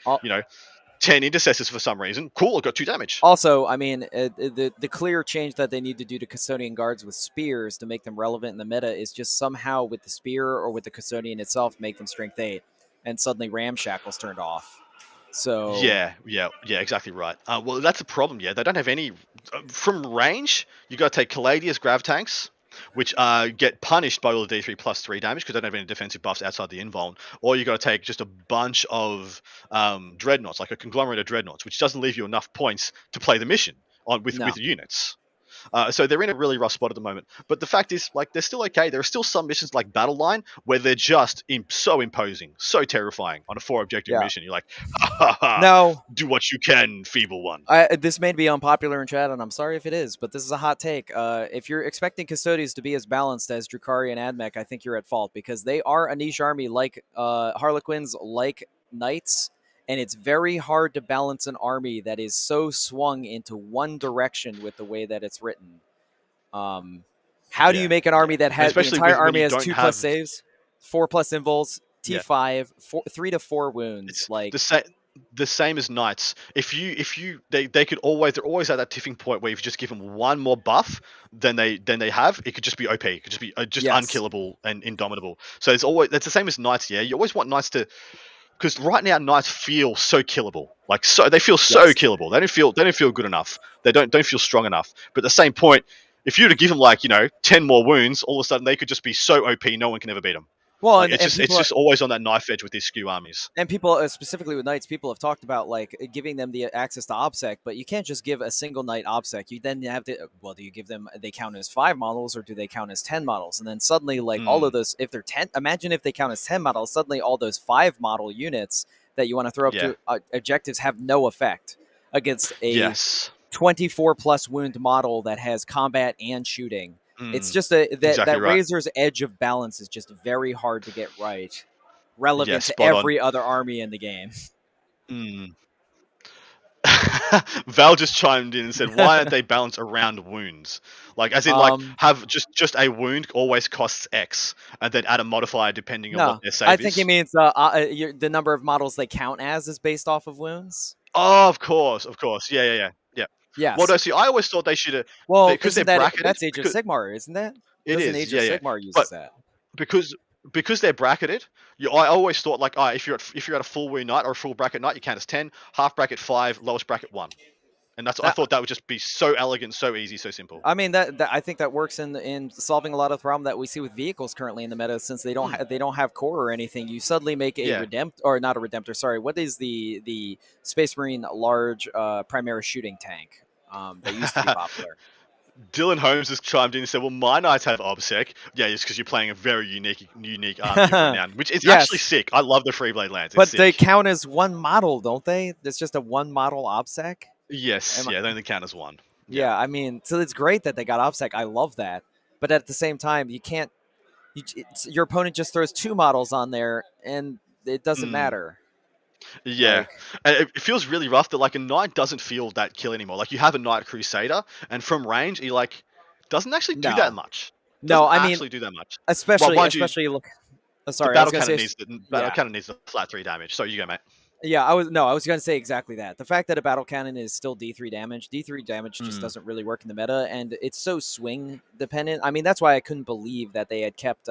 10 intercessors for some reason, cool, I got 2 damage. Also, I mean, the clear change that they need to do to Custodian Guards with spears to make them relevant in the meta is just somehow with the spear or with the Custodian itself make them strength 8, and suddenly Ramshackle's turned off. So yeah, exactly right. Well, that's a problem. Yeah, they don't have any from range. You got to take Caladia's grav tanks, which get punished by all the D3 plus 3 damage because they don't have any defensive buffs outside the invuln. Or you got to take just a bunch of dreadnoughts, like a conglomerate of dreadnoughts, which doesn't leave you enough points to play the mission with units. So they're in a really rough spot at the moment. But the fact is, like, they're still okay. There are still some missions like Battle Line where they're just so imposing, so terrifying on a 4-objective mission. You're like, ha ha, no, do what you can, feeble one. This may be unpopular in chat, and I'm sorry if it is, but this is a hot take. If you're expecting Custodians to be as balanced as Drukhari and AdMech, I think you're at fault, because they are a niche army like Harlequins, like Knights, and it's very hard to balance an army that is so swung into one direction with the way that it's written. How do you make an army that has the entire army has 2+ saves, 4+ invuls, T5, 3 to 4 wounds? It's like the the same as knights. They could always they're always at that tipping point where if you just give them one more buff than they have, it could just be OP. It could just be just Yes. unkillable and indomitable. So it's always that's the same as knights. Yeah, you always want knights to because right now knights feel so killable. Like so they feel so Yes. killable. They don't feel good enough. They don't feel strong enough. But at the same point, if you were to give them like 10 more wounds, all of a sudden they could just be so OP. No one can ever beat them. Well, Like and, it's and just it's people just always on that knife edge with these skew armies. And people, specifically with knights, people have talked about like giving them the access to OBSEC, but you can't just give a single knight OBSEC. You then have to, well, do you give them, they count as 5 models or do they count as 10 models? And then suddenly, like all Mm, of those, if they're 10, imagine if they count as 10 models, suddenly all those 5 model units that you want to throw up yeah. to objectives have no effect against a Yes. 24 plus wound model that has combat and shooting. It's Mm, just that exactly right. razor's edge of balance is just very hard to get right, Yeah, relevant to spot on. every other army in the game. Mm. Val just chimed in and said, "Why aren't they balanced around wounds? Like, as in, like, um, have just a wound always costs X, and then add a modifier depending on what no, their I save think it is." means the number of models they count as is based off of wounds. Oh, of course. Yeah, yeah, yeah, yeah. Well, Yes. no, see, I always thought they should have Well, because they're isn't that bracketed. that's Age of Because Sigmar, isn't that? it Doesn't is, Age of yeah, yeah. Sigmar But uses that? because they're bracketed, I always thought like, if you're at a full wound knight or a full bracket knight, you count as 10, half bracket 5, lowest bracket 1. And I That thought that would just be so elegant, so easy, so simple. I mean that I think that works in solving a lot of the problem that we see with vehicles currently in the meta, since Mm, they don't have core or anything. You suddenly make a yeah. redempt or not a redemptor. Sorry, what is the Space Marine large primary shooting tank that used to be popular? Dylan Holmes has chimed in and said, "Well, my knights have obsec. Yeah, it's because you're playing a very unique army of renown, which is actually Yes, sick. I love the Freeblade lands. It's but they sick. count as one model, don't they? It's just a one model OBSEC. Yes, Am I, yeah, they only count as one. Yeah. yeah, I mean, so it's great that they got OBSEC. I love that, but at the same time, you can't. Your opponent just throws 2 models on there, and it doesn't Mm, matter. yeah, Like, and it feels really rough that like a knight doesn't feel that kill anymore. Like you have a knight crusader, and from range, he like doesn't actually do that no, much. no. Doesn't I mean, actually do that much. Well, especially mind you, especially look. the Sorry, I was battle gonna cannon say, needs the battle yeah. cannon needs the flat 3 damage. So you go, mate. Yeah, I was going to say exactly that. The fact that a battle cannon is still D3 damage, D3 damage just Mm, doesn't really work in the meta, and it's so swing dependent. I mean, that's why I couldn't believe that they had kept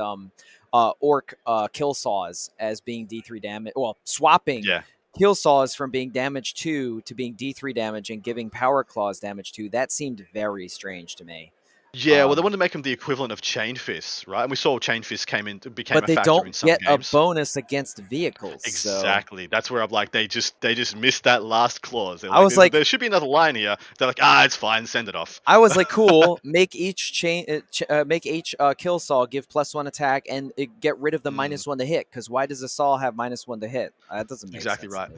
Ork kill saws as being D3 damage. Well, swapping yeah. kill saws from being damage 2 to being D3 damage and giving power claws damage 2. That seemed very strange to me. Yeah, well, they Um, wanted to make him the equivalent of Chain Fists, right? And we saw Chain Fists became but a they factor in don't some get a games. bonus against vehicles, so Exactly. That's where I'm like, they just missed that last clause. They're I like, was like, there should be another line here. They're like, it's fine, send it off. cool. Make each kill saw give +1 attack and get rid of the Mm, -1 to hit. Because why does a saw have -1 to hit? That doesn't make exactly sense to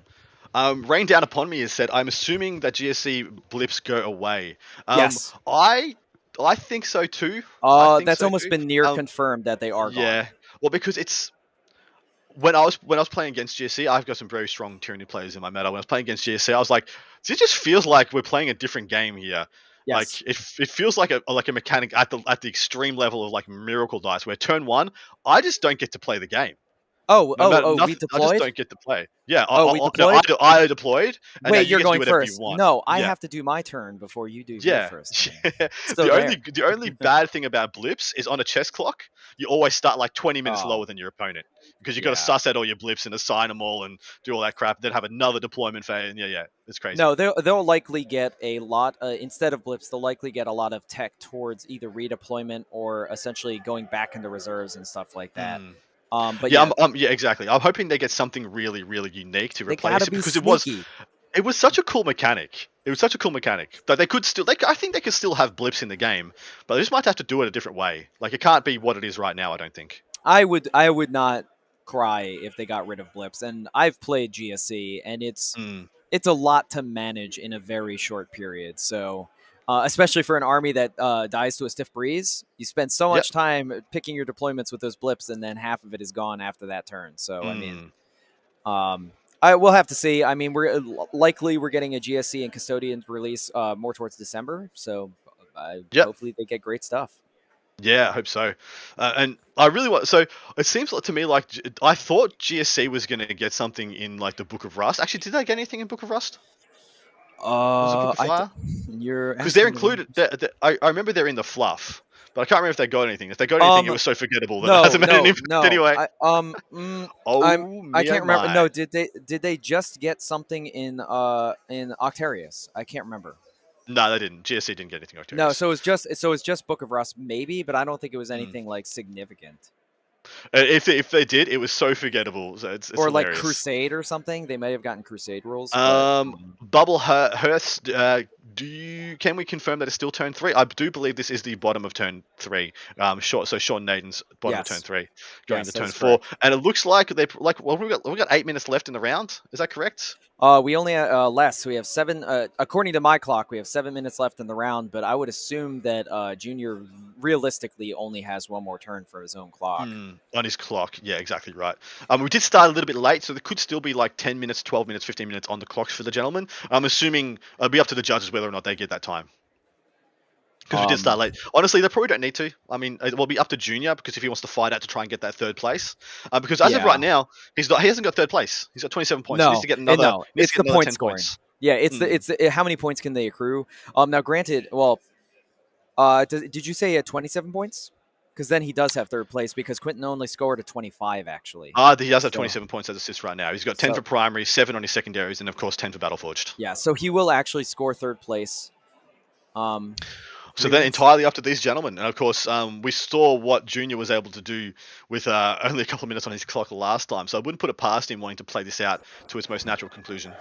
right. me. Rain Down Upon Me has said, I'm assuming that GSC blips go away. Yes, I think so too. I think that's so almost too. been near Um, confirmed that they are gone. yeah. Well, because it's when I was playing against GSC, I've got some very strong Tyranny players in my meta. When I was playing against GSC, I was like, it just feels like we're playing a different game here. Like Yes. it feels like a mechanic at the extreme level of like Miracle Dice, where turn one, I just don't get to play the game. No matter We nothing, I just deployed. don't get to play. Yeah, Oh, we no, deployed. I deployed, and now Wait, you you're get to do going whatever you first. want. No, I Yeah, have to do my turn before you do your yeah. first turn. Still the only there. the only bad thing about blips is on a chess clock, you always start like 20 minutes Oh, lower than your opponent because you got to yeah. suss out all your blips and assign them all and do all that crap. Then have another deployment phase. And yeah, it's crazy. No, they'll likely get a lot instead of blips. They'll likely get a lot of tech towards either redeployment or essentially going back into reserves and stuff like that. Mm. But Yeah, yeah, yeah, exactly. I'm hoping they get something really, really unique to they gotta replace it be because sneaky. it was such a cool mechanic. It was such a cool mechanic that they could still. I think they could still have blips in the game, but they just might have to do it a different way. Like it can't be what it is right now. I don't think. I would not cry if they got rid of blips. And I've played GSC, and Mm. it's a lot to manage in a very short period. So. Especially for an army that dies to a stiff breeze, you spend so Yep. much time picking your deployments with those blips, and then half of it is gone after that turn. So, I mean, Mm. I will have to see. I mean, we're getting a GSC and Custodians release more towards December, so Yep. hopefully they get great stuff. Yeah, I hope so. And I really want. So it seems like to me like I thought GSC was going to get something in like the Book of Rust. Actually, did they get anything in Book of Rust? Was it Book of Fire? You're Because they're asking the wrong included. person. I remember they're in the fluff, but I can't remember if they got anything. If they got anything, it Um, was so forgettable that it no, hasn't made an no, impact no. anyway. Oh I me, oh can't remember. No, my. did they just get something in Octarius? I can't remember. No, they didn't. GSC didn't get anything No, Octarius. so it's just Book of Rust maybe, but I don't think it was Mm. anything like significant. If they did, it was so forgettable. So it's Or like hilarious. Crusade or something. They may have gotten Crusade rules, but Bubble Hearth. Can we confirm that it's still turn 3? I do believe this is the bottom of turn 3. So Sean Naden's bottom of turn yes, 3, going yes, into that turn is 4, correct. and it looks like they like well we got 8 minutes left in the round. Is that correct? We only less. We have seven. According to my clock, we have 7 minutes left in the round. But I would assume that Junior realistically only has one more turn for his own clock. On his clock. Yeah, exactly right. We did start a little bit late, so there could still be like 10 minutes, 12 minutes, 15 minutes on the clocks for the gentleman. I'm assuming it'll be up to the judges whether or not they get that time. Because we did start Um, late. Honestly, they probably don't need to. I mean, it will be up to Junior because if he wants to fight out to try and get that third place, because as of right yeah. now, he hasn't got third place. He's got 27 points. He needs No, to get and another no, needs it's to the get another point 10 scoring. points. Yeah, Hmm. it's the how many points can they accrue? Now, granted, well, did you say 27 points? Because then he does have third place because Quentin only scored a 25 actually. He does have So 27 points as assists right now. He's got 10 so for primary, 7 on his secondaries, and of course 10 for Battleforged. yeah, so he will actually score third place. So then Grievance. entirely up to these gentlemen. And of course, we saw what Junior was able to do with only a couple of minutes on his clock last time. So I wouldn't put it past him wanting to play this out to its most natural conclusion.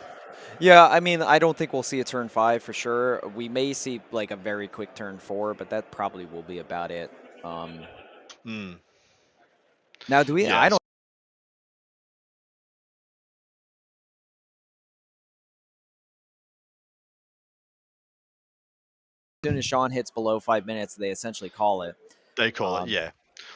Yeah, I mean, I don't think we'll see a turn 5 for sure. We may see like a very quick turn 4, but that probably will be about it. Um, Hmm. Now, do we? I Yes. don't. As soon as Sean hits below 5 minutes, they essentially call it. They call it, Um, yeah.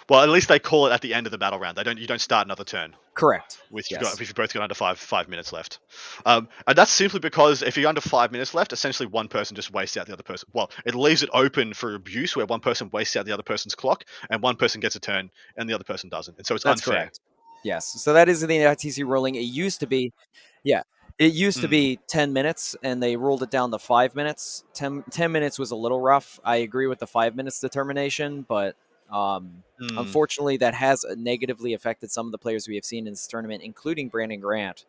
Well, at least they call it at the end of the battle round. They don't. You don't start another turn Correct. with Yes. if you both got under five minutes left. And that's simply because if you're under 5 minutes left, essentially one person just wastes out the other person. Well, it leaves it open for abuse where one person wastes out the other person's clock and one person gets a turn and the other person doesn't, and so it's That's unfair. correct. Yes. So that is the ITC ruling. It used to be, yeah, it used to Mm, be 10 minutes and they ruled it down to 5 minutes. 10 minutes was a little rough. I agree with the 5 minutes determination, but mm. unfortunately, that has negatively affected some of the players we have seen in this tournament, including Brandon Grant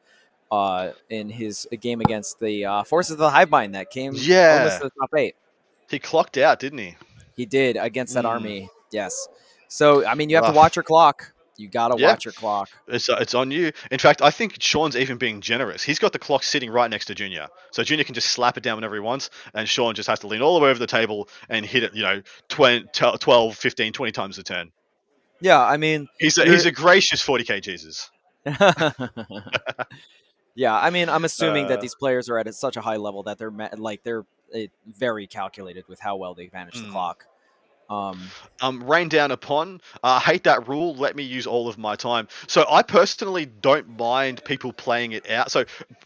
in his game against the Forces of the Hivebind that came almost Yeah, to the top 8. he clocked out, didn't he? He did against that Mm, army. Yes. So, I mean, you have to watch rough. your clock. You got to Yeah, watch your clock. it's on you. In fact, I think Sean's even being generous. He's got the clock sitting right next to Junior, so Junior can just slap it down whenever he wants, and Sean just has to lean all the way over the table and hit it, 20, 12, 15, 20 times a turn. Yeah, I mean, He's you're. a gracious 40k Jesus. Yeah, I mean, I'm assuming that Uh, these players are at such a high level that they're very calculated with how well they manage the mm. clock. Um, Rain down upon. I hate that rule. Let me use all of my time. So I personally don't mind people playing it out. So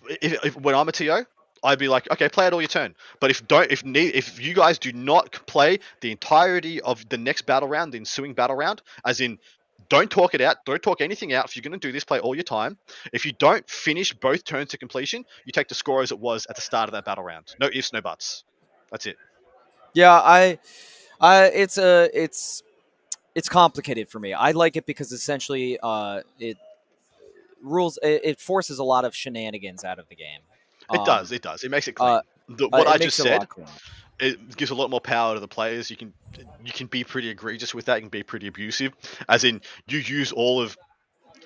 if when I'm a TO, I'd be like, okay, play it all your turn. But if you guys do not play the entirety of the next battle round, the ensuing battle round, as in don't talk it out, don't talk anything out. If you're going to do this, play all your time. If you don't finish both turns to completion, you take the score as it was at the start of that battle round. No ifs, no buts. That's it. yeah, it's complicated for me. I like it because essentially, it forces a lot of shenanigans out of the game. It does. Um, It does. It makes it uh, clean. What it I just makes it a lot said, cleaner. it gives a lot more power to the players. You can be pretty egregious with that. You can be pretty abusive, as in you use all of.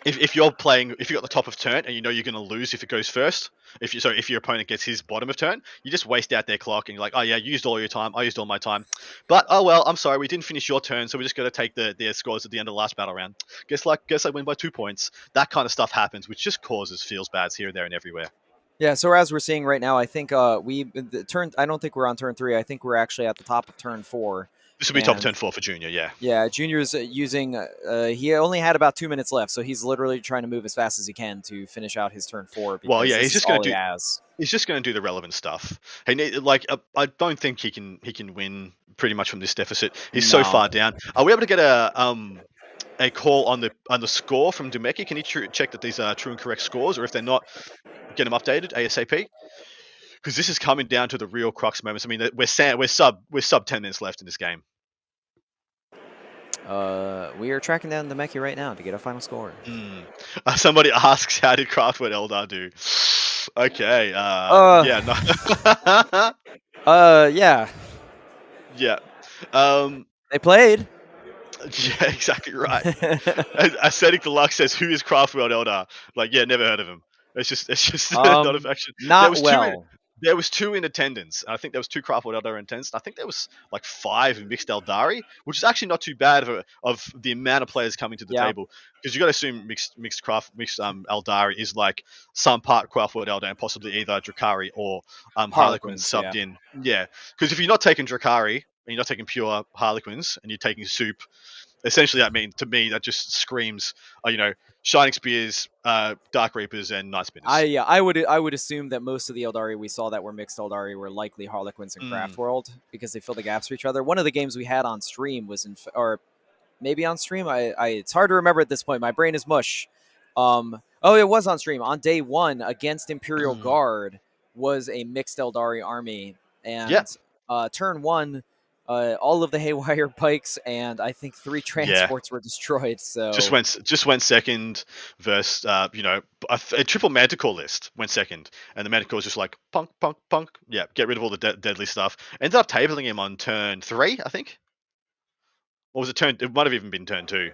If you're playing, if you got the top of turn and you know you're going to lose if it goes first, if your opponent gets his bottom of turn, you just waste out their clock and you're like, oh yeah, you used all your time, I used all my time, but oh well, I'm sorry, we didn't finish your turn, so we just got to take their scores at the end of the last battle round. Guess I win by 2 points. That kind of stuff happens, which just causes feels bads here, there, and everywhere. Yeah, so as we're seeing right now, I think I don't think we're on turn 3. I think we're actually at the top of turn 4. This will be top of turn 4 for Junior, yeah. Yeah, Junior's using. He only had about 2 minutes left, so he's literally trying to move as fast as he can to finish out his turn 4. Because Well, yeah, this he's is just going all to he do. has. He's just going to do the relevant stuff. I don't think he can win pretty much from this deficit. He's so far down. Are we able to get a call on the score from Dickinger? Can you check that these are true and correct scores, or if they're not, get them updated ASAP? Because this is coming down to the real crux moments. I mean, we're sub 10 minutes left in this game. We are tracking down Dickinger right now to get a final score. Somebody asks, how did Craftword Eldar do? Okay. Yeah. No. Yeah. Yeah. They played. Yeah, exactly right. Aesthetic Deluxe says, "Who is Craftworld Eldar?" Like, yeah, never heard of him. It's just not a faction. There was two in attendance. I think there was 2 Craftworld Eldar in attendance. I think there was like 5 mixed Eldari, which is actually not too bad of the amount of players coming to the table. Because you got to assume mixed Eldari is like some part Craftworld Eldar and possibly either Drukhari or Harlequins subbed in. Yeah, because if you're not taking Drukhari and you're not taking pure Harlequins and you're taking soup, essentially that just screams, Shining Spears, Dark Reapers, and Night Spinners. I would assume that most of the Eldari we saw that were mixed Eldari were likely Harlequins and Craftworld because they fill the gaps for each other. One of the games we had on stream was or maybe on stream. It's hard to remember at this point. My brain is mush. It was on stream on day 1 against Imperial Guard was a mixed Eldari army, and turn 1. All of the Haywire Pikes and I think 3 transports were destroyed. So just went second versus a triple Manticore list went second, and the Manticore was just like punk. Yeah, get rid of all the deadly stuff. Ended up tabling him on turn 3, I think. Or was it turn? It might have even been turn 2.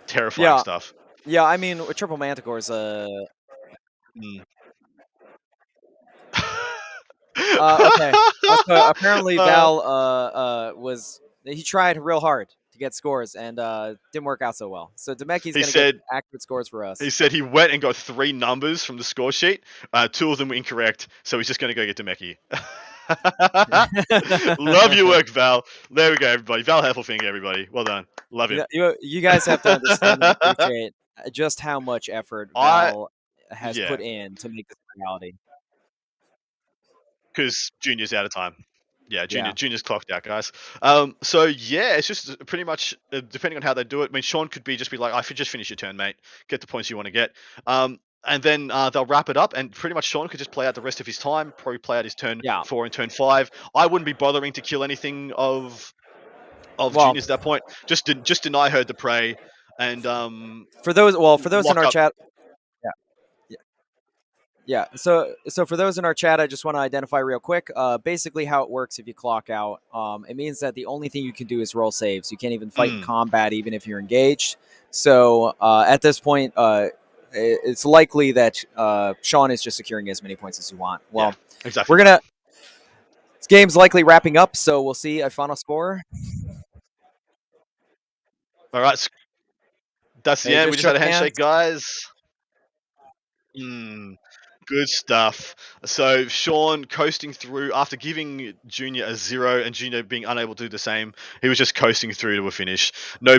Terrifying stuff. Yeah, I mean, triple Manticores. Okay. So apparently Val he tried real hard to get scores and didn't work out so well. So Demeki's going to get accurate scores for us. He said he went and got 3 numbers from the score sheet. 2 of them were incorrect, so he's just going to go get Demeki. Love your work, Val. There we go, everybody. Val Heffelfinger, everybody. Well done. Love it. You guys have to understand and appreciate just how much effort Val has put in to make this a reality. Because Junior's out of time. Yeah, Junior's clocked out, guys. So yeah, it's just pretty much depending on how they do it. I mean, Sean could just be like, "I should just finish your turn, mate. Get the points you want to get." And then they'll wrap it up, and pretty much Sean could just play out the rest of his time. Probably play out his turn 4 and turn 5. I wouldn't be bothering to kill anything of Junior's at that point. Just deny her the prey, and for those in our chat. Yeah, so for those in our chat, I just want to identify real quick. Basically, how it works if you clock out, it means that the only thing you can do is roll saves. You can't even fight in combat, even if you're engaged. So at this point, it's likely that Sean is just securing as many points as you want. Well, exactly. This game's likely wrapping up, so we'll see a final score. All right, that's the end. We just had a handshake, guys. Good stuff. So Sean coasting through after giving Junior a 0 and Junior being unable to do the same. He was just coasting through to a finish. No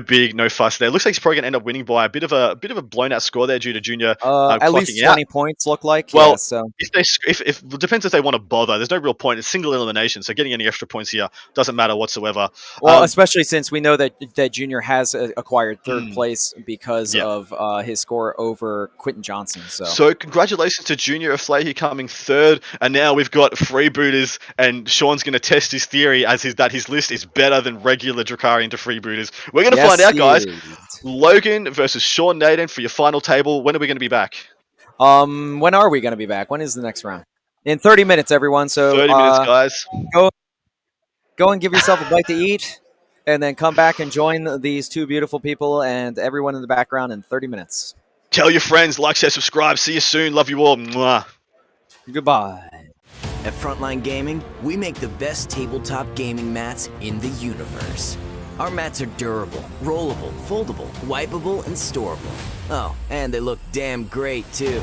fuss there. Looks like he's probably gonna end up winning by a bit of a blown out score there due to Junior at least 20 points look like. Well, yeah, so if it depends if they want to bother. There's no real point. It's single elimination, so getting any extra points here doesn't matter whatsoever. Well, especially since we know that Junior has acquired 3rd place because of his score over Quentin Johnson. So congratulations to Junior of Flehy coming 3rd, and now we've got freebooters, and Sean's going to test his theory that his list is better than regular Drukhari into freebooters. We're going to find out, guys. Logan versus Sean Naden for your final table. When are we going to be back? When are we going to be back? When is the next round? In 30 minutes, everyone. So 30 minutes, guys. Go and give yourself a bite to eat, and then come back and join these 2 beautiful people and everyone in the background in 30 minutes. Tell your friends, like, share, subscribe. See you soon. Love you all. Mwah. Goodbye. At Frontline Gaming, we make the best tabletop gaming mats in the universe. Our mats are durable, rollable, foldable, wipeable, and storable. Oh, and they look damn great too.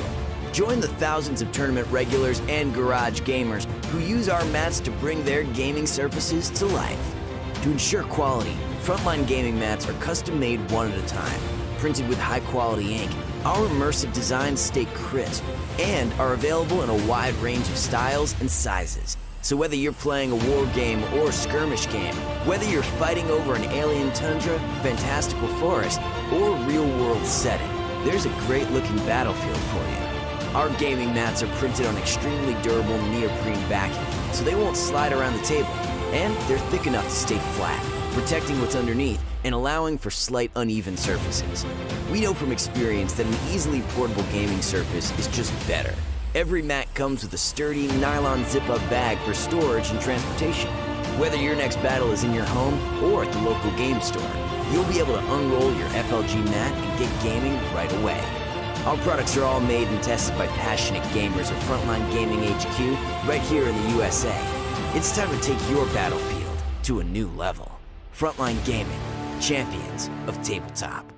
Join the thousands of tournament regulars and garage gamers who use our mats to bring their gaming surfaces to life. To ensure quality, Frontline Gaming mats are custom made one at a time. Printed with high quality ink, our immersive designs stay crisp and are available in a wide range of styles and sizes. So whether you're playing a war game or a skirmish game, whether you're fighting over an alien tundra, fantastical forest, or real-world setting, there's a great-looking battlefield for you. Our gaming mats are printed on extremely durable neoprene backing, so they won't slide around the table, and they're thick enough to stay flat, protecting what's underneath and allowing for slight uneven surfaces. We know from experience that an easily portable gaming surface is just better. Every mat comes with a sturdy nylon zip-up bag for storage and transportation. Whether your next battle is in your home or at the local game store, you'll be able to unroll your FLG mat and get gaming right away. Our products are all made and tested by passionate gamers at Frontline Gaming HQ right here in the USA. It's time to take your battlefield to a new level. Frontline Gaming, champions of tabletop.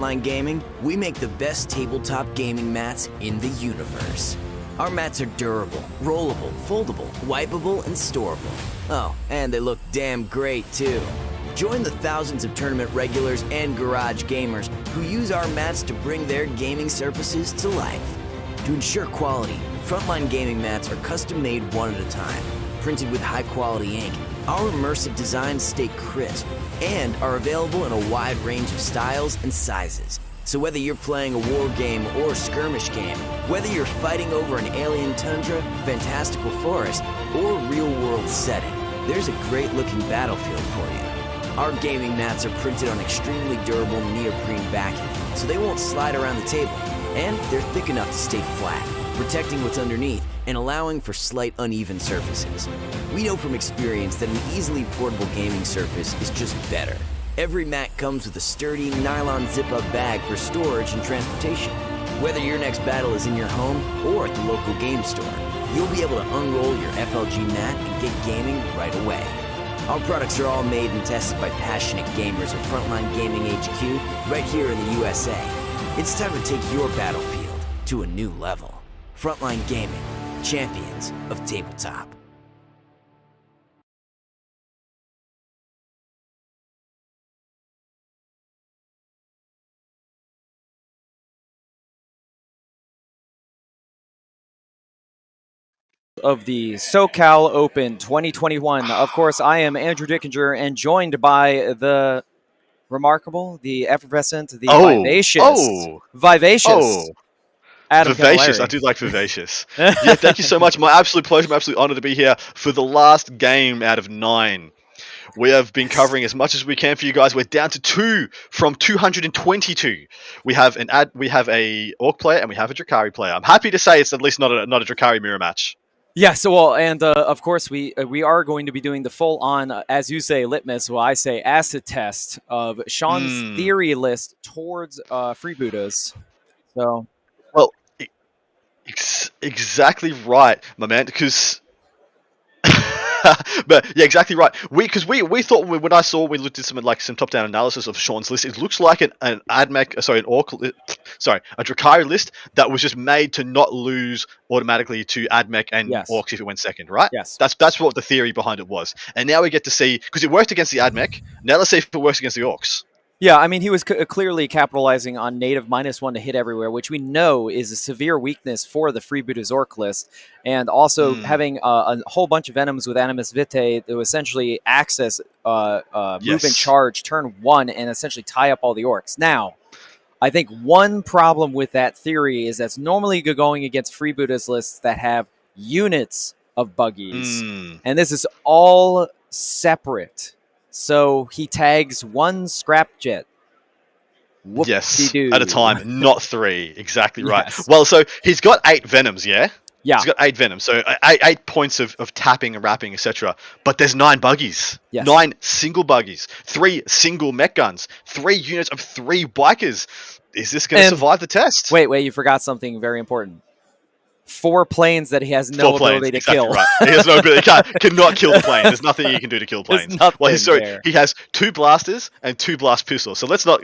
Frontline Gaming, we make the best tabletop gaming mats in the universe. Our mats are durable, rollable, foldable, wipeable, and storable. Oh, and they look damn great too. Join the thousands of tournament regulars and garage gamers who use our mats to bring their gaming surfaces to life. To ensure quality, Frontline Gaming mats are custom made one at a time, printed with high quality ink. Our immersive designs stay crisp and are available in a wide range of styles and sizes. So whether you're playing a war game or a skirmish game, whether you're fighting over an alien tundra, fantastical forest, or real-world setting, there's a great-looking battlefield for you. Our gaming mats are printed on extremely durable neoprene backing, so they won't slide around the table, and they're thick enough to stay flat, protecting what's underneath and allowing for slight uneven surfaces. We know from experience that an easily portable gaming surface is just better. Every mat comes with a sturdy nylon zip-up bag for storage and transportation. Whether your next battle is in your home or at the local game store, you'll be able to unroll your FLG mat and get gaming right away. Our products are all made and tested by passionate gamers at Frontline Gaming HQ right here in the USA. It's time to take your battlefield to a new level. Frontline Gaming, champions of tabletop. Of the SoCal Open 2021. Of course, I am Andrew Dickinger and joined by the remarkable, the effervescent, the vivacious Adam Vivacious. I Camilleri. do like vivacious. Yeah, thank you so much. My absolute pleasure. My absolute honor to be here for the last game out of 9. We have been covering as much as we can for you guys. We're down to 2 from 222. We have a Ork player and we have a Drukhari player. I'm happy to say it's at least not a Drukhari mirror match. Yeah, so well, and of course we are going to be doing the full-on, as you say, litmus, well, I say acid test of Sean's theory list towards freebooters. So, well, exactly right, my man. Because, but yeah, exactly right. We thought when we looked at some top-down analysis of Sean's list, it looks like an AdMech, sorry, a Drukhari list that was just made to not lose automatically to AdMech and Orks if it went second, right? Yes. That's what the theory behind it was. And now we get to see, because it worked against the AdMech. Now let's see if it works against the Orks. Yeah, I mean, he was clearly capitalizing on native -1 to hit everywhere, which we know is a severe weakness for the freebooters Ork list, and also having a whole bunch of Venoms with Animus Vitae to essentially access move and charge turn 1 and essentially tie up all the Orks. Now, I think one problem with that theory is that's normally going against freebooters lists that have units of Buggies, and this is all separate. So he tags 1 scrapjet. Yes, at a time, not 3. Exactly right. Yes. Well, so he's got 8 Venoms, yeah? Yeah. He's got 8 Venoms, so 8 points of tapping and wrapping, etc. But there's 9 Buggies. Yes. 9 single Buggies. 3 single mech guns. 3 units of 3 bikers. Is this going to survive the test? Wait, you forgot something very important. 4 planes that he has no ability to kill. Right. He has no ability. Cannot kill the plane. There's nothing he can do to kill planes. He has 2 blasters and 2 blast pistols. So let's not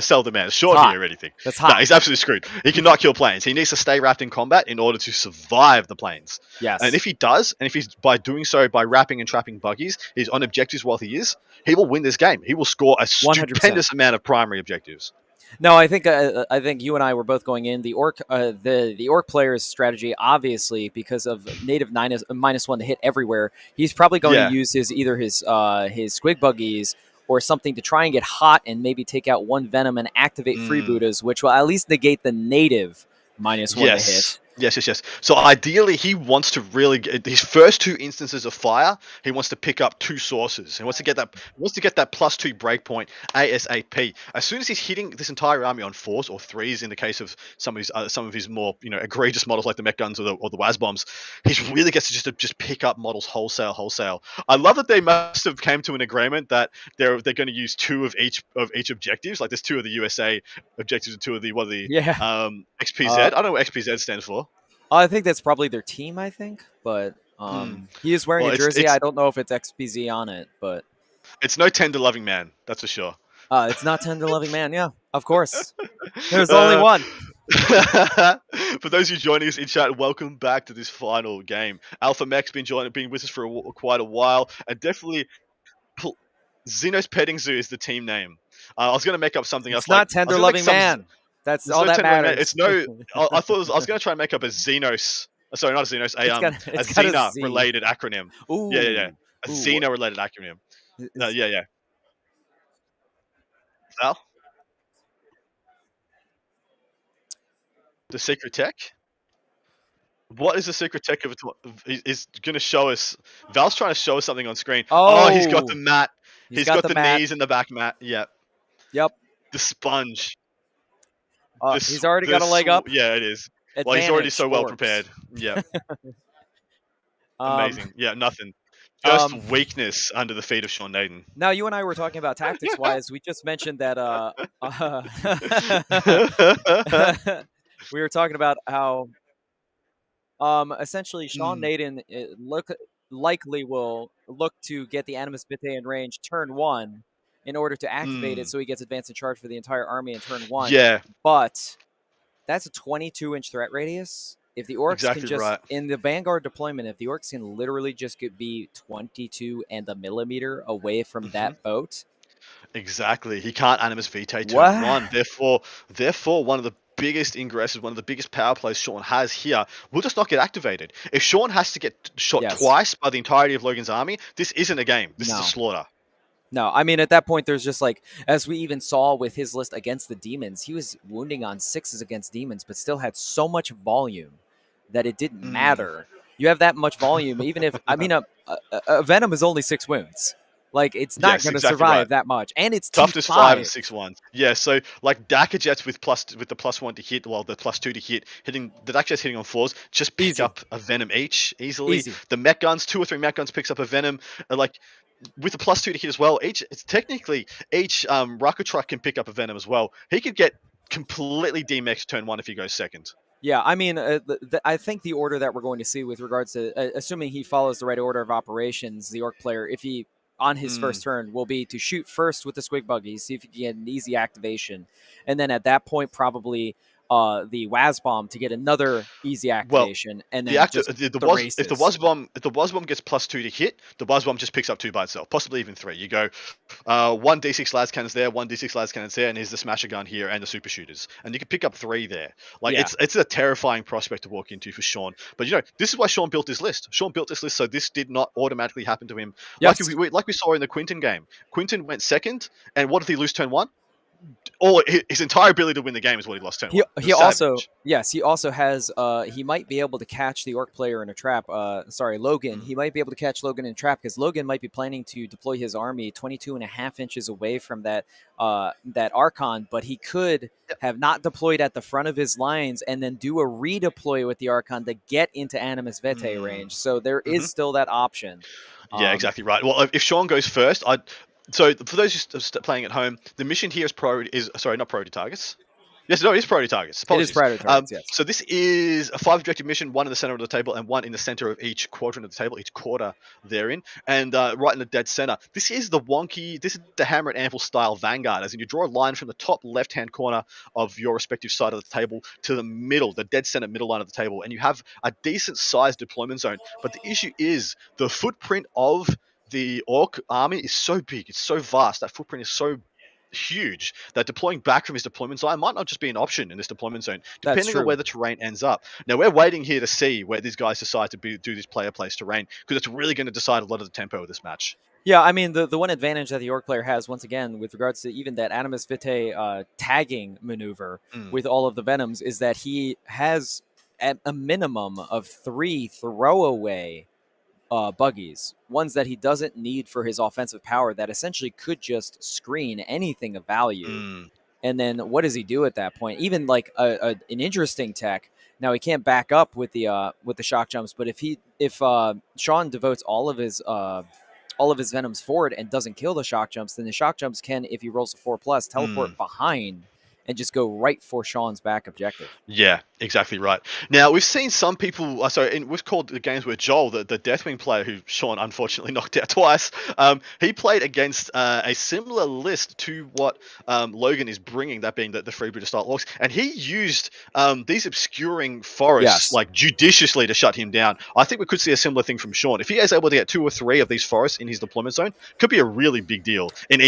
sell the man short here or anything. That's hot. No, he's absolutely screwed. He cannot kill planes. He needs to stay wrapped in combat in order to survive the planes. Yes. And if he does, and if he's by doing so by wrapping and trapping Buggies, he's on objectives while he will win this game. He will score a 100%. stupendous amount of primary objectives. No, I think you and I were both going in the Ork player's strategy, obviously because of native -1 to hit everywhere. He's probably going to use his squig Buggies or something to try and get hot and maybe take out 1 Venom and activate freebooters, which will at least negate the native -1 to hit. Yes. So ideally, he wants to really get his first 2 instances of fire. He wants to pick up 2 sources. He wants to get that. +2 breakpoint ASAP. As soon as he's hitting this entire army on 4s or 3s, in the case of some of his more egregious models like the mech guns or the WAS bombs, he really gets to just pick up models wholesale. I love that they must have came to an agreement that they're going to use 2 of each objectives. Like there's 2 of the USA objectives and 2 of the XPZ. I don't know what XPZ stands for. I think that's probably their team, I think. But he is wearing a jersey. I don't know if it's XPZ on it, but... It's no tender loving man, that's for sure. It's not tender loving man, yeah. Of course. There's only one. For those of you joining us in chat, welcome back to this final game. Alpha Mech's been with us for quite a while, and definitely Xenos Petting Zoo is the team name. I was going to make up something else. It's not Tender Loving Man. That's all that matters. It's no. I thought I was going to try and make up a Xenos. Sorry, not a Xenos. A Xena related acronym. Ooh. Yeah. A Xena related acronym. No, yeah. Val? The secret tech? What is the secret tech of it? Is going to show us? Val's trying to show us something on screen. Oh, he's got the mat. He's got the knees in the back mat. Yeah. Yep. The sponge. He's already got a leg up. Yeah, it is. Advantage, well, he's already so well Orks. prepared. Yeah. Amazing. Yeah, nothing. Just weakness under the feet of Sean Naden. Now, you and I were talking about tactics-wise. We just mentioned that we were talking about how essentially Sean Naden likely will look to get the Animus Vitae in range turn 1 in order to activate it so he gets advance and charge for the entire army in turn 1. Yeah. But that's a 22-inch threat radius. If the Orks can just, in the Vanguard deployment, if the Orks can literally just be 22 and a millimeter away from that boat. Exactly. He can't Animus Vitae turn 1. Therefore, one of the biggest ingresses, one of the biggest power plays Sean has here will just not get activated. If Sean has to get shot twice by the entirety of Logan's army, this isn't a game. This is a slaughter. No, I mean, at that point, there's just like, as we even saw with his list against the demons, he was wounding on 6s against demons, but still had so much volume that it didn't matter. You have that much volume, even if, I mean, a Venom is only 6 wounds. Like, it's not going to survive that much. And it's toughness 5 and 6-1. Yeah, so like Darker Jets with the +1 to hit, well, the +2 to hit, hitting the Dark Jets hitting on 4s, just pick up a Venom each easily. The Mech Guns, 2 or 3 Mech Guns picks up a Venom. Like, with the +2 to hit as well, each Rocket Truck can pick up a Venom as well. He could get completely demexed turn 1 if he goes second. Yeah, I mean, I think the order that we're going to see with regards to, assuming he follows the right order of operations, the Ork player, if he, on his first turn, will be to shoot first with the Squig Buggies, see if he can get an easy activation. And then at that point, probably the Waz Bomb to get another easy activation. And then if the Waz Bomb gets +2 to hit, the Waz Bomb just picks up 2 by itself, possibly even 3. You go 1 D6 las cannons there, 1 D6 las cannons there, and here's the Smasher Gun here and the Super Shooters. And you can pick up 3 there. Like, it's a terrifying prospect to walk into for Sean. But, this is why Sean built this list. Sean built this list so this did not automatically happen to him. Yes. Like we saw in the Quinton game. Quinton went second, and what did he lose turn 1? Or his entire ability to win the game is what he lost turn 1. He also has, he might be able to catch the Ork player in a trap. Logan. He might be able to catch Logan in a trap because Logan might be planning to deploy his army 22.5 inches away from that Archon, but he could have not deployed at the front of his lines and then do a redeploy with the Archon to get into Animus Vitae range. So there is still that option. Yeah, exactly right. Well, if Sean goes first, So for those who are playing at home, the mission here is not priority targets. Yes, no, it is priority targets. Apologies. It is priority targets, yes. So this is a 5 objective mission, 1 in the center of the table and 1 in the center of each quadrant of the table, each quarter therein, and right in the dead center. This is the Hammer and Anvil style Vanguard, as in you draw a line from the top left-hand corner of your respective side of the table to the middle, the dead center middle line of the table, and you have a decent-sized deployment zone. But the issue is the footprint of the Ork army is so big, it's so vast, that footprint is so huge that deploying back from his deployment zone might not just be an option in this deployment zone, depending on where the terrain ends up. Now, we're waiting here to see where these guys decide to do this player place terrain, because it's really going to decide a lot of the tempo of this match. Yeah, I mean, the one advantage that the Ork player has, once again, with regards to even that Animus Vitae tagging maneuver with all of the Venoms, is that he has at a minimum of 3 throwaway Buggies, ones that he doesn't need for his offensive power that essentially could just screen anything of value. And then what does he do at that point? Even like an interesting tech. Now he can't back up with the shock jumps, but if Sean devotes all of his Venoms forward and doesn't kill the shock jumps, then the shock jumps can, if he rolls a 4+, teleport behind and just go right for Sean's back objective. Yeah, exactly right. Now, we've seen some people, we've called the games where Joel, the Deathwing player who Sean unfortunately knocked out twice, he played against a similar list to what Logan is bringing, that being the Freebooter style Orks, and he used these obscuring forests like judiciously to shut him down. I think we could see a similar thing from Sean. If he is able to get 2 or 3 of these forests in his deployment zone, could be a really big deal in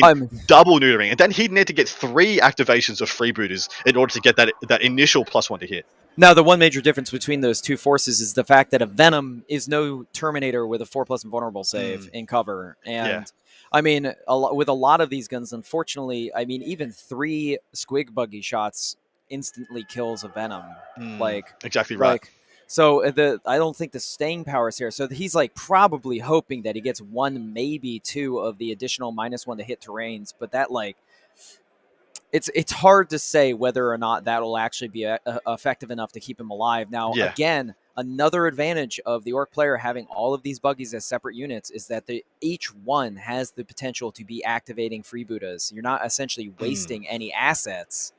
double neutering, and then he'd need to get 3 activations of Freebooters in order to get that initial +1 to hit. Now, the one major difference between those two forces is the fact that a Venom is no Terminator with a 4+ invulnerable save in cover. And I mean, with a lot of these guns, unfortunately, I mean, even 3 squig buggy shots instantly kills a Venom. Exactly right. So I don't think the staying power is here. So he's like probably hoping that he gets 1, maybe 2 of the additional -1 to hit terrains, but that it's hard to say whether or not that will actually be effective enough to keep him alive. Now, again, another advantage of the Ork player having all of these buggies as separate units is that each one has the potential to be activating freebooters. You're not essentially wasting any assets.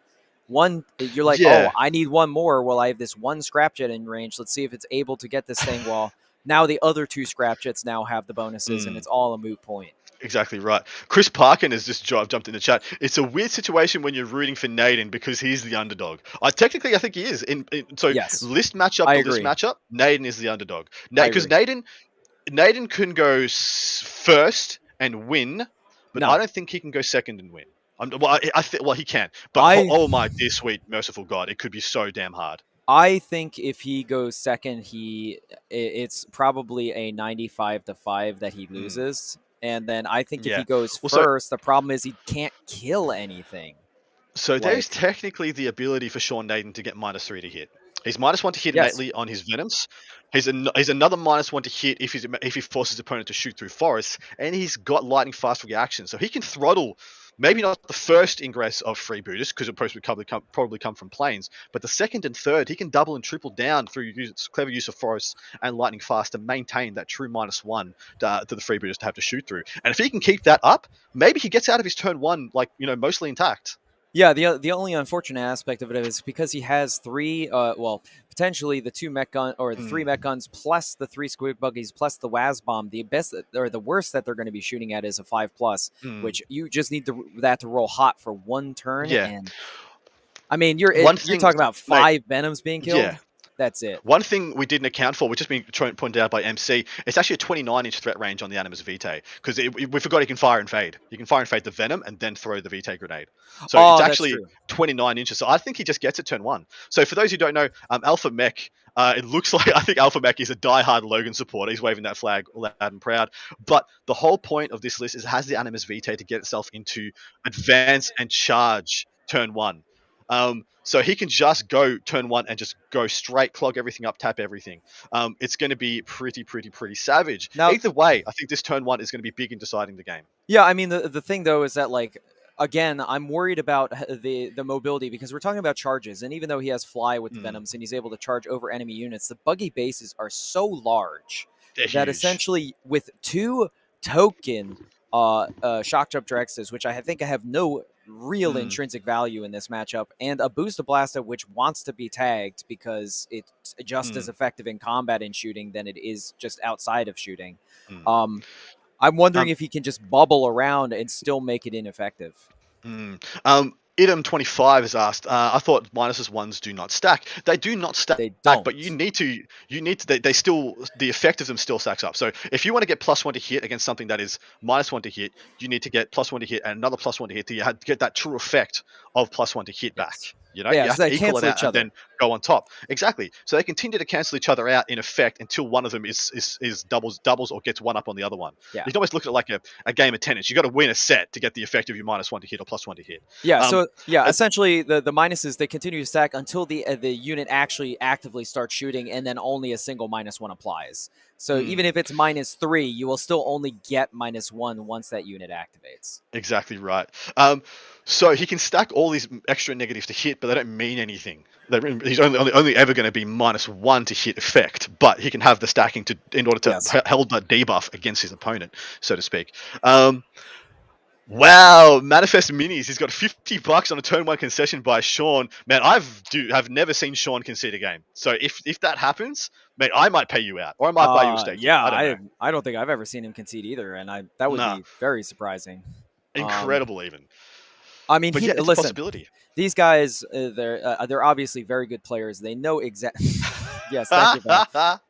You're like, oh, I need 1 more. Well, I have this 1 scrapjet in range. Let's see if it's able to get this thing. Well, now the other 2 scrapjets now have the bonuses, and it's all a moot point. Exactly right. Chris Parkin has just jumped in the chat. It's a weird situation when you're rooting for Naden because he's the underdog. Technically, I think he is. List matchup to list matchup, Naden is the underdog. Because Naden can go first and win, but I don't think he can go second and win. He can. But oh my dear sweet merciful God, it could be so damn hard. I think if he goes second, it's probably a 95-5 that he loses. And then I think if he goes first, the problem is he can't kill anything. So there's technically the ability for Sean Naden to get -3 to hit. He's -1 to hit innately on his Venoms. He's another -1 to hit if he forces his opponent to shoot through forests, and he's got lightning fast reaction, so he can throttle. Maybe not the first ingress of freebooters, because it probably come from planes, but the second and third, he can double and triple down through clever use of forests and lightning fast to maintain that true -1 to the freebooters to have to shoot through. And if he can keep that up, maybe he gets out of his turn 1 mostly intact. Yeah, the only unfortunate aspect of it is because he has 3, potentially the 2 mech gun or the 3 mech guns plus the 3 squig buggies plus the WAS bomb. The best or the worst that they're going to be shooting at is a 5+, which you just need that to roll hot for 1 turn. Yeah. And I mean, you're talking about 5 Venoms being killed. Yeah. That's it. One thing we didn't account for, which has been pointed out by MC, it's actually a 29-inch threat range on the Animus Vitae, because we forgot he can fire and fade. You can fire and fade the Venom and then throw the Vitae grenade. So it's actually 29 inches. So I think he just gets it turn 1. So for those who don't know, Alpha Mech, it looks like, I think Alpha Mech is a diehard Logan supporter. He's waving that flag loud and proud. But the whole point of this list is it has the Animus Vitae to get itself into advance and charge turn 1. So he can just go turn 1 and just go straight, clog everything up, tap everything. It's going to be pretty savage. Now, either way, I think this turn 1 is going to be big in deciding the game. Yeah, I mean, the thing, though, is that, again, I'm worried about the mobility because we're talking about charges. And even though he has fly with the Venoms and he's able to charge over enemy units, the buggy bases are so large that essentially with 2 token shock jump Drexes, which I think I have no real intrinsic value in this matchup, and a Boost of Blasta, which wants to be tagged because it's just as effective in combat and shooting than it is just outside of shooting. I'm wondering if he can just bubble around and still make it ineffective. Idem25 has asked, I thought -1s do not stack. They do not stack, they don't. But they still, the effect of them still stacks up. So if you want to get +1 to hit against something that is -1 to hit, you need to get +1 to hit and another +1 to hit to get that true effect of +1 to hit back. You know, you have to equal it out and then go on top. Exactly. So they continue to cancel each other out in effect until one of them is doubles or gets 1 up on the other one. Yeah. You can almost look at it like a game of tennis. You got to win a set to get the effect of your -1 to hit or +1 to hit. Yeah. Essentially the minuses, they continue to stack until the unit actually actively starts shooting, and then only a single -1 applies. So even if it's -3, you will still only get -1 once that unit activates. Exactly right. So he can stack all these extra negatives to hit, but they don't mean anything. He's only ever going to be -1 to hit effect, but he can have the stacking in order to hold that debuff against his opponent, so to speak. Wow, Manifest Minis. He's got $50 on a turn 1 concession by Sean. Man, have never seen Sean concede a game. So if that happens, mate, I might pay you out, or I might buy you a steak dinner. Yeah, I don't know. I don't think I've ever seen him concede either, and that would Nah, be very surprising. Um, incredible even. I mean, But yeah, it's a listen. possibility. These guys, they're obviously very good players. They know exactly. Yes, thank you, Val.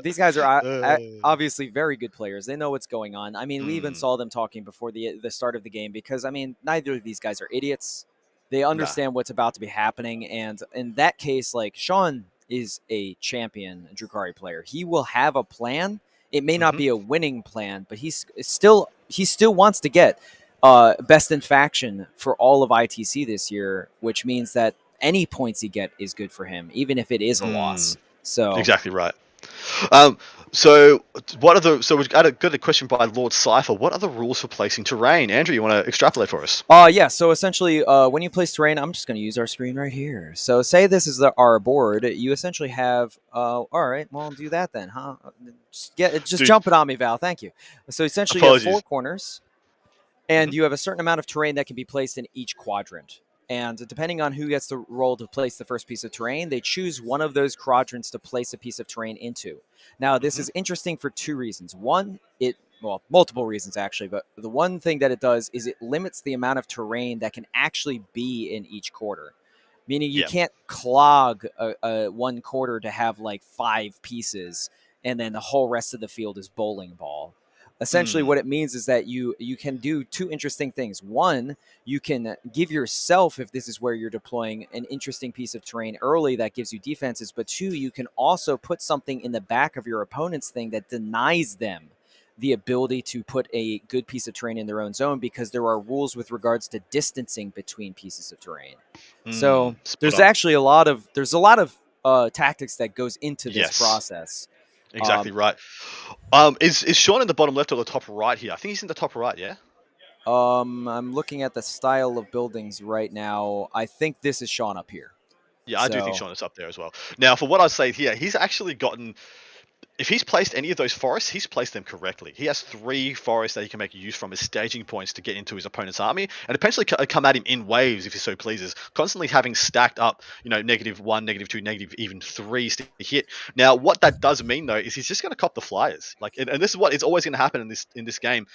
These guys are obviously very good players. They know what's going on. I mean, we even saw them talking before the start of the game because I mean, neither of these guys are idiots. They Nah. understand what's about to be happening, and in that case, like Sean is a champion Drukhari player. He will have a plan. It may not be a winning plan, but he still wants to get best in faction for all of ITC this year, which means that any points he get is good for him, even if it is a loss. So Exactly right. So we've got a question by Lord Cypher. What are the rules for placing terrain? Andrew, you want to extrapolate for us? yeah. So essentially, when you place terrain, I'm just going to use our screen right here. So say this is our board. You essentially have. All right. Well, do that then, huh? Just jump it on me, Val. Thank you. So essentially, you have 4 corners, and you have a certain amount of terrain that can be placed in each quadrant. And depending on who gets the role to place the first piece of terrain, they choose one of those quadrants to place a piece of terrain into. Now, this is interesting for 2 reasons. One, multiple reasons actually, but the one thing that it does is it limits the amount of terrain that can actually be in each quarter. Meaning you can't clog a 1 quarter to have like 5 pieces and then the whole rest of the field is bowling ball. Essentially, what it means is that you can do 2 interesting things. One, you can give yourself, if this is where you're deploying, an interesting piece of terrain early that gives you defenses. But 2, you can also put something in the back of your opponent's thing that denies them the ability to put a good piece of terrain in their own zone because there are rules with regards to distancing between pieces of terrain. So there's actually a lot of tactics that goes into this process. Exactly right. Is Sean in the bottom left or the top right here? I think he's in the top right, yeah? I'm looking at the style of buildings right now. I think this is Sean up here. Yeah, I do think Sean is up there as well. Now, for what I say here, he's actually gotten... If he's placed any of those forests, he's placed them correctly. He has 3 forests that he can make use from as staging points to get into his opponent's army, and potentially come at him in waves if he so pleases, constantly having stacked up, -1, -2, even -3 to hit. Now, what that does mean though is he's just going to cop the flyers. And this is what is always going to happen in this game.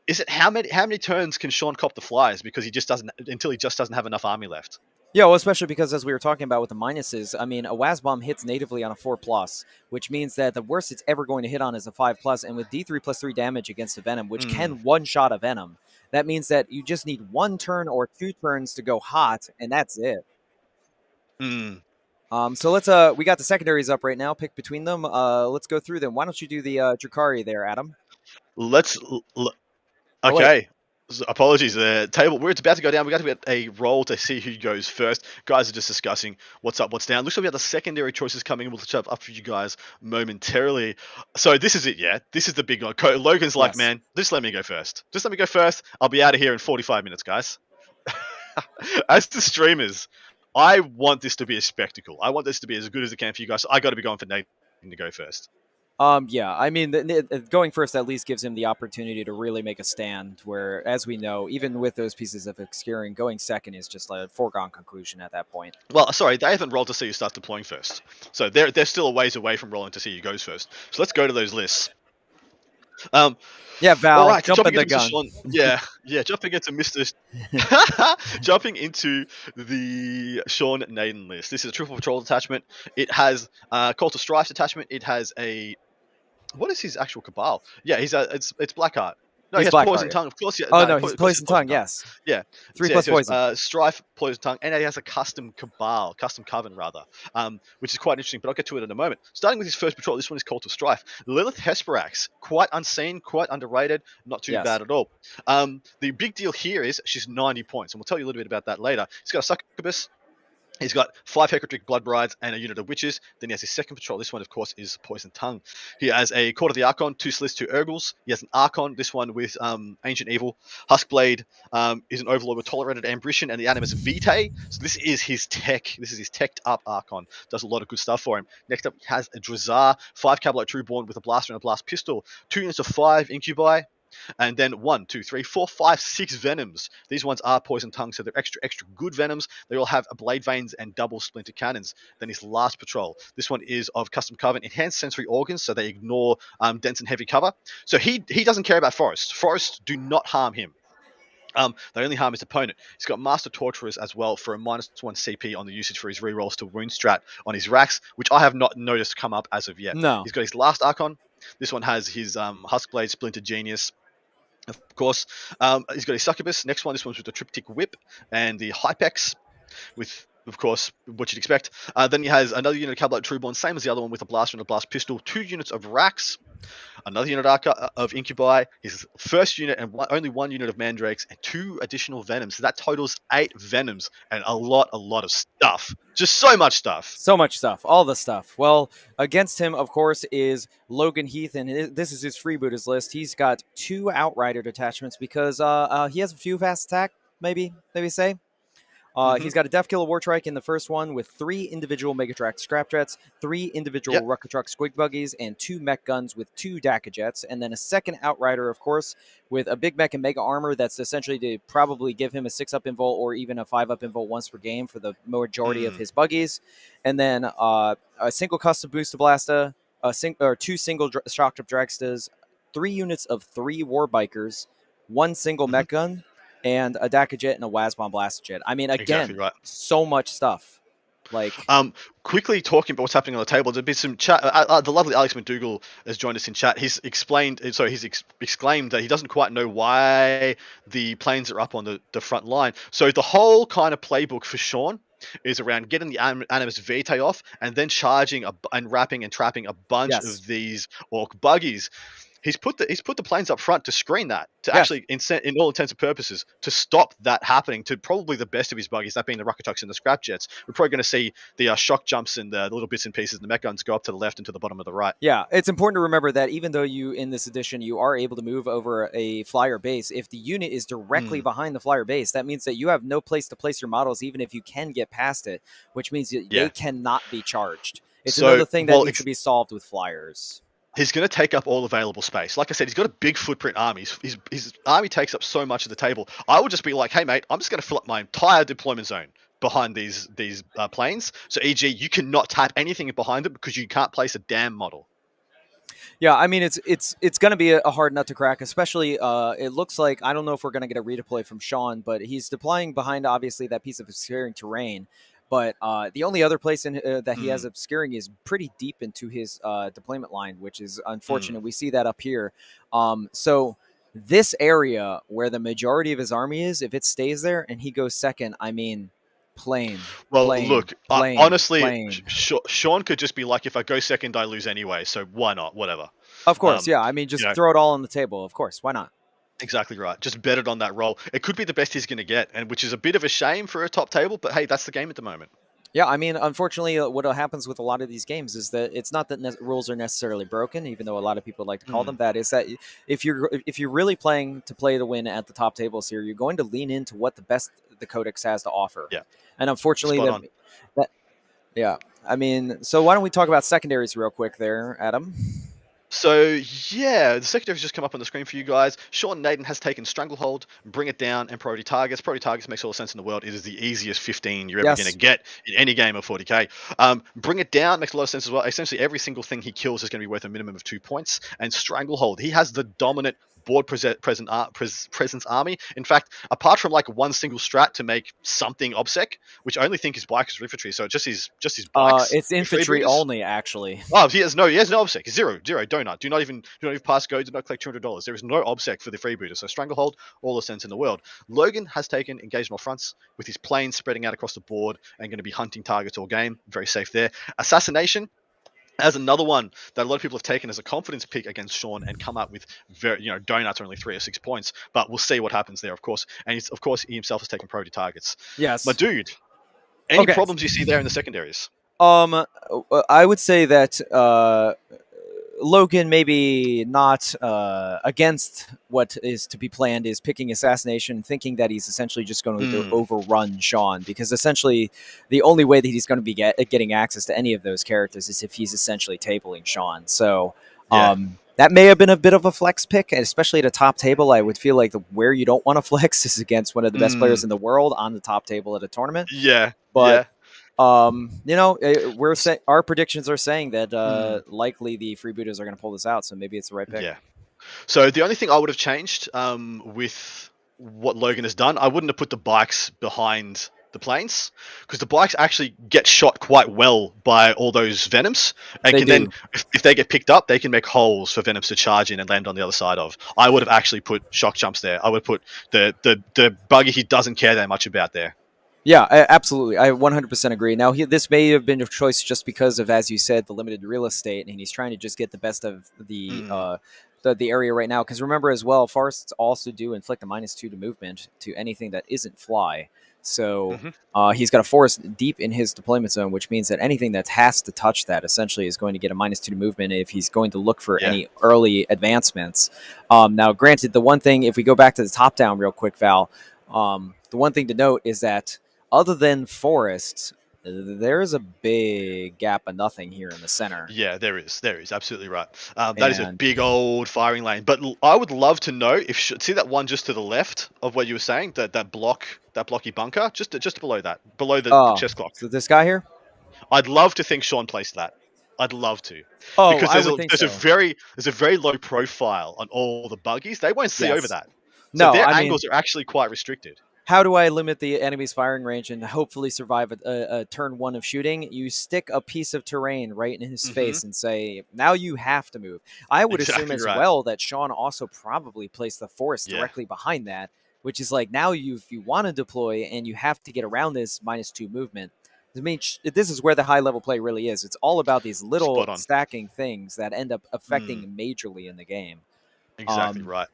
Is it how many turns can Sean cop the flyers because he just doesn't have enough army left? Yeah, well, especially because as we were talking about with the minuses, I mean, a WAS bomb hits natively on a 4+, which means that the worst it's ever going to hit on is a 5+, and with D3 plus 3 damage against a Venom, which can one-shot a Venom, that means that you just need 1 turn or 2 turns to go hot, and that's it. So let's we got the secondaries up right now. Pick between them. Let's go through them. Why don't you do the Drukhari there, Adam? Okay. Apologies. The table, we're about to go down. We got to get a roll to see who goes first. Guys are just discussing what's up, what's down. Looks like we have the secondary choices coming. We'll shove up for you guys momentarily. So this is it, yeah? This is the big one. Logan's like, man, just let me go first. Just let me go first. I'll be out of here in 45 minutes, guys. As the streamers, I want this to be a spectacle. I want this to be as good as it can for you guys. So I got to be going for Nathan to go first. Yeah, I mean, going first at least gives him the opportunity to really make a stand, where, as we know, even with those pieces of obscuring, going second is just a foregone conclusion at that point. Well, sorry, they haven't rolled to see who starts deploying first. So they're still a ways away from rolling to see who goes first. So let's go to those lists. Yeah, Val, all right, jumping the gun. Jumping into jumping into the Sean Naden list. This is a triple patrol detachment. It has Call to Strife detachment. It has a... What is his actual cabal? Yeah, it's Blackheart. No, he has Poison Tongue, of course. Yeah, he's Poison Tongue, yes. Yeah. 3 plus poison. Strife, Poison Tongue, and he has a custom cabal, custom coven rather, which is quite interesting, but I'll get to it in a moment. Starting with his first patrol, this one is called to Strife. Lilith Hesperax, quite unseen, quite underrated, not too bad at all. The big deal here is she's 90 points, and we'll tell you a little bit about that later. He's got a Succubus. He's got 5 Hecatric Blood Brides and a unit of Witches. Then he has his second patrol. This one, of course, is Poison Tongue. He has a Court of the Archon, 2 Sliths, 2 Urgles. He has an Archon, this one with Ancient Evil. Huskblade is an Overlord with Tolerated Ambition and the Animus Vitae. So this is his tech. This is his teched up Archon. Does a lot of good stuff for him. Next up, he has a Drazar, 5 Cavalite Trueborn with a Blaster and a Blast Pistol. 2 units of 5 Incubi. And then 1, 2, 3, 4, 5, 6 venoms. These ones are poison tongue, so they're extra good venoms. They all have blade veins and double splinter cannons. Then his last patrol. This one is of custom cover, enhanced sensory organs, so they ignore dense and heavy cover. So he doesn't care about forests. Forests do not harm him. They only harm his opponent. He's got Master Torturers as well for a -1 CP on the usage for his rerolls to wound strat on his racks, which I have not noticed come up as of yet. No. He's got his last Archon. This one has his Huskblade Splinter Genius. Of course, he's got his Succubus. Next one, this one's with the Triptych Whip and the Hypex, with, of course, what you'd expect. Then he has another unit of Cabalite Trueborn, same as the other one, with a Blaster and a Blast Pistol. 2 units of Racks. Another unit of Incubi, his first unit and only 1 unit of Mandrakes, and 2 additional Venoms. So that totals 8 Venoms and a lot of stuff. Just so much stuff. So much stuff. All the stuff. Well, against him, of course, is Logan Heath, and this is his freebooters list. He's got 2 Outrider detachments because he has a few fast attack, maybe say. He's got a Death Killer Wartrike in the first one with 3 individual Megatrack Scrapjets, 3 individual Rucker Truck Squig Buggies, and 2 mech guns with 2 Daka Jets, and then a second Outrider, of course, with a big mech and mega armor that's essentially to probably give him a 6-up invul or even a 5-up invul once per game for the majority of his Buggies, and then a single custom Booster Blasta, 2 single Shock Trip Dragstas, 3 units of 3 War Bikers, 1 single mech gun, and a Daka Jet and a Wazbomb Blaster Jet. I mean, again, Exactly right. So much stuff. Like, quickly talking about what's happening on the table, there's been some chat. The lovely Alex McDougall has joined us in chat. He's exclaimed that he doesn't quite know why the planes are up on the front line. So the whole kind of playbook for Sean is around getting the Animus Vitae off and then charging and wrapping and trapping a bunch of these Ork Buggies. He's put the planes up front to screen that, to actually, in all intents and purposes, to stop that happening to probably the best of his Buggies, that being the Rucker Trucks and the Scrap Jets. We're probably going to see the shock jumps and the little bits and pieces, and the mech guns go up to the left and to the bottom of the right. Yeah, it's important to remember that even though in this edition, you are able to move over a flyer base, if the unit is directly behind the flyer base, that means that you have no place to place your models, even if you can get past it, which means that they cannot be charged. It's another thing that needs to be solved with flyers. He's going to take up all available space. Like I said, he's got a big footprint army. His army takes up so much of the table. I would just be like, hey, mate, I'm just going to fill up my entire deployment zone behind these planes. So, e.g., you cannot tap anything behind them because you can't place a damn model. Yeah, I mean, it's going to be a hard nut to crack, especially it looks like, I don't know if we're going to get a redeploy from Sean, but he's deploying behind, obviously, that piece of obscuring terrain. But the only other place that he has obscuring is pretty deep into his deployment line, which is unfortunate. We see that up here. So this area where the majority of his army is, if it stays there and he goes second, I mean, plain. Well, plain, look, plain, honestly, plain. Sean could just be like, if I go second, I lose anyway. So why not? Whatever. Of course, yeah. I mean, just throw it all on the table. Of course, why not? Exactly right. Just bet it on that roll. It could be the best he's going to get, and which is a bit of a shame for a top table, but hey, that's the game at the moment. Yeah, I mean, unfortunately, what happens with a lot of these games is that it's not that rules are necessarily broken, even though a lot of people like to call them that. Is that if you're really playing to play to win at the top tables here, you're going to lean into what the Codex has to offer. Yeah, and unfortunately, yeah. I mean, so why don't we talk about secondaries real quick there, Adam? So, yeah, the secondaries just come up on the screen for you guys. Sean Naden has taken Stranglehold, Bring It Down, and Priority Targets. Priority Targets makes all the sense in the world. It is the easiest 15 you're ever going to get in any game of 40k. Bring It Down makes a lot of sense as well. Essentially, every single thing he kills is going to be worth a minimum of 2 points. And Stranglehold, he has the dominant board presence army. In fact, apart from like one single strat to make something OBSEC, which I only think is bikers or infantry, so just his bikes. It's infantry only, actually. Oh, he has no OBSEC. Zero donut. Do not even pass go. Do not collect $200. There is no OBSEC for the freebooter. So Stranglehold, all the sense in the world. Logan has taken Engage on all fronts with his planes spreading out across the board and going to be hunting targets all game. Very safe there. Assassination as another one that a lot of people have taken as a confidence pick against Sean and come up with donuts are only 3 or 6 points, but we'll see what happens there, of course. And of course, he himself has taken priority targets. Yes, my dude. Any problems you see there in the secondaries? I would say that Logan maybe not against what is to be planned is picking assassination, thinking that he's essentially just going to overrun Sean, because essentially the only way that he's going to be getting access to any of those characters is if he's essentially tabling Sean. So that may have been a bit of a flex pick, and especially at a top table. I would feel like where you don't want to flex is against one of the best players in the world on the top table at a tournament. Yeah, But yeah. our predictions are saying that Mm, likely the freebooters are going to pull this out, so maybe it's the right pick. yeah. So the only thing I would have changed with what Logan has done, I wouldn't have put the bikes behind the planes, because the bikes actually get shot quite well by all those venoms, and They can then, do. if they get picked up, they can make holes for venoms to charge in and land on the other side of. I would have actually put shock jumps there. I would put the buggy he doesn't care that much about there. Yeah, absolutely. I 100% agree. Now, this may have been a choice just because of, as you said, the limited real estate, and he's trying to just get the best of Mm, the area right now. Because remember as well, forests also do inflict a -2 to movement to anything that isn't fly. So hmm he's got a forest deep in his deployment zone, which means that anything that has to touch that essentially is going to get a -2 to movement if he's going to look for Yeah. any early advancements. Now, granted, the one thing, if we go back to the top down real quick, Val, the one thing to note is that other than forests, there's a big gap of nothing here in the center. Yeah, there is. There is. Absolutely right. That is a And big old firing lane. But I would love to know if see that one just to the left of what you were saying, that blocky bunker, just below that, below the oh, chest clock. so this guy here? I'd love to think Sean placed that. I'd love to, Oh, because I would think so. there's a very low profile on all the buggies. They won't see over Yes. that, so No, their I mean, angles are actually quite restricted. how do I limit the enemy's firing range and hopefully survive a turn one of shooting? You stick a piece of terrain right in his Hmm face and say, now you have to move. I would assume Exactly as right. well that Sean also probably placed the forest Yeah. directly behind that, which is like now you want to deploy and you have to get around this -2 movement. I mean, this is where the high level play really is. It's all about these little Spot on. stacking things that end up affecting Mm, majorly in the game. exactly Um, right.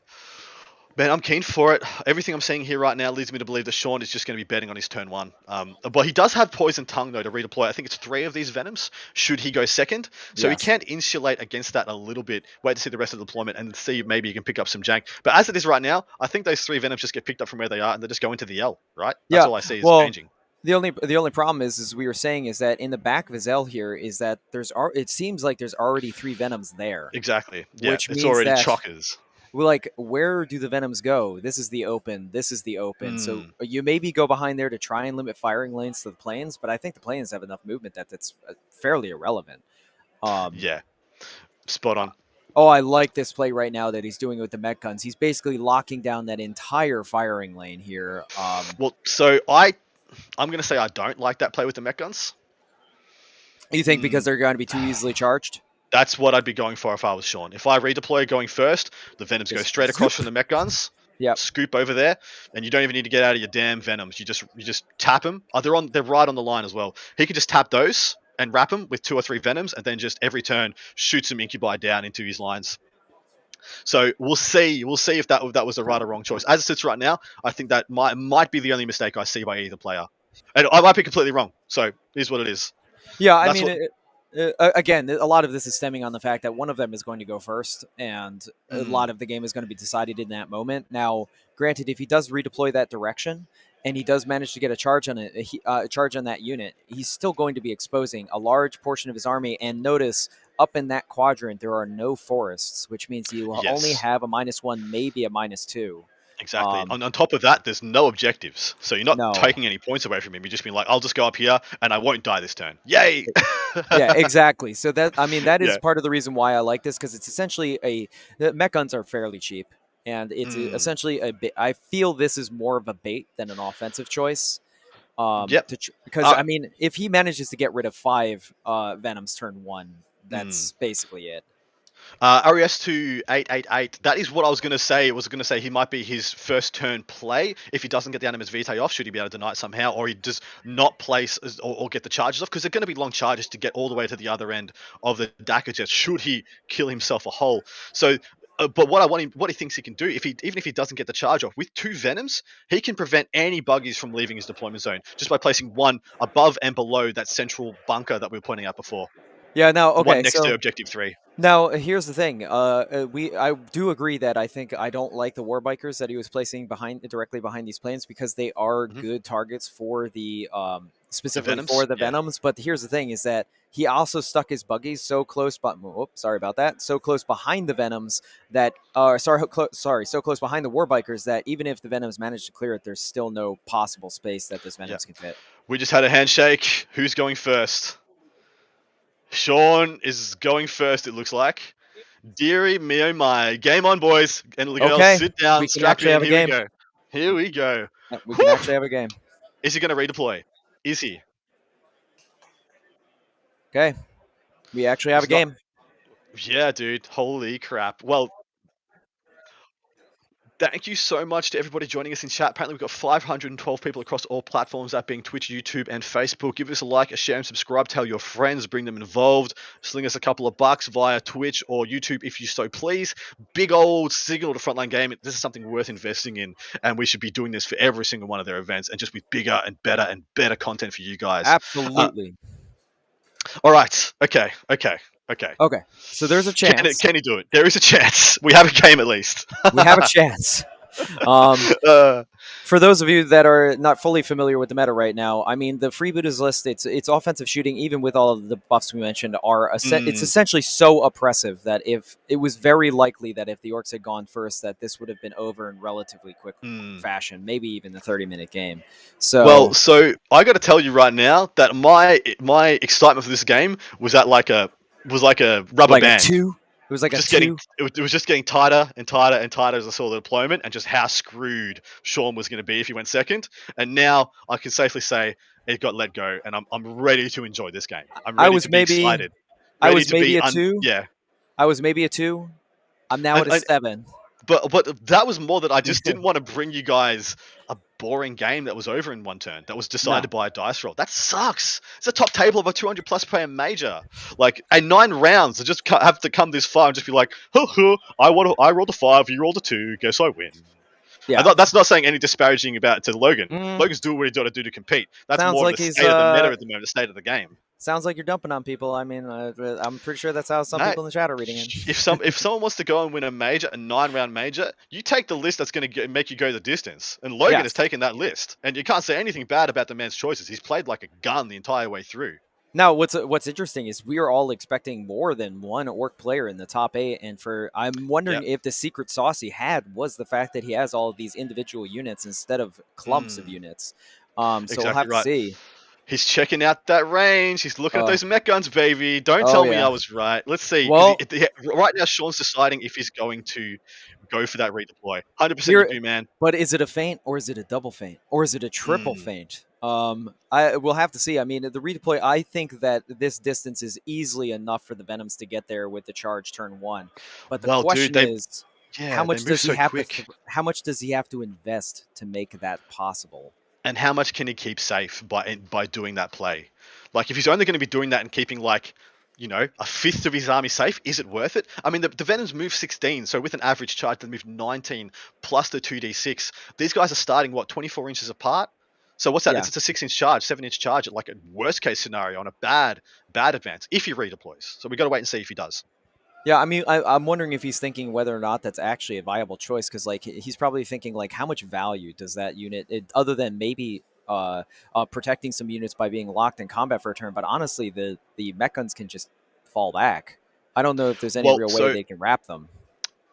Man, I'm keen for it. Everything I'm seeing here right now leads me to believe that Sean is just going to be betting on his turn one. But he does have Poison Tongue, though, to redeploy. I think it's 3 of these Venoms, should he go second. So he yes. can insulate against that a little bit, wait to see the rest of the deployment, and see if maybe he can pick up some jank. But as it is right now, I think those 3 Venoms just get picked up from where they are, and they just go into the L, right? That's Yeah. all I see is Well, changing. the only problem is, as we were saying, is that in the back of his L here is that it seems like there's already 3 Venoms there, Exactly. Yeah, which it's means already that chockers. we're like, where do the Venoms go? This is the open. This is the open. So Mm, you maybe go behind there to try and limit firing lanes to the planes, but I think the planes have enough movement that that's fairly irrelevant. Um, yeah, spot on. oh, I like this play right now that he's doing with the mech guns. He's basically locking down that entire firing lane here. Well, so I'm going to say I don't like that play with the mech guns. You think because they're going to be too easily charged? That's what I'd be going for if I was Sean. If I redeploy going first, the Venoms go Just straight across zoop. from the mech guns, Yep. scoop over there, and you don't even need to get out of your damn Venoms. You just tap them. Oh, they're right on the line as well. He could just tap those and wrap them with 2 or 3 Venoms, and then just every turn shoot some Incubi down into his lines. So we'll see. We'll see if that was a right or wrong choice. As it sits right now, I think that might be the only mistake I see by either player, and I might be completely wrong. So it is what it is. Yeah, I That's mean, what. again, a lot of this is stemming on the fact that one of them is going to go first, and a lot Mm, of the game is going to be decided in that moment. Now, granted, if he does redeploy that direction and he does manage to get a charge on it, charge on that unit, he's still going to be exposing a large portion of his army. And notice up in that quadrant there are no forests, which means you will only yes. have a -1, maybe a -2. Exactly. On top of that, there's no objectives. So you're not No. taking any points away from him. You're just being like, I'll just go up here and I won't die this turn. Yay! Yeah, exactly. So that is Yeah. part of the reason why I like this, because it's essentially the mech guns are fairly cheap, and it's Mm. essentially a bit. I feel this is more of a bait than an offensive choice. Yep. Because Uh, I mean, if he manages to get rid of 5 Venoms turn one, mm. that's basically it. RES to 888. That is what I was going to say. I was going to say he might be his first turn play if he doesn't get the Animus Vitae off. Should he be able to deny it somehow, or he does not place or get the charges off, because they're going to be long charges to get all the way to the other end of the Dakar jet. Should he kill himself a hole? So. But what he thinks he can do, even if he doesn't get the charge off with 2 Venoms, he can prevent any buggies from leaving his deployment zone just by placing one above and below that central bunker that we were pointing out before. Yeah. Now, The one okay. next to So objective 3. now, here's the thing. I do agree that I don't like the war bikers that he was placing directly behind these planes, because they are Hmm good targets for the specifically Venoms? for the Yeah. Venoms. But here's the thing: is that he also stuck his Buggies so close, but sorry about that, so close behind the Venoms that, so close behind the Warbikers that even if the Venoms manage to clear it, there's still no possible space that this Yeah. Venoms can fit. We just had a handshake. Who's going first? Sean is going first, it looks like. Deary me, oh my. Game on, boys and girls. Okay, Sit down, we can strap actually in. have a Here we game. go. Here we go. We Whew! can actually have a game. Is he going to redeploy? Is he? Okay, we actually have He's a game. Yeah, dude. Holy crap. Well, thank you so much to everybody joining us in chat. Apparently, we've got 512 people across all platforms, that being Twitch, YouTube, and Facebook. Give us a like, a share, and subscribe. Tell your friends, bring them involved. Sling us a couple of bucks via Twitch or YouTube if you so please. Big old signal to Frontline Gaming. This is something worth investing in, and we should be doing this for every single one of their events, and just with bigger and better content for you guys. Absolutely. All right. Okay. Okay, so there's a chance. Can he do it? There is a chance. We have a game at least. We have a chance. For those of you that are not fully familiar with the meta right now, I mean, the freebooters list, it's offensive shooting, even with all of the buffs we mentioned, it's essentially so oppressive that if it was very likely that if the Orks had gone first, that this would have been over in relatively quick fashion, maybe even the 30-minute game. So I got to tell you right now that my excitement for this game was like a rubber band. It was like it was just getting tighter and tighter and tighter as I saw the deployment and just how screwed Sean was going to be if he went second. And now I can safely say it got let go, and I'm ready to enjoy this game. I'm ready to be excited. I was maybe a 2. Yeah. I was maybe a 2. I'm now at a 7. But that was more that I just didn't want to bring you guys a boring game that was over in one turn, that was decided by a dice roll. That sucks. It's a top table of a 200 plus player major. Like, and 9 rounds to just have to come this far and just be like, I rolled a 5, you rolled a 2, guess I win. Yeah. That's not saying any disparaging about it to Logan. Logan's doing what he's got to do to compete. That's more like the state of the meta at the moment, the state of the game. Sounds like you're dumping on people. I mean, I'm pretty sure that's how some people in the chat are reading it. If someone wants to go and win a major, a 9-round major, you take the list that's going to make you go the distance. And Logan has taken that list, and you can't say anything bad about the man's choices. He's played like a gun the entire way through. Now, what's interesting is we are all expecting more than one Ork player in the top 8, and I'm wondering if the secret sauce he had was the fact that he has all of these individual units instead of clumps of units. So exactly, we'll have to see. He's checking out that range. He's looking at those mech guns, baby. Don't tell me I was right. Let's see. Well, right now, Sean's deciding if he's going to go for that redeploy. 100% you do, man. But is it a feint, or is it a double feint, or is it a triple feint? We'll have to see. I mean, the redeploy, I think that this distance is easily enough for the Venoms to get there with the charge turn 1. But the question is, how much does he have how much does he have to invest to make that possible? And how much can he keep safe by doing that play? Like, if he's only going to be doing that and keeping, like, you know, a fifth of his army safe, is it worth it? I mean, the Venoms move 16, so with an average charge, they move 19 plus the 2d6. These guys are starting, 24 inches apart? So what's that? It's a 6-inch charge, 7-inch charge at, like, a worst-case scenario on a bad advance, if he redeploys. So we got to wait and see if he does. Yeah, I mean, I'm wondering if he's thinking whether or not that's actually a viable choice, because like he's probably thinking like, how much value does that unit, other than maybe protecting some units by being locked in combat for a turn. But honestly, the mech guns can just fall back. I don't know if there's any real way they can wrap them.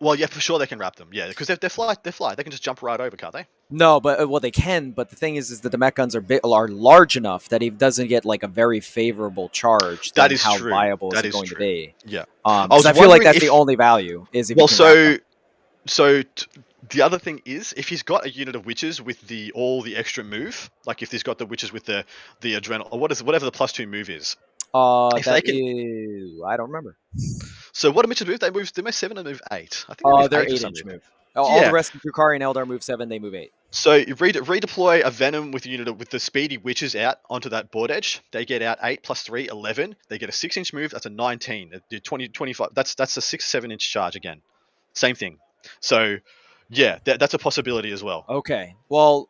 Well, yeah, for sure they can wrap them. Yeah, because they fly. They can just jump right over, can't they? No, but they can. But the thing is that the mech guns are large enough that he doesn't get like a very favorable charge. That is how true. viable is it going to be? Yeah. I feel like that's the only value. Is if the other thing is, if he's got a unit of witches with all the extra move, like if he's got the witches with the adrenal, or whatever the +2 move is. I don't remember. So what do witches move? They move 7 and move 8. I think they're 8-inch move. All the rest of Drukhari and Eldar move 7. They move 8. So you redeploy a Venom with a unit with the speedy witches out onto that board edge. They get out 8 + 3, 11. They get a 6-inch move. That's a 19. 20, 25. That's a 6-7-inch charge again. Same thing. So yeah, that's a possibility as well. Okay. Well,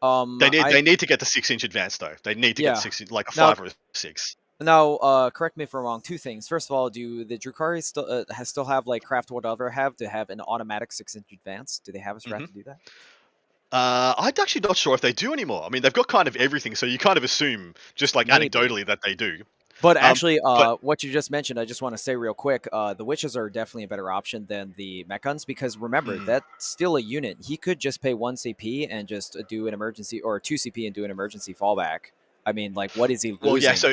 they need to get the 6-inch advance though. They need to get 6, like a 5 or a 6. Now, correct me if I'm wrong. 2 things. First of all, do the Drukhari still have like craft whatever have to have an automatic 6-inch advance? Do they have a strat to do that? I'm actually not sure if they do anymore. I mean, they've got kind of everything, so you kind of assume, just like Maybe. anecdotally, that they do. But actually, But what you just mentioned, I just want to say real quick, the witches are definitely a better option than the mech guns because remember, that's still a unit. He could just pay 1 CP and just do an emergency, or 2 CP and do an emergency fallback. I mean, like, what is he losing? well, yeah. So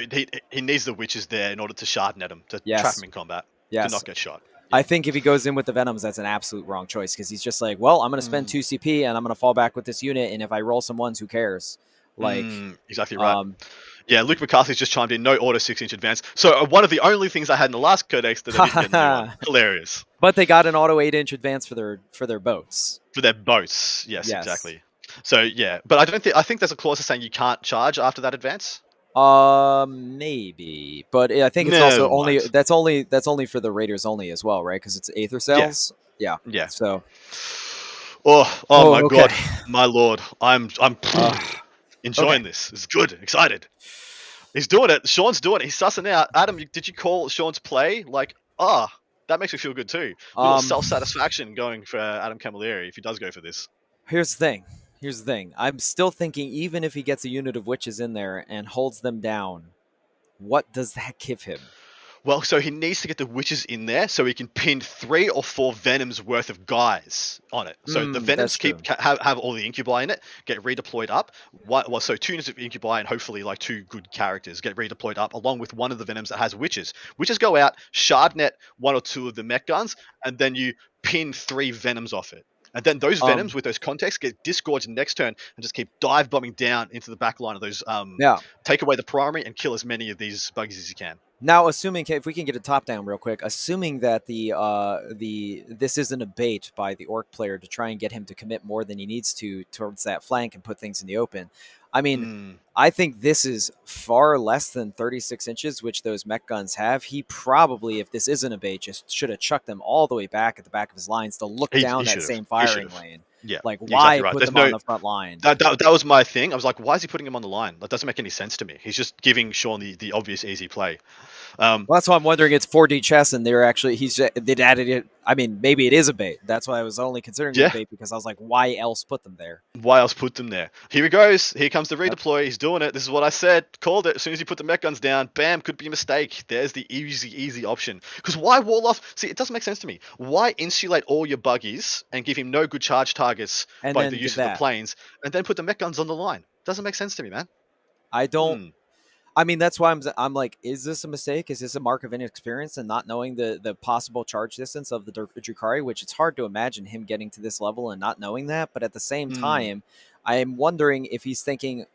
he needs the witches there in order to shard net him, to trap him in combat, to not get shot. I think if he goes in with the Venoms, that's an absolute wrong choice because he's just like, well, I'm going to spend 2 CP and I'm going to fall back with this unit, and if I roll some ones, who cares? Like, exactly right. Yeah, Luke McCarthy's just chimed in. No auto 6-inch advance. So one of the only things I had in the last codex that I didn't get in the new one. Hilarious. But they got an auto 8-inch advance for their boats. For their boats, yes, exactly. So yeah, but I think there's a clause saying you can't charge after that advance. Maybe, but I think it's also only that's only for the raiders only as well, right? Because it's Aether cells. Yeah. So. Oh my God, my lord, I'm enjoying this. It's good, excited. He's doing it. Sean's doing it. He's sussing out. Adam, did you call Sean's play? Like, that makes me feel good too. A little self-satisfaction going for Adam Camilleri if he does go for this. Here's the thing. I'm still thinking, even if he gets a unit of witches in there and holds them down, what does that give him? Well, so he needs to get the witches in there so he can pin 3 or 4 Venoms worth of guys on it. So the Venoms have all the Incubi in it, get redeployed up. So 2 units of Incubi and hopefully like 2 good characters get redeployed up along with one of the Venoms that has witches. Witches go out, shard net 1 or 2 of the mech guns, and then you pin 3 Venoms off it. And then those Venoms with those contexts get disgorged next turn and just keep dive bombing down into the back line of those. Take away the primary and kill as many of these buggies as you can. Now, assuming, if we can get a top down real quick, assuming that this isn't a bait by the Ork player to try and get him to commit more than he needs to towards that flank and put things in the open. I mean, I think this is far less than 36 inches, which those mech guns have. He probably, if this isn't a bait, just should have chucked them all the way back at the back of his lines to look down that same firing lane. Yeah, like why put them on the front line? That was my thing. I was like, why is he putting him on the line? That doesn't make any sense to me. He's just giving Sean the obvious easy play. Well, that's why I'm wondering. It's 4D chess, and they're actually they added it. I mean, maybe it is a bait. That's why I was only considering it a bait because I was like, why else put them there? Why else put them there? Here he goes. Here comes the redeploy. He's doing it. This is what I said. Called it. As soon as you put the mech guns down, bam, could be a mistake. There's the easy option. Because why wall off? See, it doesn't make sense to me. Why insulate all your buggies and give him no good charge targets by the use of the planes, and then put the mech guns on the line? Doesn't make sense to me, man. I don't. I mean, that's why I'm like, is this a mistake? Is this a mark of inexperience and not knowing the possible charge distance of the Drukhari, which it's hard to imagine him getting to this level and not knowing that. But at the same time, I am wondering if he's thinking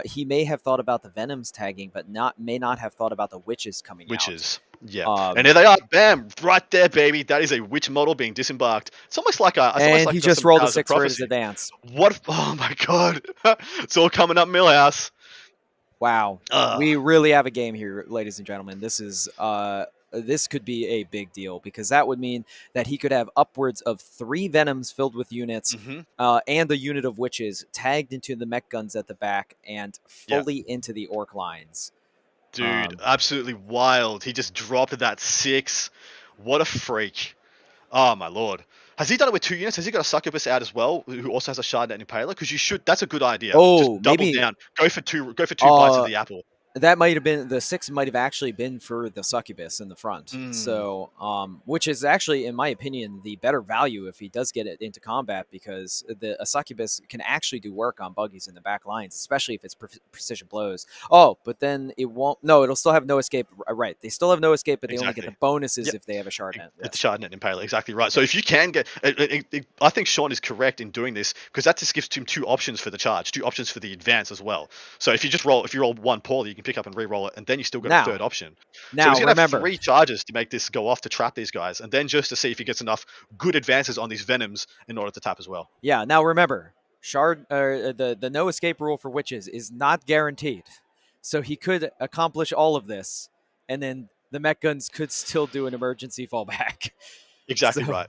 he may have thought about the Venoms tagging, but may not have thought about the witches coming out. Yeah. And there they are. Bam. Right there, baby. That is a witch model being disembarked. It's almost like a... And he just rolled a 6 for his advance. What? Oh, my God. It's all coming up Millhouse. Wow, we really have a game here, ladies and gentlemen. This is this could be a big deal because that would mean that he could have upwards of 3 Venoms filled with units and a unit of witches tagged into the mech guns at the back and fully into the Ork lines. Dude, absolutely wild. He just dropped that 6. What a freak. Oh, my lord. Has he done it with 2 units? Has he got a succubus out as well, who also has a shard net impaler? Because you should. That's a good idea. Oh, just double down. Go for 2 bites of the apple. That might have been the 6 might have actually been for the succubus in the front. So, which is actually, in my opinion, the better value if he does get it into combat because a succubus can actually do work on buggies in the back lines, especially if it's precision blows. Oh, but then it won't. No, it'll still have no escape. Right, they still have no escape, but they only get the bonuses if they have a shard net. With the shard net impaler, exactly right. So if you can get, I think Sean is correct in doing this because that just gives him 2 options for the charge, 2 options for the advance as well. So if you roll 1 poorly, you can pick up and re-roll it, and then you still got a 3rd option. Now, so he's going to have 3 charges to make this go off to trap these guys, and then just to see if he gets enough good advances on these Venoms in order to tap as well. Yeah, now remember, the no escape rule for witches is not guaranteed. So he could accomplish all of this, and then the mech guns could still do an emergency fallback. Exactly right.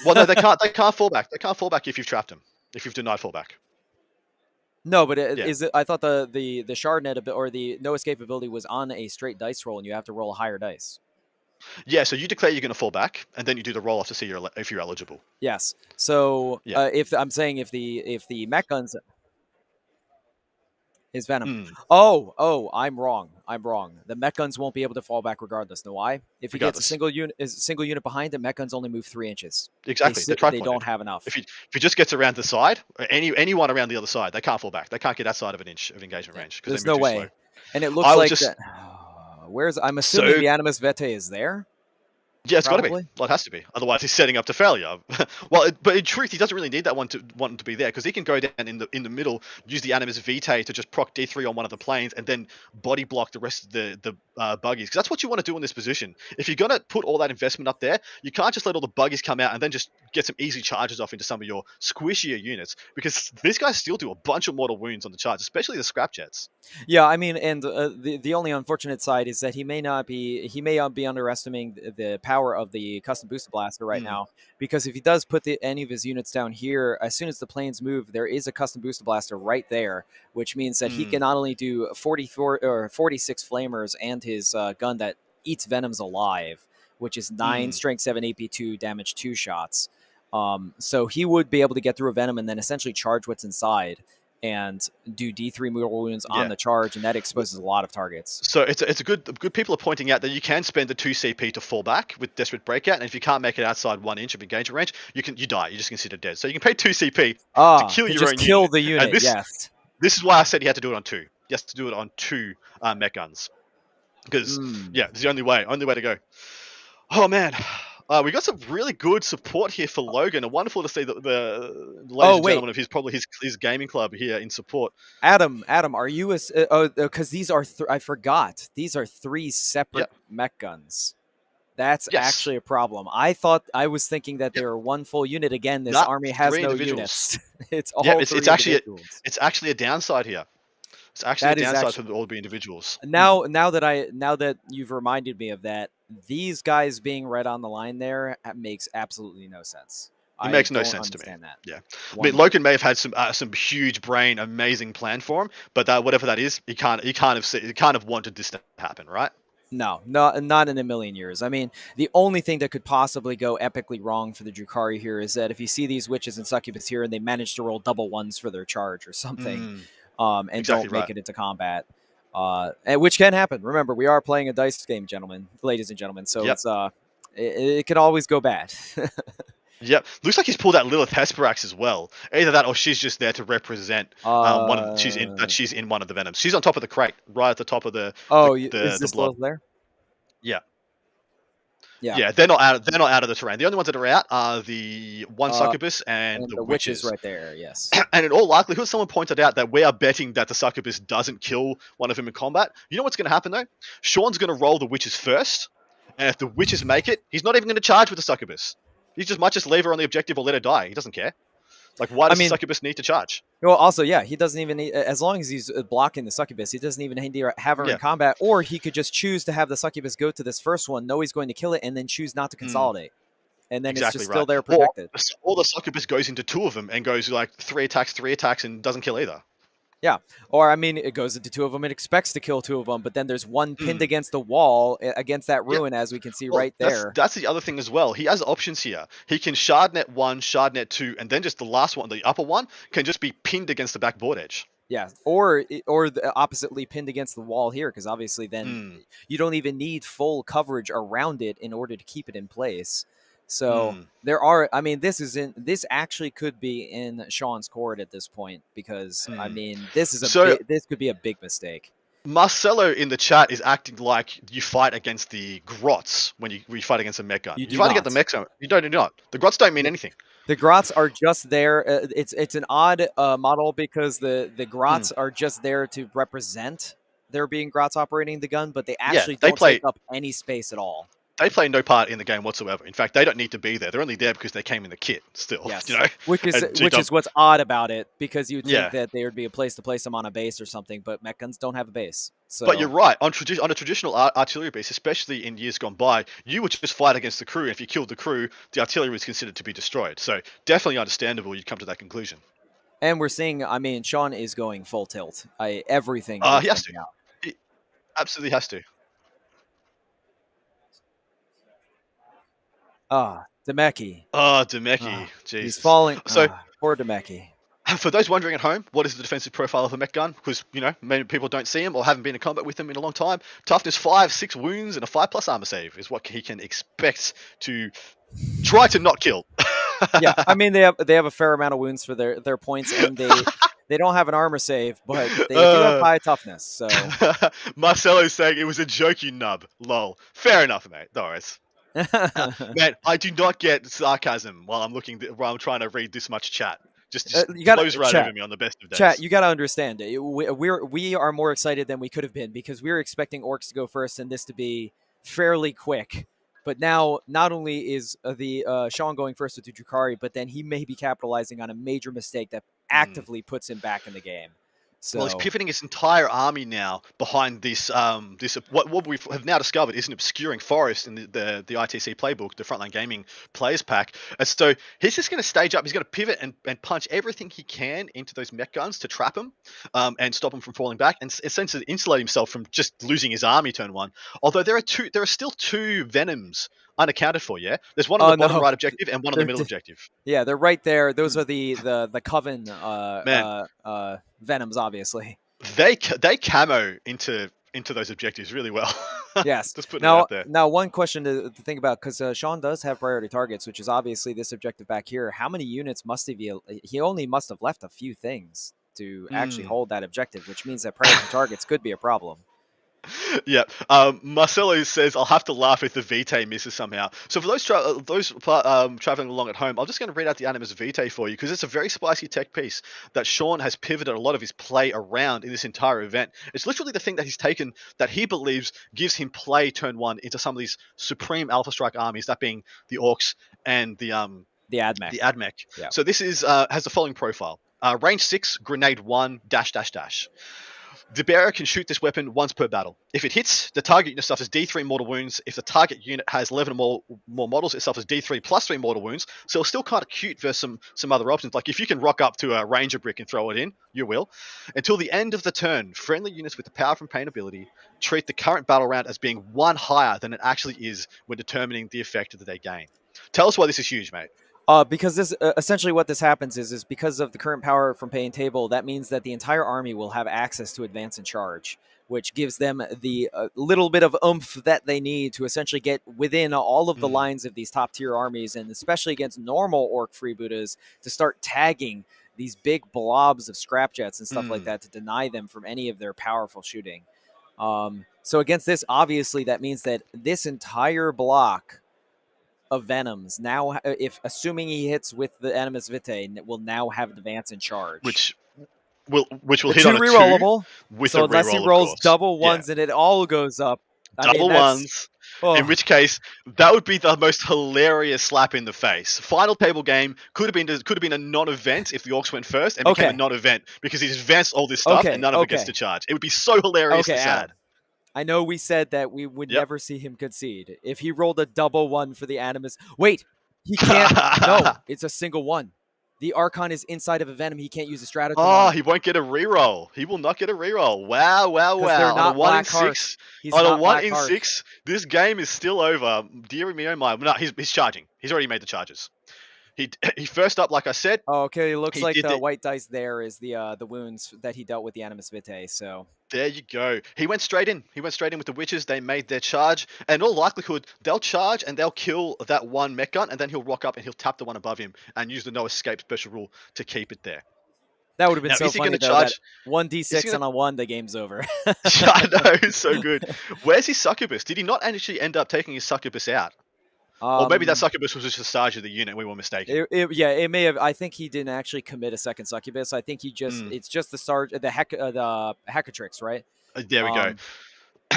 Well, no, they can't fall back. They can't fall back if you've trapped them, if you've denied fallback. No, but is it? I thought the shard net or the no escape ability was on a straight dice roll, and you have to roll a higher dice. Yeah, so you declare you're going to fall back, and then you do the roll off to see if you're eligible. Yes. So Yeah. if I'm saying if the mech guns is venom. Mm, Oh, I'm wrong. I'm wrong. The mech guns won't be able to fall back regardless. Know why? If he gets a regardless. single unit behind, the mech guns only move 3 inches. Exactly. They're They don't tripointed. have enough. If he just gets around the side, or anyone around the other side, they can't fall back. They can't get outside of an inch of engagement range because There's they move no too way. slow. And it looks I would like just that. Where's I'm assuming so the Animus Vitae is there. yeah, it's got to be. Probably. Well, it has to be. Otherwise, he's setting up to failure. But in truth, he doesn't really need that one to want him to be there because he can go down in the middle, use the Animus Vitae to just proc D3 on one of the planes, and then body block the rest of the buggies. Because that's what you want to do in this position. If you're gonna put all that investment up there, you can't just let all the buggies come out and then just get some easy charges off into some of your squishier units. Because these guys still do a bunch of mortal wounds on the charge, especially the scrap jets. Yeah, I mean, and the only unfortunate side is that he may be underestimating the power of the custom booster blaster right now, because if he does put any of his units down here, as soon as the planes move, there is a custom booster blaster right there, which means that he can not only do 44 or 46 flamers and his gun that eats venoms alive, which is 9 strength 7 AP2 damage 2 shots. So he would be able to get through a venom and then essentially charge what's inside and do D3 mortal wounds on the charge, and that exposes a lot of targets. So it's a good people are pointing out that you can spend the 2 CP to fall back with Desperate Breakout, and if you can't make it outside 1 inch of engagement range, you die. You're just considered dead. So you can pay 2 CP to kill your own kill unit. the unit. And this is why I said he had to do it on 2. He has to do it on 2 mech guns because it's the only way to go. Oh man. We got some really good support here for Logan, and wonderful to see the ladies and gentlemen of his gaming club here in support. Adam, are you because these are I forgot these are 3 separate mech guns. That's actually a problem. I was thinking that they were one full unit. Again, this army has no units. It's all it's actually a downside here. It's actually a downside for all the individuals. Now that you've reminded me of that, these guys being right on the line there makes absolutely no sense. It makes no sense to me. That. Yeah, I mean, Logan may have had some huge brain, amazing plan for him, but whatever that is, he can't have wanted this to happen, right? No, not in a million years. I mean, the only thing that could possibly go epically wrong for the Drukhari here is that if you see these witches and succubus here and they manage to roll double ones for their charge or something, and don't make it into combat, which can happen. Remember, we are playing a dice game, ladies and gentlemen, so it could always go bad. Yep, looks like he's pulled out Lilith Hesperax as well. Either that, or she's just there to represent she's in one of the venoms. She's on top of the crate, right at the top of the. Is this Lilith there? Yeah. Yeah, they're not out of the terrain. The only ones that are out are the one succubus and the witches right there. Yes. And in all likelihood, someone pointed out that we are betting that the succubus doesn't kill one of them in combat. You know what's going to happen though? Sean's going to roll the witches first, and if the witches make it, he's not even going to charge with the succubus. He might just leave her on the objective or let her die. He doesn't care. Like, why does the succubus need to charge? Well, also, he doesn't even need, as long as he's blocking the succubus, he doesn't even need to have her in combat, or he could just choose to have the succubus go to this first one, know he's going to kill it, and then choose not to consolidate. And then it's just still there protected. Or the succubus goes into 2 of them and goes like 3 attacks, and doesn't kill either. Yeah, or I mean, it goes into 2 of them. It expects to kill 2 of them, but then there's one pinned against the wall against that ruin, as we can see right there. That's the other thing as well. He has options here. He can shardnet 1, shardnet 2, and then just the last one, the upper one, can just be pinned against the backboard edge. Yeah, or oppositely pinned against the wall here, because obviously then you don't even need full coverage around it in order to keep it in place. So there are, I mean, this actually could be in Sean's court at this point, because I mean, this could be a big mistake. Marcelo in the chat is acting like you fight against the grots when you fight against a mech gun. You fight against the mech gun. You do not. The grots don't mean anything. The grots are just there. It's an odd model because the grots are just there to represent there being grots operating the gun, but they actually don't take up any space at all. They play no part in the game whatsoever. In fact, they don't need to be there. They're only there because they came in the kit still. Yes. You know? Which is what's odd about it, because you'd think that there would be a place to place them on a base or something, but mech guns don't have a base. So. But you're right. On a traditional artillery base, especially in years gone by, you would just fight against the crew. And if you killed the crew, the artillery was considered to be destroyed. So definitely understandable you'd come to that conclusion. And we're seeing, I mean, Sean is going full tilt. Everything. He has to. He absolutely has to. Demeki. Oh, Demeki. He's Jesus. falling. So, Poor Demeki. for those wondering at home, what is the defensive profile of a mech gun? Because, many people don't see him or haven't been in combat with him in a long time. Toughness 5, 6 wounds, and a 5+ armor save is what he can expect to try to not kill. Yeah, I mean they have a fair amount of wounds for their points, and they don't have an armor save, but they do have high toughness. So Marcelo's saying it was a joke, you nub. Lol. Fair enough, mate. No worries. Man, I do not get sarcasm while I'm trying to read this much chat. Just you gotta blows right chat. over me on the best of days. Chat, you got to understand it. We are more excited than we could have been because we were expecting Orks to go first and this to be fairly quick. But now, not only is the Sean going first with the Drukhari, but then he may be capitalizing on a major mistake that actively puts him back in the game. So, well, he's pivoting his entire army now behind this what we have now discovered is an obscuring forest in the ITC playbook, the Frontline Gaming Players Pack. And so he's just going to stage up. He's going to pivot and punch everything he can into those mech guns to trap him and stop him from falling back, and essentially insulate himself from just losing his army turn 1. Although there are still 2 Venoms unaccounted for. Yeah, there's one on the bottom right objective and one on the middle objective. Yeah, they're right there. Those are the Coven Venoms, obviously. They camo into those objectives really well. Yes. Just putting it out there. Now, one question to think about, because Sean does have priority targets, which is obviously this objective back here. How many units must he only must have left a few things to actually hold that objective, which means that priority targets could be a problem. Yeah. Marcelo says, I'll have to laugh if the Vitae misses somehow. So for those traveling along at home, I'm just going to read out the Animus Vitae for you because it's a very spicy tech piece that Sean has pivoted a lot of his play around in this entire event. It's literally the thing that he's taken that he believes gives him play turn 1 into some of these supreme Alpha Strike armies, that being the Orks and the AdMech. The AdMech. Yeah. So this is has the following profile. Range 6, grenade 1, --. The bearer can shoot this weapon once per battle. If it hits, the target unit suffers D3 mortal wounds. If the target unit has 11 or more models, it suffers D3 plus 3 mortal wounds. So it's still kind of cute versus some other options. Like if you can rock up to a ranger brick and throw it in, you will. Until the end of the turn, friendly units with the power from pain ability treat the current battle round as being 1 higher than it actually is when determining the effect that they gain. Tell us why this is huge, mate. Because this essentially what this happens is because of the current power from pay and table, that means that the entire army will have access to advance and charge, which gives them the little bit of oomph that they need to essentially get within all of the lines of these top tier armies, and especially against normal Ork freebooters, to start tagging these big blobs of scrapjets and stuff like that to deny them from any of their powerful shooting. So against this, obviously, that means that this entire block of Venoms now, if assuming he hits with the Animus Vitae, will now have advance and charge, which will hit on a rerollable. 2 with so a unless reroll, he rolls of course. double ones and it all goes up, double ones. In which case, that would be the most hilarious slap in the face. Final table game could have been a non-event if the Orks went first and became a non-event because he's advanced all this stuff and none of it gets to charge. It would be so hilarious and sad. Adam, I know we said that we would never see him concede. If he rolled a double 1 for the Animus... Wait! He can't... No, it's a single 1. The Archon is inside of a Venom. He can't use a stratagem. Oh, he won't get a reroll. He will not get a reroll. Wow. On a 1 in 6... On a 1 in 6, this game is still over. Dear me, oh my. No, he's charging. He's already made the charges. He first up, like I said. Oh, okay. It looks like the white dice there is the wounds that he dealt with the Animus Vitae. So there you go. He went straight in. He went straight in with the witches. They made their charge, and in all likelihood, they'll charge and they'll kill that 1 mech gun, and then he'll rock up and he'll tap the one above him and use the no escape special rule to keep it there. That would have been so funny, though, that 1d6 on a 1, the game's over. I know, it's so good. Where's his succubus? Did he not actually end up taking his succubus out? Or maybe that succubus was just a Sarge of the unit. We were mistaken. It may have. I think he didn't actually commit a second succubus. I think he just it's just the Sarge, the Hackatrix, right? There we go.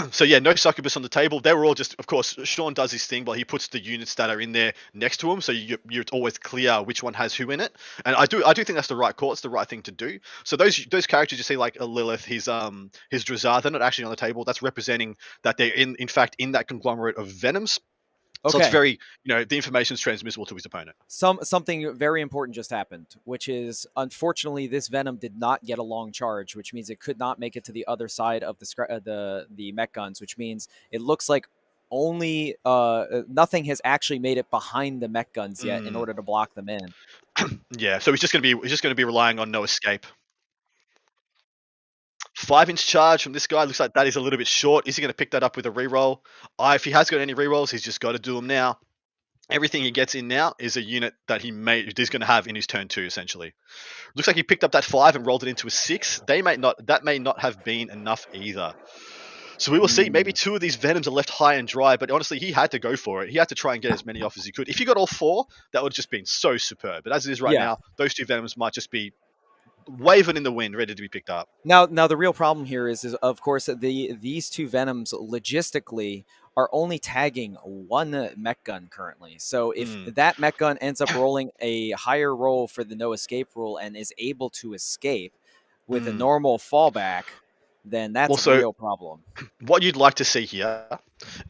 So yeah, no succubus on the table. They were all just, of course, Sean does his thing, but he puts the units that are in there next to him, so you're always clear which one has who in it. And I do think that's the right call. It's the right thing to do. So those characters you see, like a Lilith, his Drazar, they're not actually on the table. That's representing that they're in fact in that conglomerate of Venoms. So it's very, the information is transmissible to his opponent. Something very important just happened, which is, unfortunately, this Venom did not get a long charge, which means it could not make it to the other side of the mech guns, which means it looks like only nothing has actually made it behind the mech guns yet in order to block them in. Yeah, so he's just gonna be relying on no escape. 5-inch charge from this guy looks like that is a little bit short. Is he going to pick that up with a reroll? If he has got any rerolls, he's just got to do them now. Everything he gets in now is a unit that he's going to have in his turn 2, essentially. Looks like he picked up that 5 and rolled it into a 6. That may not have been enough either. So we will see. Maybe 2 of these Venoms are left high and dry, but honestly, he had to go for it. He had to try and get as many off as he could. If he got all 4, that would have just been so superb. But as it is right now, those 2 Venoms might just be waving in the wind, ready to be picked up. Now the real problem here is of course these 2 Venoms logistically are only tagging 1 mech gun currently. So if that mech gun ends up rolling a higher roll for the no escape rule and is able to escape with a normal fallback, then that's a real problem. What you'd like to see here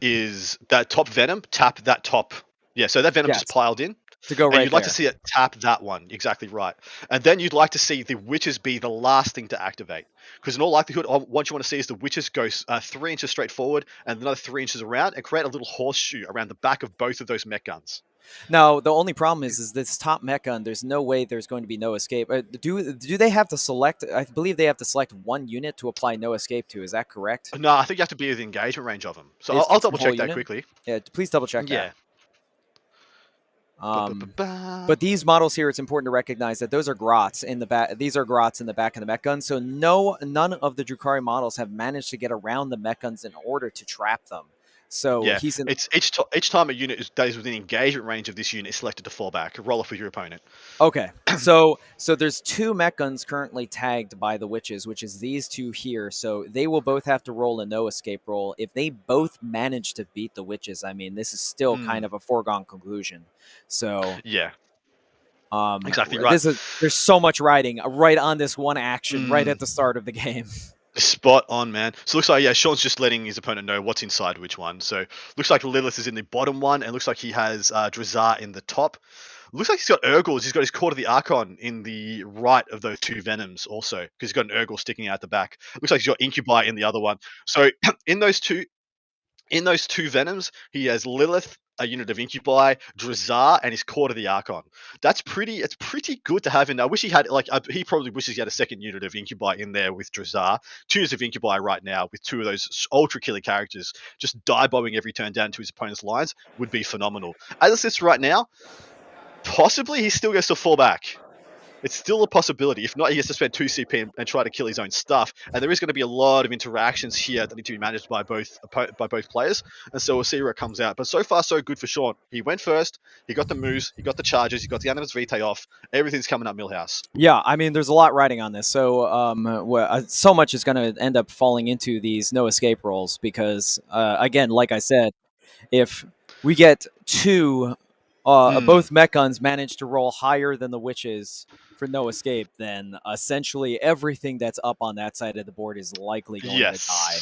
is that top Venom tap that top. Yeah, so that Venom just piled in. To go right and you'd like to see it tap that one. Exactly right. And then you'd like to see the witches be the last thing to activate. Because in all likelihood, what you want to see is the witches go 3 inches straight forward and another 3 inches around and create a little horseshoe around the back of both of those mech guns. Now, the only problem is this top mech gun, there's no way there's going to be no escape. Do they have to select, I believe they have to select 1 unit to apply no escape to. Is that correct? No, I think you have to be within engagement range of them. So I'll double check that quickly. Yeah, please double check that. Yeah. But these models here, it's important to recognize that those are grots in the back. These are grots in the back of the mech gun. So none of the Drukhari models have managed to get around the mech guns in order to trap them. So yeah, he's in. It's each time a unit that is within engagement range of this unit is selected to fall back. Roll off with your opponent. Okay, so there's 2 mech guns currently tagged by the witches, which is these 2 here. So they will both have to roll a no escape roll. If they both manage to beat the witches, I mean, this is still kind of a foregone conclusion. So yeah, exactly right. There's so much riding right on this one action right at the start of the game. Spot on, man. So it looks like, yeah, Sean's just letting his opponent know what's inside which one. So looks like Lilith is in the bottom one, and looks like he has Drazar in the top. Looks like he's got Urgles. He's got his Court of the Archon in the right of those 2 Venoms also, because he's got an Urgle sticking out the back. Looks like he's got Incubi in the other one. So in those two Venoms, he has Lilith, a unit of Incubi, Drazar, and his Court of the Archon. It's pretty good to have in there. I wish he had, he probably wishes he had a second unit of Incubi in there with Drazar. 2 units of Incubi right now with 2 of those ultra killer characters just die-bombing every turn down to his opponent's lines would be phenomenal. As it sits right now, possibly he still gets to fall back. It's still a possibility. If not, he has to spend 2 CP and try to kill his own stuff. And there is going to be a lot of interactions here that need to be managed by both players. And so we'll see where it comes out. But so far, so good for Sean. He went first. He got the moves. He got the charges. He got the Animus Vitae off. Everything's coming up Millhouse. Yeah, I mean, there's a lot riding on this. So so much is going to end up falling into these no escape rolls because, again, like I said, if we get 2... both mech guns manage to roll higher than the witches for no escape, then essentially everything that's up on that side of the board is likely going to die.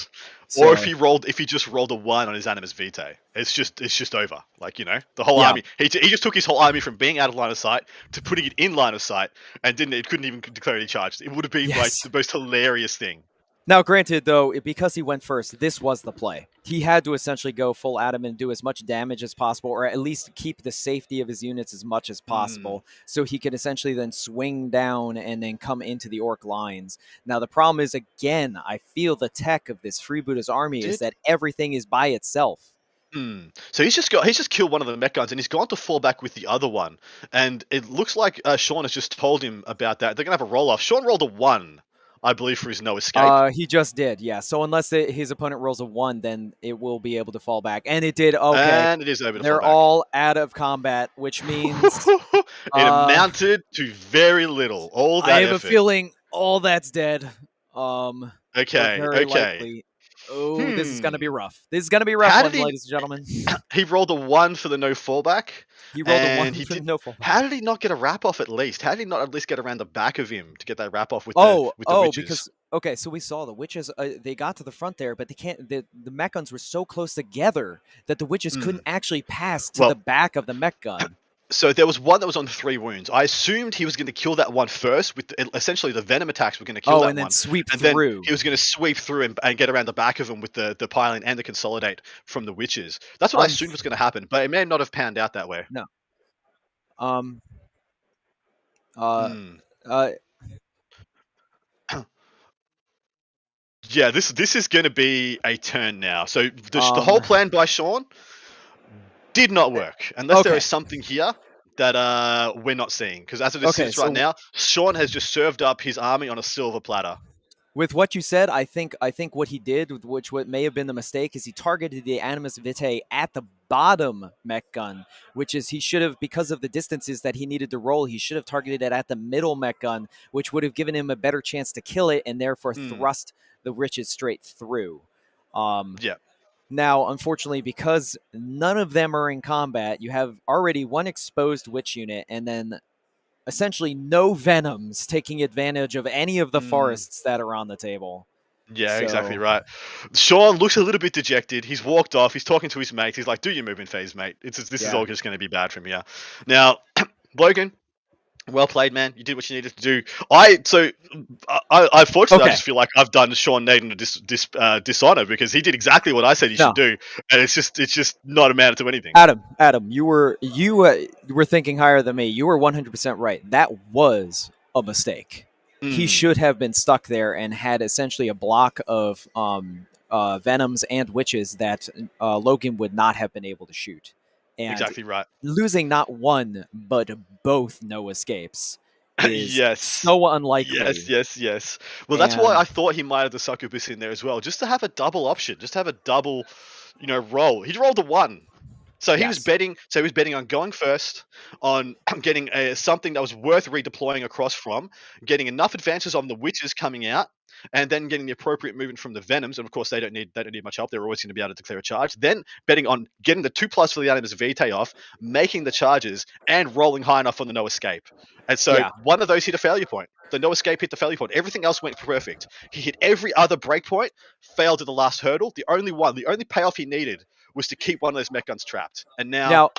So, or if he just rolled a 1 on his Animus Vitae, it's just over. Like, you know, the whole army. He just took his whole army from being out of line of sight to putting it in line of sight, and couldn't even declare any charges. It would have been like the most hilarious thing. Now, granted, though, because he went first, this was the play. He had to essentially go full Adam and do as much damage as possible, or at least keep the safety of his units as much as possible, so he could essentially then swing down and then come into the Ork lines. Now, the problem is, again, I feel the tech of this freebooters army is that everything is by itself. So he's just killed one of the mech guns, and he's gone to fall back with the other one. And it looks like Sean has just told him about that. They're going to have a roll-off. Sean rolled a 1. I believe, for his no escape. He just did, yeah. So unless his opponent rolls a 1, then it will be able to fall back. And it did, okay. And it is able to fall back. They're all out of combat, which means... it amounted to very little. All that I have effort. A feeling all that's dead. Okay. Likely. Oh, this is going to be rough. This is going to be rough, ladies and gentlemen. He rolled a 1 for the no fallback. He rolled a 1 for the no fallback. How did he not get a wrap off at least? How did he not at least get around the back of him to get that wrap off with the witches? Because okay, so we saw the witches. They got to the front there, but they can't. The mech guns were so close together that the witches couldn't actually pass to the back of the mech gun. So there was one that was on 3 wounds. I assumed he was going to kill that one first. With essentially the venom attacks were going to kill that and then one, sweep and through. then he was going to sweep through and get around the back of him with the piling and the consolidate from the witches. That's what I assumed was going to happen, but it may not have panned out that way. No. Yeah, this is going to be a turn now. So the whole plan by Sean did not work, unless there is something here that we're not seeing. Because as it sits right now, Sean has just served up his army on a silver platter. With what you said, I think what he did, which what may have been the mistake, is he targeted the Animus Vitae at the bottom mech gun, which is he should have, because of the distances that he needed to roll, he should have targeted it at the middle mech gun, which would have given him a better chance to kill it and therefore thrust the riches straight through. Yeah. Now, unfortunately, because none of them are in combat, you have already one exposed witch unit and then essentially no venoms taking advantage of any of the forests that are on the table. Yeah, exactly right. Sean looks a little bit dejected. He's walked off. He's talking to his mates. He's like, do your moving phase, mate. This is all just going to be bad from here. Now, Logan, well played, man. You did what you needed to do. Unfortunately, I just feel like I've done Sean Naden a dishonor because he did exactly what I said he should do, and it's just not amounted to anything. Adam, you were thinking higher than me. You were 100% right. That was a mistake. He should have been stuck there and had essentially a block of venoms and witches that Logan would not have been able to shoot. And exactly right. Losing not one, but both no escapes is yes. so unlikely. Yes. Well, that's why I thought he might have the succubus in there as well, just to have a double option, just to have a double, roll. He rolled a 1. So he was betting. So he was betting on going first, on getting something that was worth redeploying across from, getting enough advances on the witches coming out, and then getting the appropriate movement from the venoms. And of course, they don't need much help. They're always going to be able to declare a charge. Then betting on getting the 2+ for the Animus Vitae off, making the charges, and rolling high enough on the no escape. And so one of those hit a failure point. The no escape hit the failure point. Everything else went perfect. He hit every other breakpoint, failed at the last hurdle. The only payoff he needed was to keep one of those mech guns trapped. And now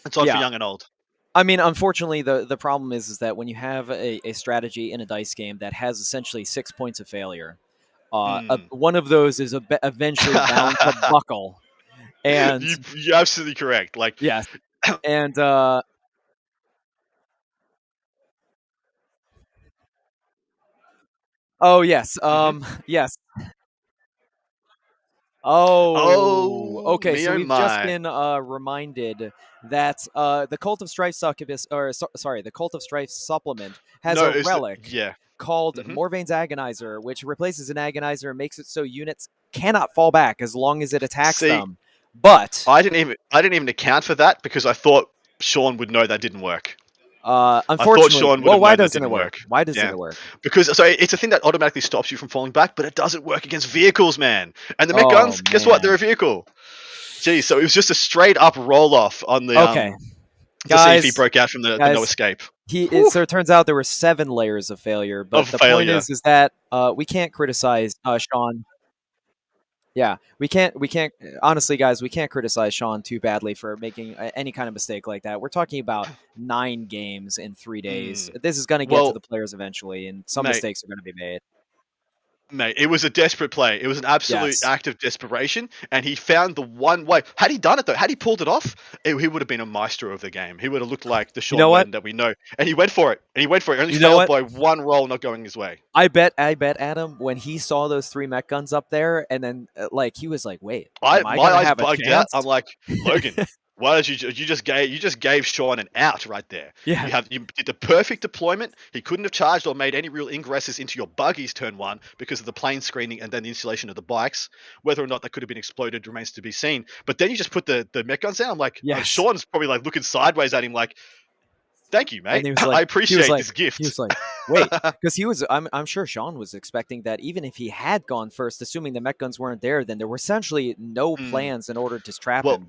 it's on for young and old. I mean, unfortunately, the problem is that when you have a strategy in a dice game that has essentially 6 points of failure, one of those is eventually bound to buckle. And you're absolutely correct. Like yes, and yes, yes. Okay. So we've just been reminded that the Cult of Strife succubus, the Cult of Strife supplement has a relic called Morvane's Agonizer, which replaces an Agonizer and makes it so units cannot fall back as long as it attacks them. But I didn't even account for that because I thought Sean would know that didn't work. Unfortunately, why doesn't it work? Why doesn't it work? Because it's a thing that automatically stops you from falling back, but it doesn't work against vehicles, man. And the mech guns, guess what? They're a vehicle. Geez, so it was just a straight up roll off on the to see if he broke out from the no escape. So it turns out there were 7 layers of failure, but point is that we can't criticize Sean. Yeah, we can't. Honestly, guys, we can't criticize Sean too badly for making any kind of mistake like that. We're talking about 9 games in 3 days. This is going to get to the players eventually, and some mistakes are going to be made. Mate, it was a desperate play. It was an absolute act of desperation, and he found the one way. Had he done it, though, had he pulled it off, he would have been a maestro of the game. He would have looked like the Sean that we know. And he went for it. Only failed by one roll not going his way. I bet Adam, when he saw those 3 mech guns up there, and then he was like, wait, my eyes bugged out. I'm like, Logan, why did you just gave Sean an out right there? Yeah. You did the perfect deployment. He couldn't have charged or made any real ingresses into your buggies turn 1 because of the plane screening and then the installation of the bikes. Whether or not that could have been exploded remains to be seen. But then you just put the mech guns down. I'm like, Sean's probably like looking sideways at him like, thank you, mate. I appreciate this gift. He was like, wait, because I'm sure Sean was expecting that even if he had gone first, assuming the mech guns weren't there, then there were essentially no plans in order to trap him.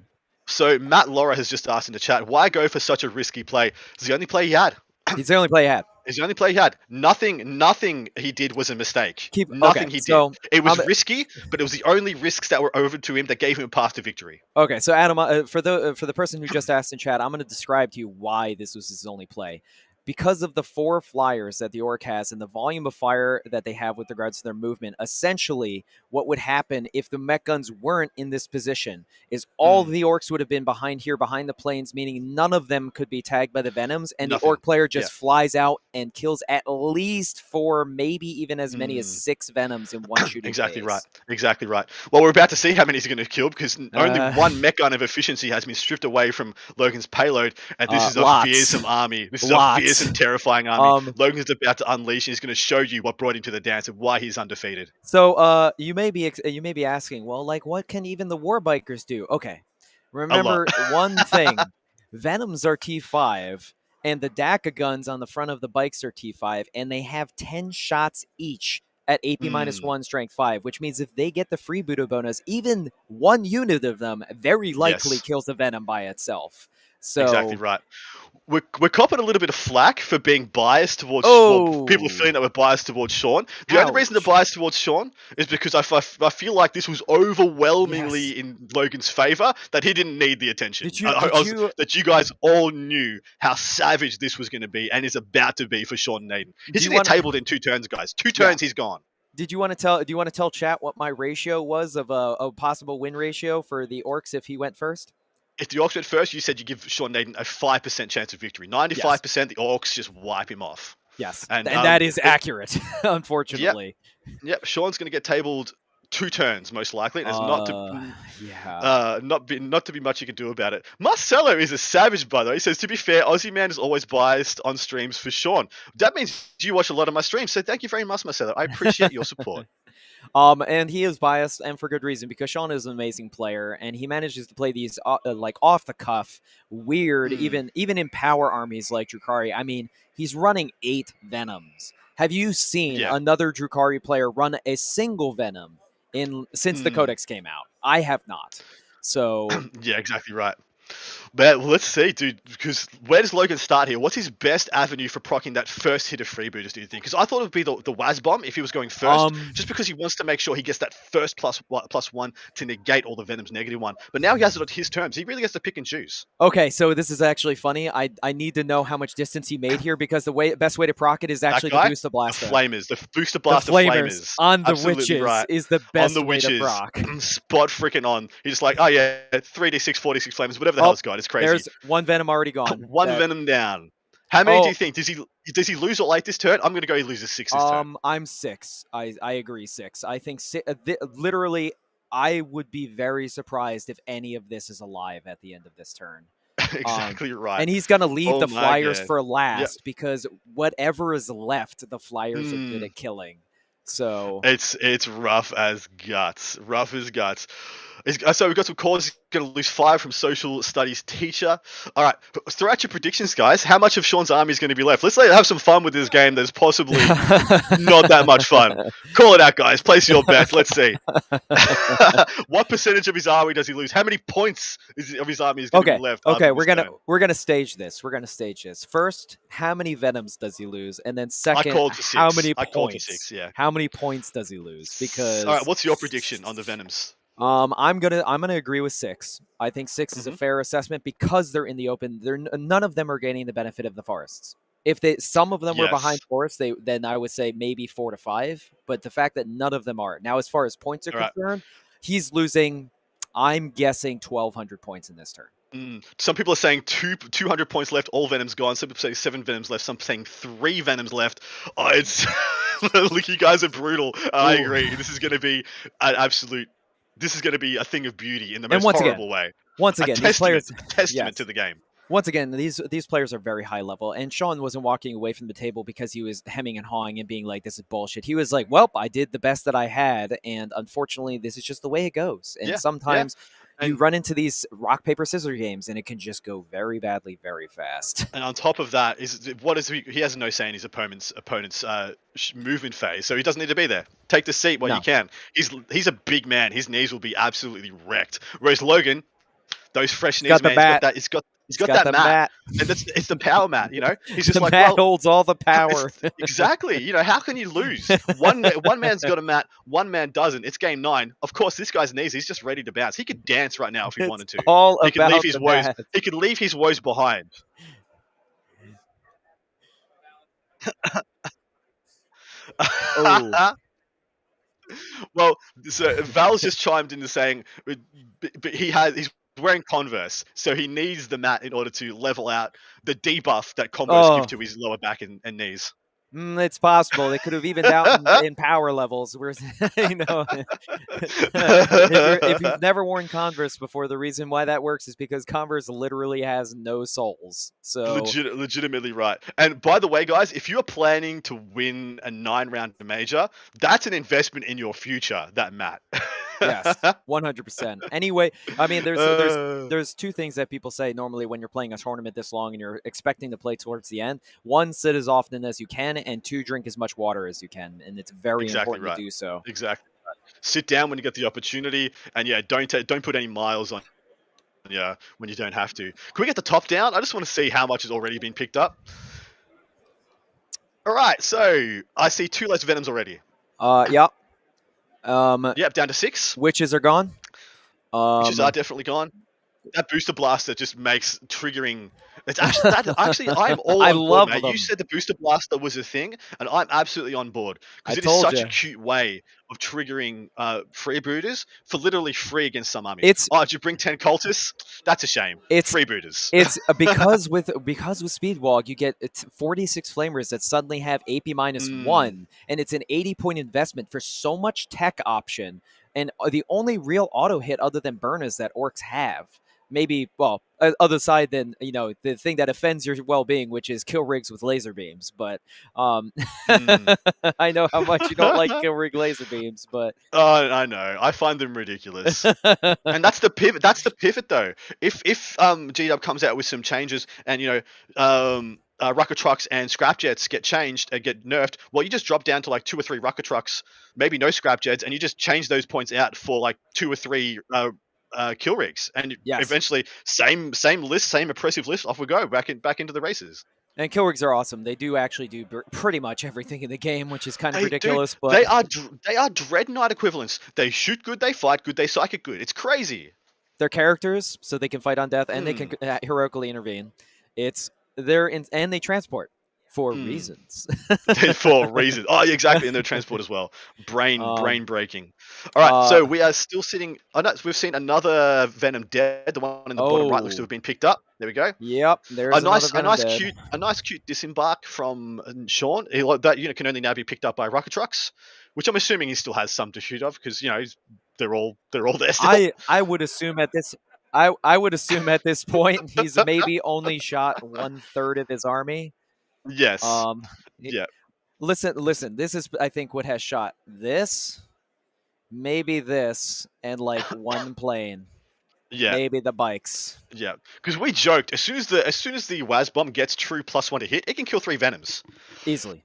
So Matt Laura has just asked in the chat, why go for such a risky play? It's the only play he had. It's the only play he had. He's the only play he had. Nothing he did was a mistake. Okay, Nothing he did. so It was risky, but it was the only risks that were over to him that gave him a path to victory. okay, so Adam, for the person who just asked in chat, I'm going to describe to you why this was his only play. Because of the 4 flyers that the Ork has and the volume of fire that they have with regards to their movement, essentially what would happen if the mech guns weren't in this position is all the Orks would have been behind here, behind the planes, meaning none of them could be tagged by the Venoms, and the Ork player just flies out and kills at least 4, maybe even as many as 6 Venoms in one shooting Exactly phase. right. Exactly right. Well, we're about to see how many he's going to kill because only one mech gun of efficiency has been stripped away from Logan's payload, and this is a fearsome army. This is a fearsome and terrifying army. Logan's about to unleash, and he's going to show you what brought him to the dance and why he's undefeated. So, you may be asking, well, like, what can even the war bikers do? Okay, remember one thing: Venoms are T5, and the DACA guns on the front of the bikes are T5, and they have 10 shots each at AP -1, strength 5, which means if they get the freebooter bonus, even one unit of them very likely kills the Venom by itself. So exactly right. We're copping a little bit of flack for being biased towards people are feeling that we're biased towards Sean. The only reason they're biased towards Sean is because I feel like this was overwhelmingly in Logan's favor, that he didn't need the attention. That you guys all knew how savage this was going to be and is about to be for Sean Naden. He's going to get tabled in 2 turns, guys. 2 turns, he's gone. Do you want to tell chat what my ratio was of a possible win ratio for the Orks if he went first? If the Orks went first, you said you give Sean Naden a 5% chance of victory. 95%, the Orks just wipe him off. Yes, and that is accurate, unfortunately. Yep, Sean's going to get tabled 2 turns, most likely. There's not to be much you can do about it. Marcelo is a savage, by the way. He says, to be fair, Aussie Man is always biased on streams for Sean. That means you watch a lot of my streams, so thank you very much, Marcelo. I appreciate your support. And he is biased, and for good reason, because Sean is an amazing player, and he manages to play these like off the cuff, weird, even in power armies like Drukhari. I mean, he's running 8 Venoms. Have you seen another Drukhari player run a single Venom since the Codex came out? I have not. So yeah, exactly right. But let's see, dude, because where does Logan start here? What's his best avenue for proccing that first hit of freebooters, do you think? Because I thought it would be the Waz Bomb if he was going first, just because he wants to make sure he gets that first +1 to negate all the Venom's -1. But now he has it on his terms. He really gets to pick and choose. Okay, so this is actually funny. I need to know how much distance he made here, because the best way to proc it is actually the Booster Blaster. The Flamers. The Booster Blaster Flamers. On the Absolutely Witches is the best way to proc. Spot freaking on. He's just like, oh yeah, 3d6, 4d6 Flamers, whatever the hell it's got. It's crazy. There's 1 Venom already gone. 1 Venom down. How many do you think? Does he lose or 8 this turn? I'm going to go he loses 6 this turn. I'm 6. I agree, 6. I think literally, I would be very surprised if any of this is alive at the end of this turn. Exactly right. And he's going to leave the Flyers for last, because whatever is left, the Flyers are good at killing. So it's rough as guts. Rough as guts. So we've got some calls. He's going to lose 5 from social studies teacher. All right, throw out your predictions, guys. How much of Sean's army is going to be left? Let's have some fun with this game. There's possibly not that much fun. Call it out, guys. Place your bets. Let's see. What percentage of his army does he lose? How many points of his army is going to be left? Okay, we're gonna stage this. First, how many Venoms does he lose? And then second, how many points? I called to 6, yeah. How many points does he lose? Because all right, what's your prediction on the Venoms? I'm gonna agree with 6. I think 6 is a fair assessment because they're in the open. None of them are gaining the benefit of the forests. If some of them were behind forests, then I would say maybe 4 to 5. But the fact that none of them are now, as far as points are concerned, he's losing. I'm guessing 1,200 points in this turn. Some people are saying 200 points left, all Venoms gone. Some people saying 7 Venoms left. Some saying 3 Venoms left. Oh, it's look, you guys are brutal. I agree. This is going to be an absolute. This is going to be a thing of beauty in the most horrible way. Once again, these players testament to the game. Once again, these players are very high level, and Sean wasn't walking away from the table because he was hemming and hawing and being like, "This is bullshit." He was like, "Well, I did the best that I had, and unfortunately, this is just the way it goes." And sometimes you run into these rock paper scissors games, and it can just go very badly, very fast. And on top of that, he has no say in his opponent's movement phase, so he doesn't need to be there. Take the seat while you can. He's a big man. His knees will be absolutely wrecked. Whereas Logan, those fresh knees, man, He's got that the mat. And it's the power mat, you know? He's just The like, mat well, holds all the power. exactly. You know, how can you lose? One man's got a mat, one man doesn't. It's game 9. Of course, this guy's knees, he's just ready to bounce. He could dance right now if he It's wanted to. all He could leave about his the woes. mat. He could leave his woes behind. Oh. Well, so Val's just chimed into saying, but he's wearing Converse, so he needs the mat in order to level out the debuff that combos give to his lower back and knees. It's possible they could have evened out in power levels. Where you know, if you've never worn Converse before, the reason why that works is because Converse literally has no soles. So Legitimately right. And by the way, guys, if you're planning to win a 9-round major, that's an investment in your future. That mat. Yes, 100%. Anyway, I mean, there's two things that people say normally when you're playing a tournament this long and you're expecting to play towards the end. One, sit as often as you can, and 2, drink as much water as you can, and it's very important to do so. Exactly. Right. Sit down when you get the opportunity, and yeah, don't put any miles on. Yeah, when you don't have to. Can we get the top down? I just want to see how much has already been picked up. All right, so I see 2 less Venoms already. Yeah. Yep, down to 6. Witches are gone. Witches are definitely gone. That booster blaster just makes triggering. It's actually I'm all on board, mate. You said the booster blaster was a thing, and I'm absolutely on board because it is such a cute way of triggering freebooters for literally free against some armies. Did you bring 10 cultists? That's a shame. It's freebooters. It's because with Speedwalk you get 46 flamers that suddenly have AP -1, and it's an 80-point investment for so much tech option. And the only real auto hit other than burners that orcs have, maybe, well, other side than, you know, the thing that offends your well-being, which is kill rigs with laser beams. But I know how much you don't like kill rig laser beams, but I know, I find them ridiculous. And that's the pivot. That's the pivot, though. If GW comes out with some changes, and you know, Rucker trucks and scrap jets get changed and get nerfed, well, you just drop down to like 2 or 3 Rucker trucks, maybe no scrap jets, and you just change those points out for like 2 or 3 kill rigs, and eventually same list, same oppressive list, off we go back into the races. And kill rigs are awesome. They do actually do pretty much everything in the game, which is kind of ridiculous. But they are Dreadnought equivalents. They shoot good, they fight good, they psychic good. It's crazy. They're characters, so they can fight on death, and they can heroically intervene. And they transport for reasons. For reasons. Oh, yeah, exactly. And they're transport as well. Brain breaking. All right, so we are still sitting. Oh, no, we've seen another Venom dead. The one in the bottom right looks to have been picked up. There we go. Yep. There's a nice cute disembark from Sean. That unit can only now be picked up by rocket trucks, which I'm assuming he still has some to shoot of, because you know they're all there still. I would assume at this. I would assume at this point he's maybe only shot 1/3 of his army. Yes. Yeah. Listen. This is, I think, what has shot this, maybe this, and like 1 plane. Yeah. Maybe the bikes. Yeah. Because we joked, as soon as the WAS bomb gets true +1 to hit, it can kill 3 Venoms. Easily.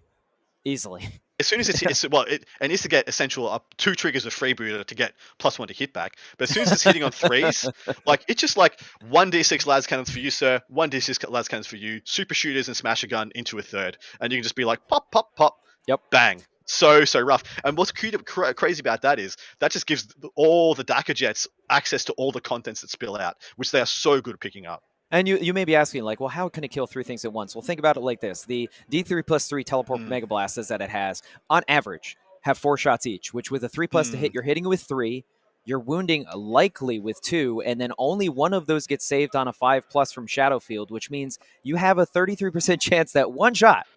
As soon as it needs to get essential 2 triggers of freebooter to get +1 to hit back. But as soon as it's hitting on 3s, like it's just like 1d6 las cannons for you, sir. 1d6 las cannons for you. Super shooters and smasher gun into a 3rd, and you can just be like pop, pop, pop. Yep. Bang. So rough. And what's crazy about that is that just gives all the Dakar jets access to all the contents that spill out, which they are so good at picking up. And you may be asking, like, well, how can it kill 3 things at once? Well, think about it like this. The D3+3 teleport Mega Blasters that it has, on average, have 4 shots each, which with a 3+ to hit, you're hitting with 3, you're wounding likely with 2, and then only one of those gets saved on a 5+ from Shadowfield, which means you have a 33% chance that 1 shot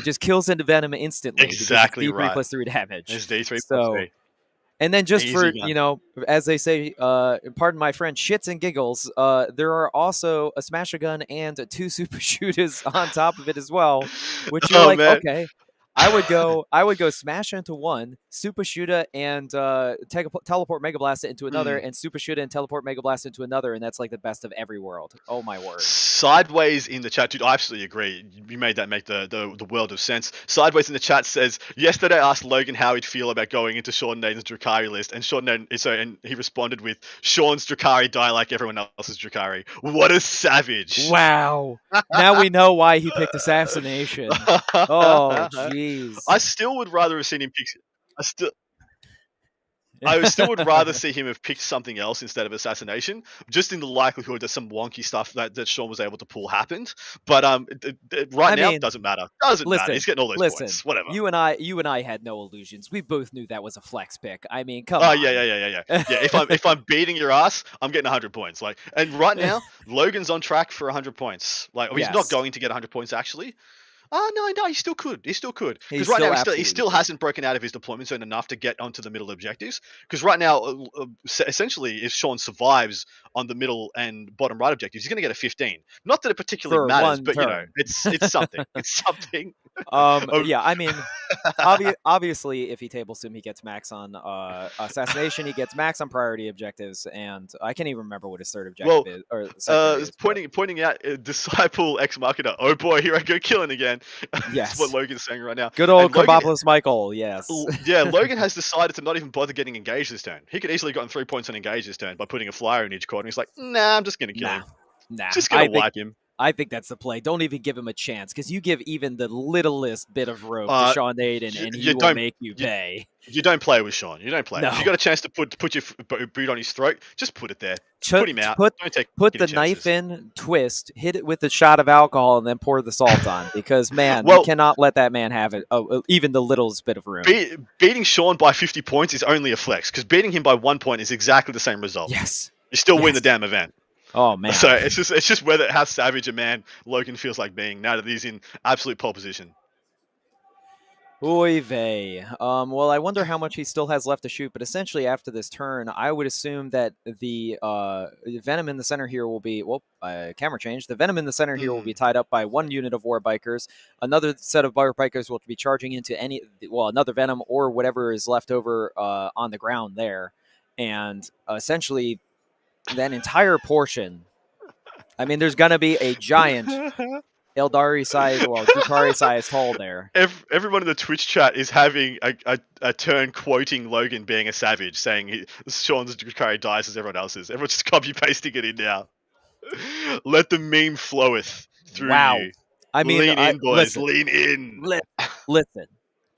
just kills into Venom instantly. Exactly D3 right. +3 damage. It's D3+3. And then just for, you know, as they say, pardon my French, shits and giggles, there are also a smasher gun and 2 super shooters on top of it as well, which you're like, man. okay. I would go smash into one, super shooter, and teleport Mega Blast it into another, and super shooter and teleport Mega Blast into another, and that's like the best of every world. Oh my word! Sideways in the chat, dude, I absolutely agree. You made that make the world of sense. Sideways in the chat says, yesterday I asked Logan how he'd feel about going into Sean Naden's Drukhari list, and and he responded with, Sean's Drukhari die like everyone else's Drukhari. What a savage! Wow. Now we know why he picked assassination. Oh, jeez. I still would rather have seen him pick. I still would rather see him have picked something else instead of assassination, just in the likelihood that some wonky stuff that Sean was able to pull happened. But right now, it doesn't matter. Doesn't matter. He's getting all those points. Whatever. You and I had no illusions. We both knew that was a flex pick. I mean, come on. Oh yeah. If I'm beating your ass, I'm getting 100 points. Like, and right now, Logan's on track for 100 points. Like, he's not going to get 100 points actually. Oh, no, he still could. Because right now he still hasn't broken out of his deployment zone enough to get onto the middle objectives. Because right now, essentially, if Sean survives on the middle and bottom right objectives, he's going to get a 15. Not that it particularly matters, but it's something. It's something. Yeah, I mean, obviously, if he table sim, he gets max on assassination. He gets max on priority objectives, and I can't even remember what his third objective is. Or pointing out Disciple Ex Machina. Oh boy, here I go killing again. Yes, that's what Logan's saying right now. Good old Carbopoulos Michael. Yes. Yeah, Logan has decided to not even bother getting engaged this turn. He could easily have gotten 3 points on engage this turn by putting a flyer in each corner. He's like, nah, I'm just gonna kill him. Just gonna wipe him. I think that's the play. Don't even give him a chance, because you give even the littlest bit of rope to Sean Naden, and he will make you pay. You don't play with Sean. You don't play. No. If you got a chance to put your boot on his throat, just put it there. Put him out. Put the knife in, twist, hit it with a shot of alcohol, and then pour the salt on. Because, man, you cannot let that man have it. Even the littlest bit of room. Beating Sean by 50 points is only a flex, because beating him by 1 point is exactly the same result. Yes. You still win the damn event. Oh man! So it's just how savage a man Logan feels like being now that he's in absolute pole position. Oy vey. Well, I wonder how much he still has left to shoot, but essentially after this turn, I would assume that the Venom in the center here will be camera change. The Venom in the center here will be tied up by 1 unit of War Bikers. Another set of War Bikers will be charging into another Venom or whatever is left over on the ground there, and essentially. That entire portion. I mean, there's going to be a giant Eldari size or Drukhari size hole there. Everyone in the Twitch chat is having a turn quoting Logan being a savage, saying Sean's Drukhari dies as everyone else's. Everyone's just copy pasting it in now. Let the meme floweth through you. I mean, lean in, boys. Lean in. Listen,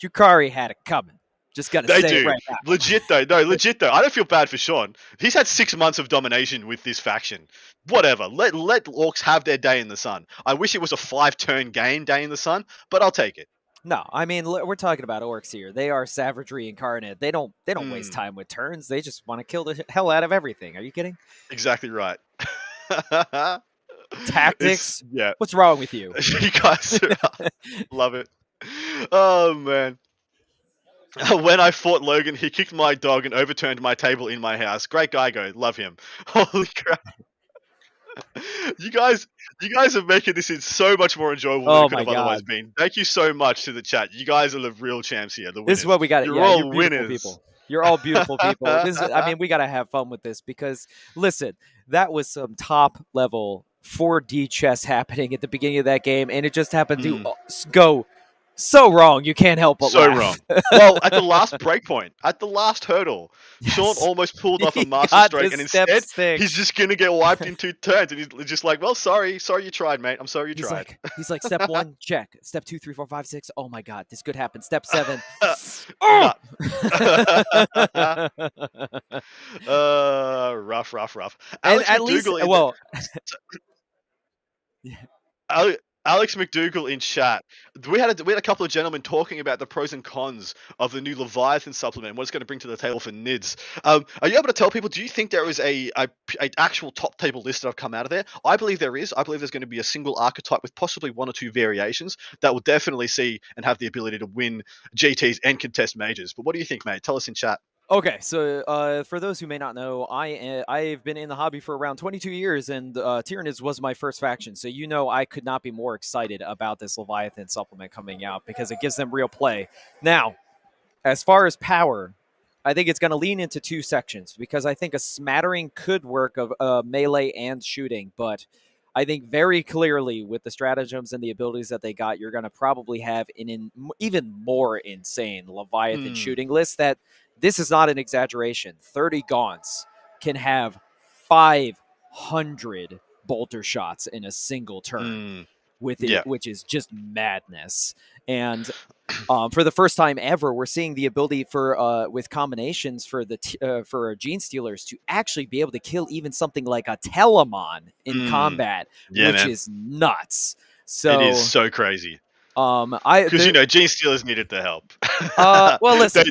Drukhari had it coming. Just gotta say it right now. Legit though. I don't feel bad for Sean. He's had 6 months of domination with this faction. Whatever. Let Orks have their day in the sun. I wish it was a 5-turn game day in the sun, but I'll take it. No, I mean we're talking about Orks here. They are savagery incarnate. They don't waste time with turns. They just want to kill the hell out of everything. Are you kidding? Exactly right. Tactics. What's wrong with you? You guys love it. Oh man. When I fought Logan, he kicked my dog and overturned my table in my house. Great guy, love him. Holy crap! You guys are making this so much more enjoyable than it could have otherwise been. Thank you so much to the chat. You guys are the real champs here. The winners. This is what we got. You're all winners. People. You're all beautiful people. We got to have fun with this because, listen, that was some top level 4D chess happening at the beginning of that game, and it just happened to go. So wrong, you can't help but laugh. Wrong. Well, at the last breakpoint, at the last hurdle, Sean almost pulled off a master stroke, and instead he's just gonna get wiped in 2 turns, and he's just like, "Well, sorry you tried, mate. I'm sorry you tried." He's like, step 1, check. Step 2, 3, 4, 5, 6. Oh my God, this could happen. Step 7. Rough. And at least, Alex McDougall in chat. We had a couple of gentlemen talking about the pros and cons of the new Leviathan supplement, what it's going to bring to the table for NIDS. Are you able to tell people, do you think there is a actual top table list that have come out of there? I believe there is. I believe there's going to be a single archetype with possibly 1 or 2 variations that will definitely see and have the ability to win GTs and contest majors. But what do you think, mate? Tell us in chat. Okay, so for those who may not know, I've been in the hobby for around 22 years, and Tyranids was my first faction. So I could not be more excited about this Leviathan supplement coming out because it gives them real play. Now, as far as power, I think it's going to lean into two sections because I think a smattering could work of melee and shooting, but I think very clearly with the stratagems and the abilities that they got, you're going to probably have even more insane Leviathan shooting list. That this is not an exaggeration. 30 Gaunts can have 500 bolter shots in a single turn with it, which is just madness. And for the first time ever, we're seeing the ability for with combinations for for Gene Stealers to actually be able to kill even something like a Telemon in combat, which is nuts. So it is so crazy. Because Gene Stealers needed the help. Well, listen,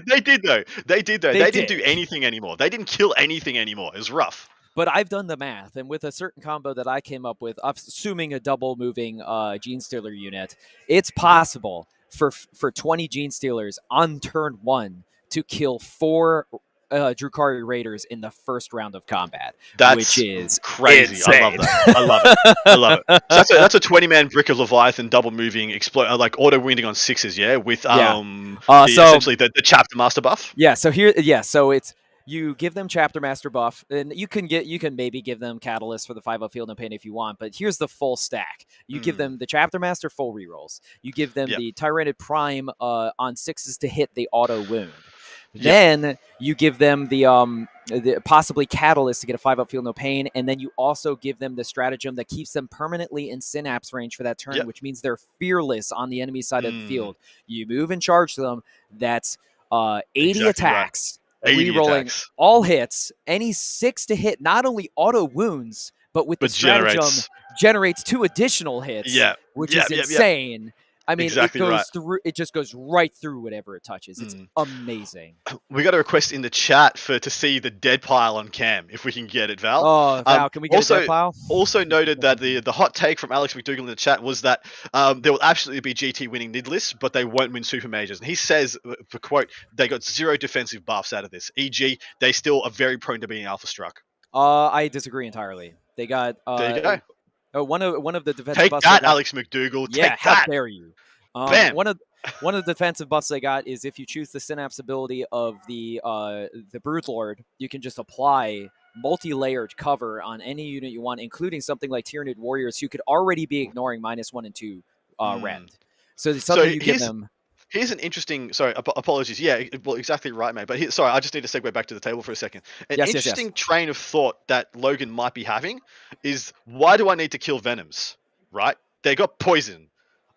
they did though. They didn't do anything anymore. They didn't kill anything anymore. It was rough. But I've done the math, and with a certain combo that I came up with, assuming a double moving Gene Stealer unit, it's possible for 20 Gene Stealers on turn 1 to kill 4 Drukhari Raiders in the first round of combat. Which is crazy. Insane. I love that. I love it. So that's a 20-man brick of Leviathan double moving, like auto wounding on 6s, yeah, with essentially the chapter master buff. Yeah. So it's. You give them Chapter Master buff, and you can maybe give them Catalyst for the 5-0 Field No Pain if you want, but here's the full stack. You give them the Chapter Master full rerolls. You give them the Tyrannid Prime on 6s to hit the auto wound. Then you give them the possibly Catalyst to get a 5-0 Field No Pain, and then you also give them the stratagem that keeps them permanently in Synapse range for that turn, which means they're fearless on the enemy side of the field. You move and charge them. That's 80 attacks. Right. Rerolling all hits, any 6 to hit, not only auto wounds, but with the stratagem generates 2 additional hits, which is insane. I mean, it just goes right through whatever it touches. It's amazing. We got a request in the chat to see the dead pile on cam, if we can get it, Val. Oh, Val, can we get a dead pile? Also noted that the hot take from Alex McDougall in the chat was that there will absolutely be GT winning mid lists, but they won't win super majors. And he says, for quote, they got 0 defensive buffs out of this. E.g., they still are very prone to being alpha struck. I disagree entirely. They got there you go. One of the defensive take buffs that, Alex McDougall. Yeah, take that. How dare you? Bam. One of the defensive buffs they got is if you choose the Synapse ability of the Broodlord, you can just apply multi-layered cover on any unit you want, including something like Tyranid Warriors, who could already be ignoring -1 and 2 rend. So it's something you give them. Here's an interesting. Sorry, apologies. Yeah, well, exactly right, mate. But I just need to segue back to the table for a second. An interesting train of thought that Logan might be having is, why do I need to kill Venoms? Right? They got poison.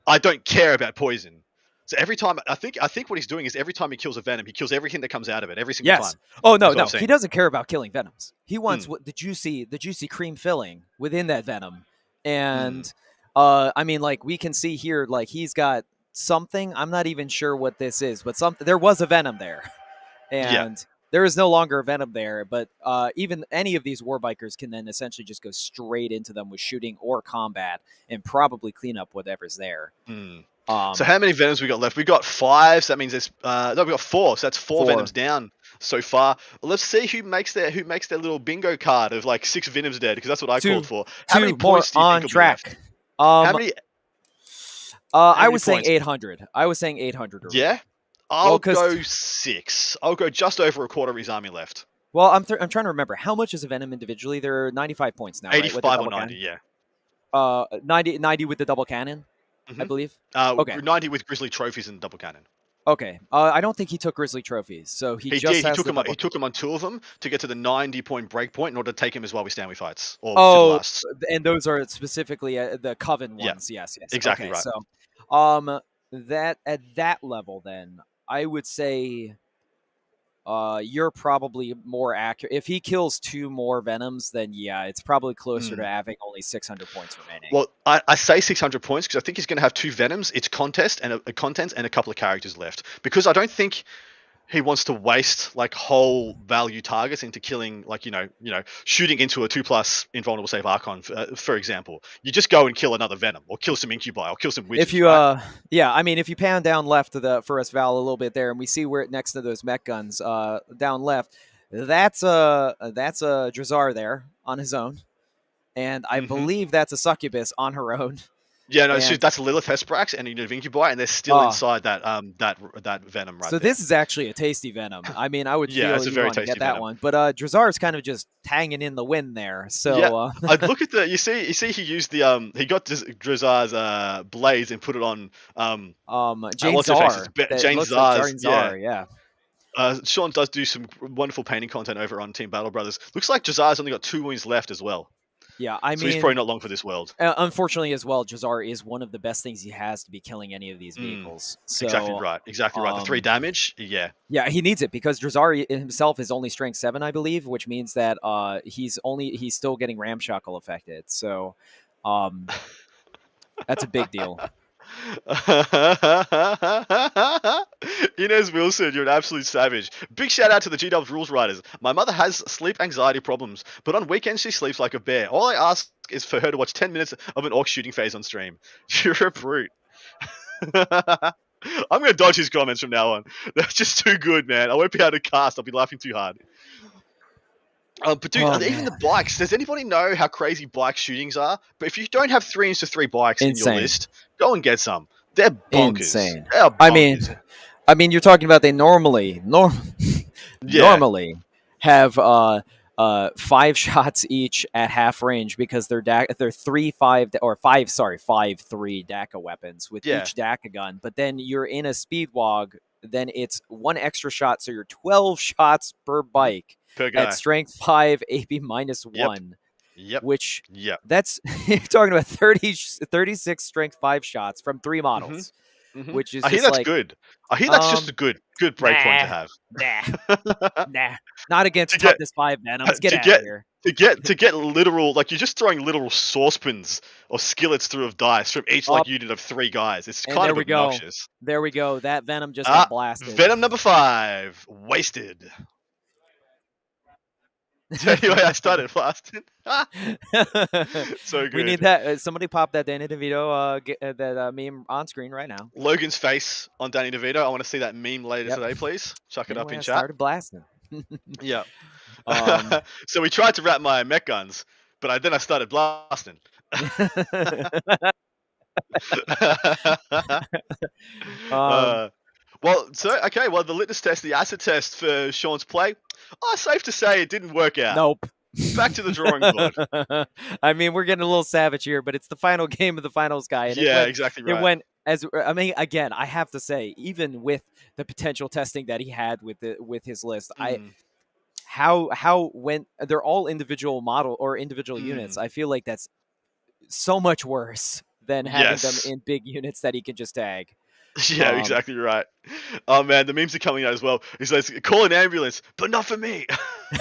I don't care about poison. So every time, I think what he's doing is every time he kills a Venom, he kills everything that comes out of it every single time. Oh no, he doesn't care about killing Venoms. He wants the juicy cream filling within that Venom. And I mean, like, we can see here, like, he's got something. I'm not even sure what this is, but there was a Venom there, and there is no longer a Venom there. But even any of these Warbikers can then essentially just go straight into them with shooting or combat and probably clean up whatever's there. So how many Venoms we got left? We got 5. So that means there's we got 4. So that's 4 Venoms down so far. Well, let's see who makes their little bingo card of like 6 Venoms dead, because that's what I called for. How many points do you think will be left? How many? I was saying 800. I was saying 800. Yeah, I'll go 6. I'll go just over a quarter of his army left. Well, I'm trying to remember how much is a Venom individually. There are 95 points now. 85 right? or 90, yeah. 90 with the double cannon, I believe. Okay. 90 with Grizzly trophies and double cannon. Okay. I don't think he took Grizzly trophies, so he just has he took him on 2 of them to get to the 90-point breakpoint in order to take him as while we stand, we fights. Or and those are specifically the Coven ones. Yes. Exactly right. So, that at that level, then I would say, you're probably more accurate. If he kills 2 more Venoms, then yeah, it's probably closer to having only 600 points remaining. Well, I say 600 points because I think he's going to have 2 Venoms, its contest and a couple of characters left. Because I don't think he wants to waste like whole value targets into killing, like shooting into a 2+ invulnerable save Archon, for example. You just go and kill another Venom, or kill some Incubi, or kill some Witches. If you, right? yeah, I mean, if you pan down left to the for us Val a little bit there, and we see where next to those mech guns, down left, that's a Drazar there on his own, and I believe that's a Succubus on her own. Yeah, no, And that's Lilith Hesprax and Incubi, and they're still inside that that Venom right so there. This is actually a tasty Venom. I mean, I would feel it's a you very want to tasty get that Venom. one, but Drazar's kind of just hanging in the wind there. So yeah, I'd look at the you see he used the he got Drazar's blades and put it on Jane Czar. Jane looks Czar's, like Jane Czar, yeah. Sean does do some wonderful painting content over on Team Battle Brothers. Looks like Drazar's only got 2 wounds left as well. Yeah, I mean, so he's probably not long for this world. Unfortunately, as well, Drazar is one of the best things he has to be killing any of these vehicles. So, exactly right. The 3 damage, yeah. Yeah, he needs it because Drazar himself is only strength 7, I believe, which means that he's still getting ramshackle affected. So, that's a big deal. Inez Wilson, you're an absolute savage. Big shout out to the G-Dubs rules writers. My mother has sleep anxiety problems, but on weekends she sleeps like a bear. All I ask is for her to watch 10 minutes of an Ork shooting phase on stream. You're a brute. I'm going to dodge his comments from now on. That's just too good, man. I won't be able to cast. I'll be laughing too hard. But dude, even the bikes. Does anybody know how crazy bike shootings are? But if you don't have 3-3 bikes in your list, go and get some. They're bonkers. Insane. They're bonkers. I mean, you're talking about they normally have 5 shots each at half range because they're 3-5 or 5-3 DACA weapons with each DACA gun. But then you're in a speedwog, then it's 1 extra shot, so you're 12 shots per bike. Per guy. At strength 5, AP -1. Yep. Which that's you're talking about 36 strength 5 shots from 3 models. Which is I hear that's good. I hear that's just a good breakpoint to have. Nah. Not against toughness 5 Venoms. Get out of here. To get literal, like you're just throwing literal saucepans or skillets through of dice from each unit of 3 guys. It's kind of obnoxious. There we go. That Venom just got blasted. Venom number 5, wasted. Anyway, I started blasting. So good. We need that. Somebody pop that Danny DeVito that meme on screen right now. Logan's face on Danny DeVito. I want to see that meme later today, please. Chuck it up in chat. Started blasting. Yeah. So we tried to wrap my mech guns, but then I started blasting. Well, the litmus test, the acid test for Sean's play, safe to say it didn't work out. Nope. Back to the drawing board. I mean, we're getting a little savage here, but it's the final game of the finals, guy. And exactly right. It went again, I have to say, even with the potential testing that he had with his list, how when they're all individual model or individual units, I feel like that's so much worse than having them in big units that he can just tag. Yeah, exactly right. Oh man, the memes are coming out as well. He says, "Call an ambulance, but not for me."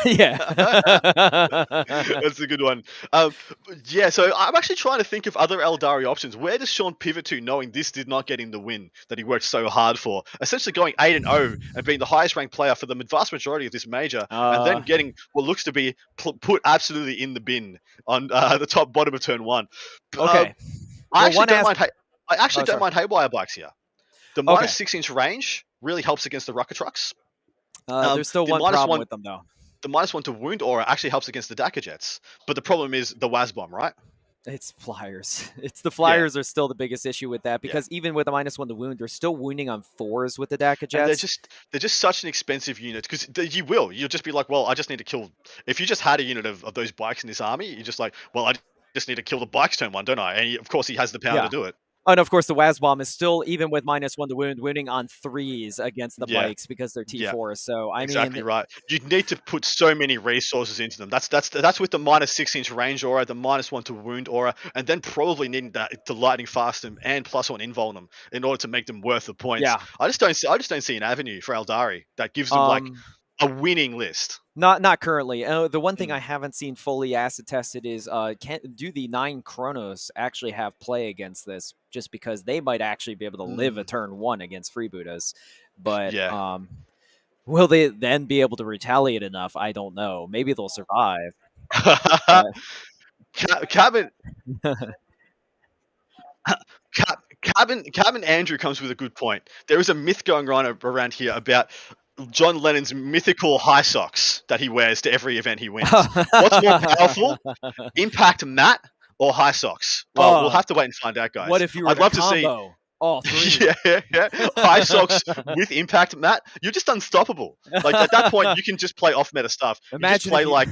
Yeah, that's a good one. So I'm actually trying to think of other Eldari options. Where does Sean pivot to, knowing this did not get him the win that he worked so hard for? Essentially going 8-0 and being the highest ranked player for the vast majority of this major, and then getting what looks to be put absolutely in the bin on the bottom of turn 1. Okay, I actually don't mind haywire bikes here. The minus 6-inch range really helps against the Rucker trucks. There's still one problem with them, though. The -1 to wound aura actually helps against the DACA jets. But the problem is the WAS bomb, right? It's flyers. It's the flyers are still the biggest issue with that, because even with a -1 to wound, they're still wounding on 4s with the DACA jets. And they're just such an expensive unit, because you'll just be like, well, I just need to kill. If you just had a unit of those bikes in this army, you're just like, well, I just need to kill the bikes turn 1, don't I? And of course he has the power to do it. And of course, the WAS bomb is still, even with -1 to wound, wounding on 3s against the bikes because they're T4s. So I exactly right. You need to put so many resources into them. That's with the -6-inch range aura, the -1 to wound aura, and then probably needing that to lightning fast them and +1 invul them in order to make them worth the points. Yeah. I just don't see an avenue for Eldari that gives them like a winning list. Not currently. The one thing I haven't seen fully acid tested is do the 9 Chronos actually have play against this? Just because they might actually be able to live a turn 1 against freebooters. But Will they then be able to retaliate enough? I don't know. Maybe they'll survive. But Cabin, Cabin Andrew comes with a good point. There is a myth going on around here about John Lennon's mythical high socks that he wears to every event he wins. What's more powerful, Impact Mat or high socks? Well, we'll have to wait and find out, guys. What if you were I'd love to see combo all three? yeah. High socks with Impact Mat. You're just unstoppable. Like at that point, you can just play off meta stuff. You just play like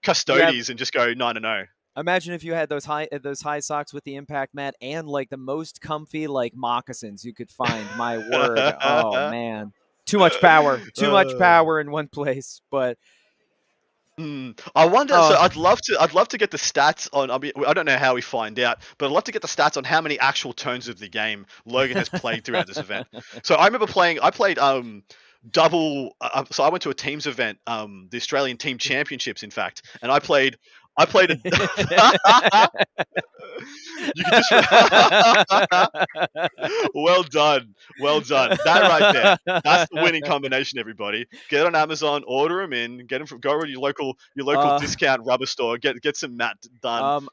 Custodes and just go no. Imagine if you had those high socks with the impact mat and like the most comfy like moccasins you could find. My word. Oh man. Too much power. Too much power in one place. But I wonder. So I'd love to get the stats on. I mean, I don't know how we find out, but I'd love to get the stats on how many actual turns of the game Logan has played throughout this event. So I remember playing. I played double. So I went to a teams event, the Australian Team Championships, in fact, and I played. You can just well done. That right there. That's the winning combination. Everybody, get on Amazon, order them in, get them from go to your local discount rubber store, get some mat done.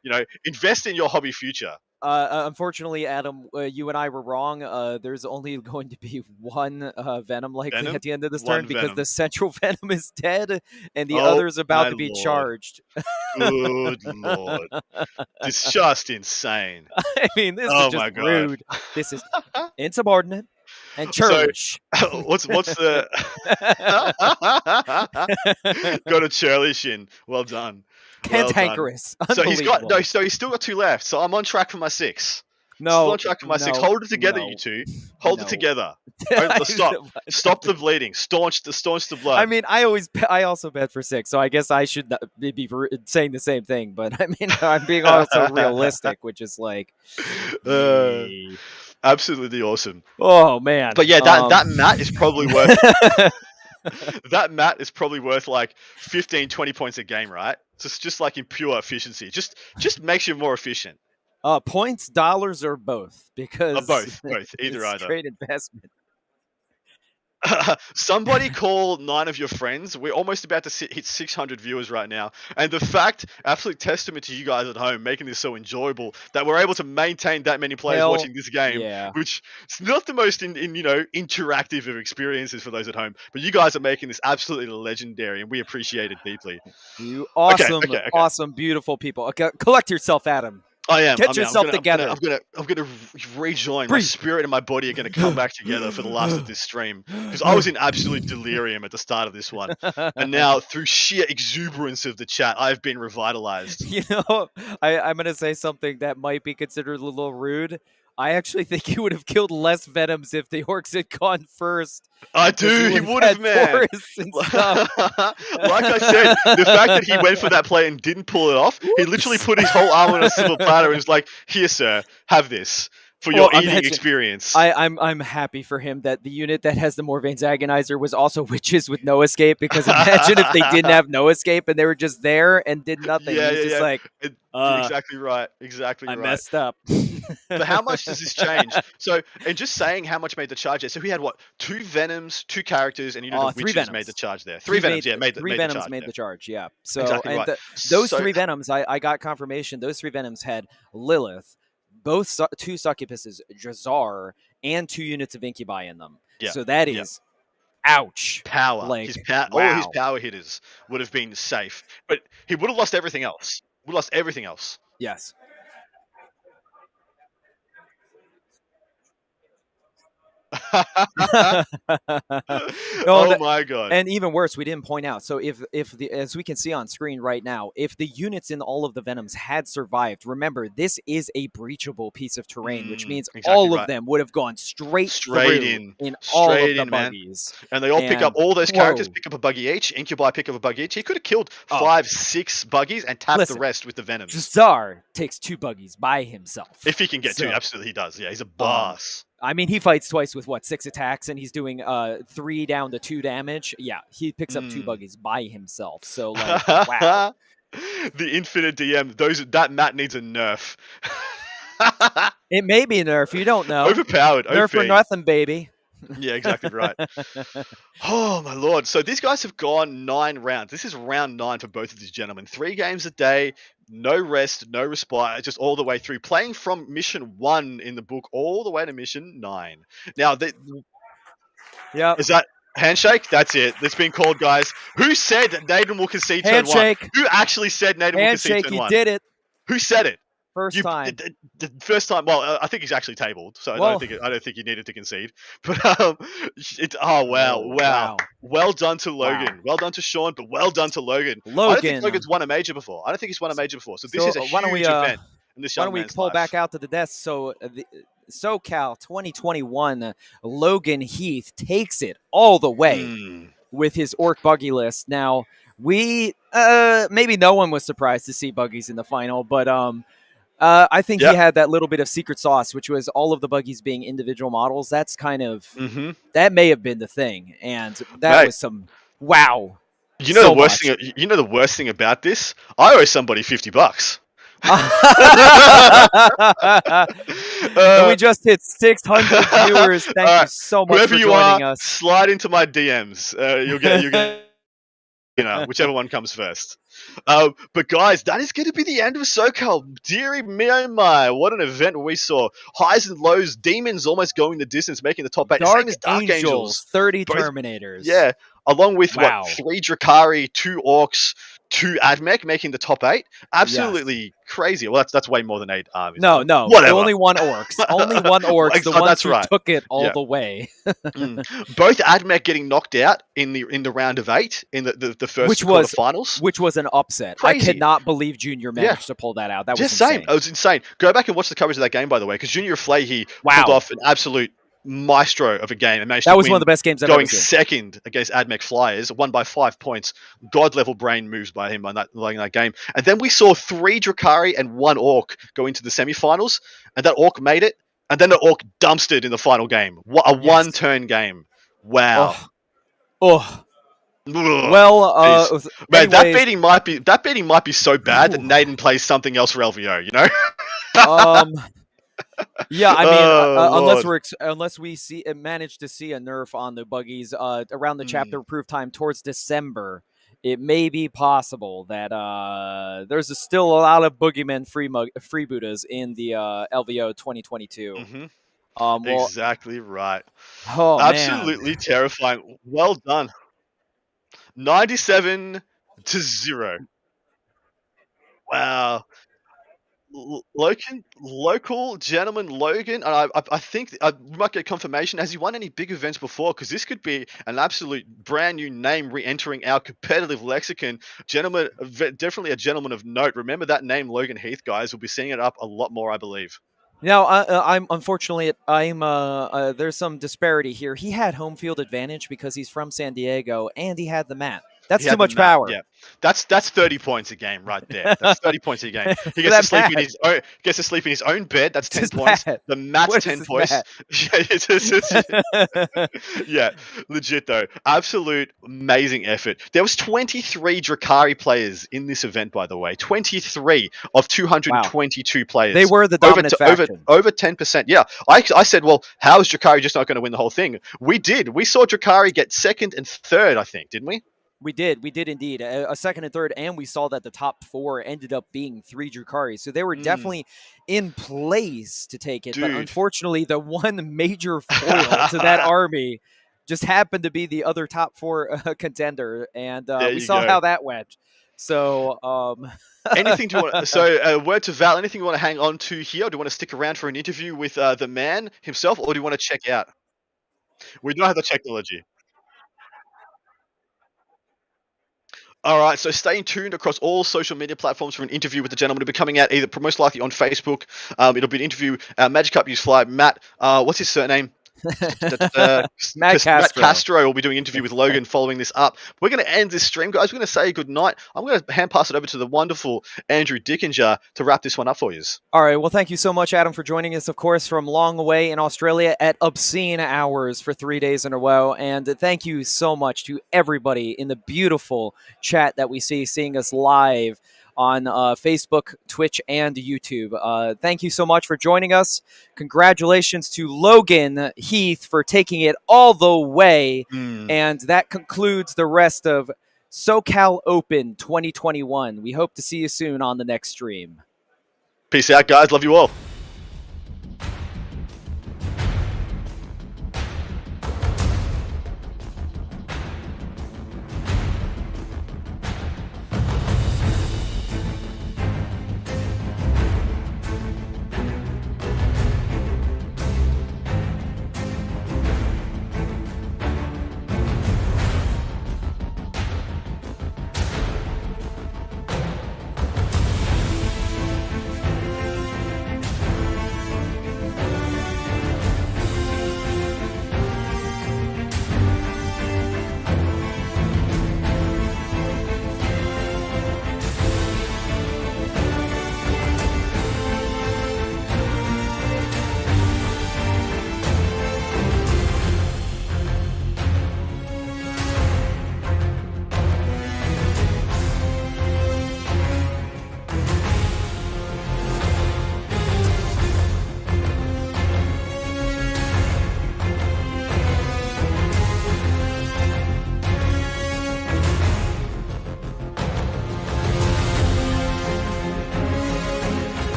Invest in your hobby future. Unfortunately, Adam, you and I were wrong. There's only going to be one Venom likely at the end of this turn because the central Venom is dead and the other's about to be charged. Good lord. It's just insane. I mean, this is just rude. This is insubordinate and churlish. So, what's the... Got a churlish in. Well done. Cantankerous. So he's still got 2 left. So I'm on track for my 6. Still on track for my 6. Hold it together, you two. Hold it together. Stop the bleeding. Staunch the blood. I mean, I also bet for 6, so I guess I should be saying the same thing. But I mean, I'm being also realistic, which is like, absolutely awesome. Oh man! But yeah, that mat is probably worth. That mat is probably worth like 15, 20 points a game, right? Just like in pure efficiency. Just makes you more efficient. Points, dollars, or both? Because both. Either it's straight investment. Somebody call 9 of your friends. We're almost about to hit 600 viewers right now, and the fact, absolute testament to you guys at home, making this so enjoyable that we're able to maintain that many players watching this game, which is not the most interactive of experiences for those at home. But you guys are making this absolutely legendary, and we appreciate it deeply. You awesome, beautiful people. Okay, collect yourself, Adam. I am. Get yourself together. I'm gonna rejoin. My spirit and my body are gonna come back together for the last of this stream because I was in absolute delirium at the start of this one, and now through sheer exuberance of the chat, I've been revitalized. I'm gonna say something that might be considered a little rude. I actually think he would have killed less Venoms if the Orks had gone first. I do. He would have, man. Like I said, the fact that he went for that play and didn't pull it off, he literally put his whole arm on a silver platter and was like, "Here, sir, have this for your eating experience." I'm happy for him that the unit that has the Morvane's Agonizer was also witches with no escape, because imagine if they didn't have no escape and they were just there and did nothing. Just like, exactly right. I messed up. But how much does this change? So, and just saying how much made the charge there. So he had what? 2 Venoms, 2 characters, and the witches made the charge there. 3 Venoms, made the charge. Yeah. So exactly right. Those 3 Venoms, I got confirmation. Those 3 Venoms had Lilith, both 2 succubuses, Jazar, and 2 units of Incubi in them. Yeah. So that is ouch. Power. All his power hitters would have been safe, but he would have lost everything else. Yes. My god. And even worse, we didn't point out. So if as we can see on screen right now, if the units in all of the Venoms had survived, remember, this is a breachable piece of terrain, which means all of them would have gone straight in all of the buggies. And they all pick up, all those characters pick up a buggy each. Incubi pick up a buggy each. He could have killed 5, 6 buggies and tapped the rest with the Venoms. Jazar takes 2 buggies by himself. If he can get 2, absolutely he does. Yeah, he's a boss. I mean, he fights twice with 6 attacks, and he's doing 3 down to 2 damage. Yeah, he picks up 2 buggies by himself. So, like, wow. The infinite DM, that mat needs a nerf. It may be a nerf. You don't know. Overpowered. Nerf or nothing, baby. Yeah, exactly right. Oh my lord! So these guys have gone 9 rounds. This is round 9 for both of these gentlemen. 3 games a day, no rest, no respite, just all the way through. Playing from mission 1 in the book all the way to mission 9. Now, Yep. is that handshake? That's it. It's been called, guys. Who said that Naden will concede turn 1? Handshake. Who actually said Naden will concede Handshake. turn You 1? did it. Who said it? First time. The first time. Well, I think he's actually tabled, so Well, I don't think he needed to concede. But wow. Well done to Logan. Wow. Well done to Sean, but well done to Logan. I don't think Logan's won a major before. I don't think he's won a major before. So this is a huge event in this young man's life. Why don't we pull back out to the desk? So the SoCal 2021, Logan Heath takes it all the way with his Ork Buggy list. Now, we maybe no one was surprised to see Buggies in the final, but I think he had that little bit of secret sauce, which was all of the Buggies being individual models. That's kind of that may have been the thing, and that was some wow. You know the worst thing. You know the worst thing about this. I owe somebody $50. We just hit 600 viewers. Thank you so much for joining us. Slide into my DMs. You'll get whichever one comes first. But guys, that is going to be the end of SoCal. Deary me, oh my! What an event we saw. Highs and lows, demons almost going the distance, making the top 8. Dark Same as Angels, 30 Terminators. Yeah, along with 3 Drukhari, 2 Orks, 2 AdMech, making the top 8. Absolutely crazy. Well, that's way more than 8 armies. No, whatever. Only 1 Orks. Only 1 Orks. The ones who took it all the way. Both AdMech getting knocked out in the round of 8 in the first quarterfinals, which was an upset. Crazy. I cannot believe Junior managed to pull that out. That was insane. It was insane. Go back and watch the coverage of that game, by the way, because Junior Fleahy pulled off an absolute maestro of a game and managed that to was win, one of the best games I've going ever seen. second against AdMech Flyers, won by 5 points. God level brain moves by him on that game. And then we saw 3 Drukhari and 1 Ork go into the semifinals, and that Ork made it, and then the Ork dumpstered in the final game. What a one-turn game! Wow. Well, man, that beating might be so bad that Naden plays something else for LVO. You know. Yeah, I mean, unless we manage to see a nerf on the Buggies around the chapter approved time towards December, it may be possible that there's still a lot of Boogeyman freebooters in the LVO 2022. Exactly right. Oh, absolutely terrifying. Well done. 97-0. Wow. Local gentleman Logan, and I think we might get confirmation. Has he won any big events before? Because this could be an absolute brand new name re-entering our competitive lexicon. Gentleman, definitely a gentleman of note. Remember that name, Logan Heath, guys. We'll be seeing it up a lot more, I believe. Now, I'm unfortunately, there's some disparity here. He had home field advantage because he's from San Diego, and he had the mat. That's too much power. Yeah, that's 30 points a game right there. That's 30 points a game. He gets to sleep in his own bed. That's 10 points. Mat. The mat's 10 points. Yeah, legit though. Absolute amazing effort. There was 23 Drukhari players in this event, by the way. 23 of 222 players. They were the dominant faction. Over 10%. Yeah, I said, well, how is Drukhari just not going to win the whole thing? We did. We saw Drukhari get 2nd and 3rd, I think, didn't we? We did indeed. A 2nd and 3rd, and we saw that the top 4 ended up being 3 Drukhari. So they were definitely in place to take it. But unfortunately, the one major foil to that army just happened to be the other top 4 contender. And we saw how that went. So anything do you want? So word to Val. Anything you want to hang on to here? Or do you want to stick around for an interview with the man himself, or do you want to check out? We don't have the technology. All right, so stay tuned across all social media platforms for an interview with the gentleman. It'll be coming out either most likely on Facebook. It'll be an interview. Magic Cup Use Fly. Matt, what's his surname? Matt Castro will be doing an interview with Logan following this up. We're going to end this stream, guys. We're going to say good night. I'm going to hand pass it over to the wonderful Andrew Dickinger to wrap this one up for you. All right. Well, thank you so much, Adam, for joining us, of course, from long away in Australia at obscene hours for 3 days in a row. And thank you so much to everybody in the beautiful chat that we see seeing us live on Facebook, Twitch, and YouTube. Thank you so much for joining us. Congratulations to Logan Heath for taking it all the way. And that concludes the rest of SoCal Open 2021. We hope to see you soon on the next stream. Peace out, guys. Love you all.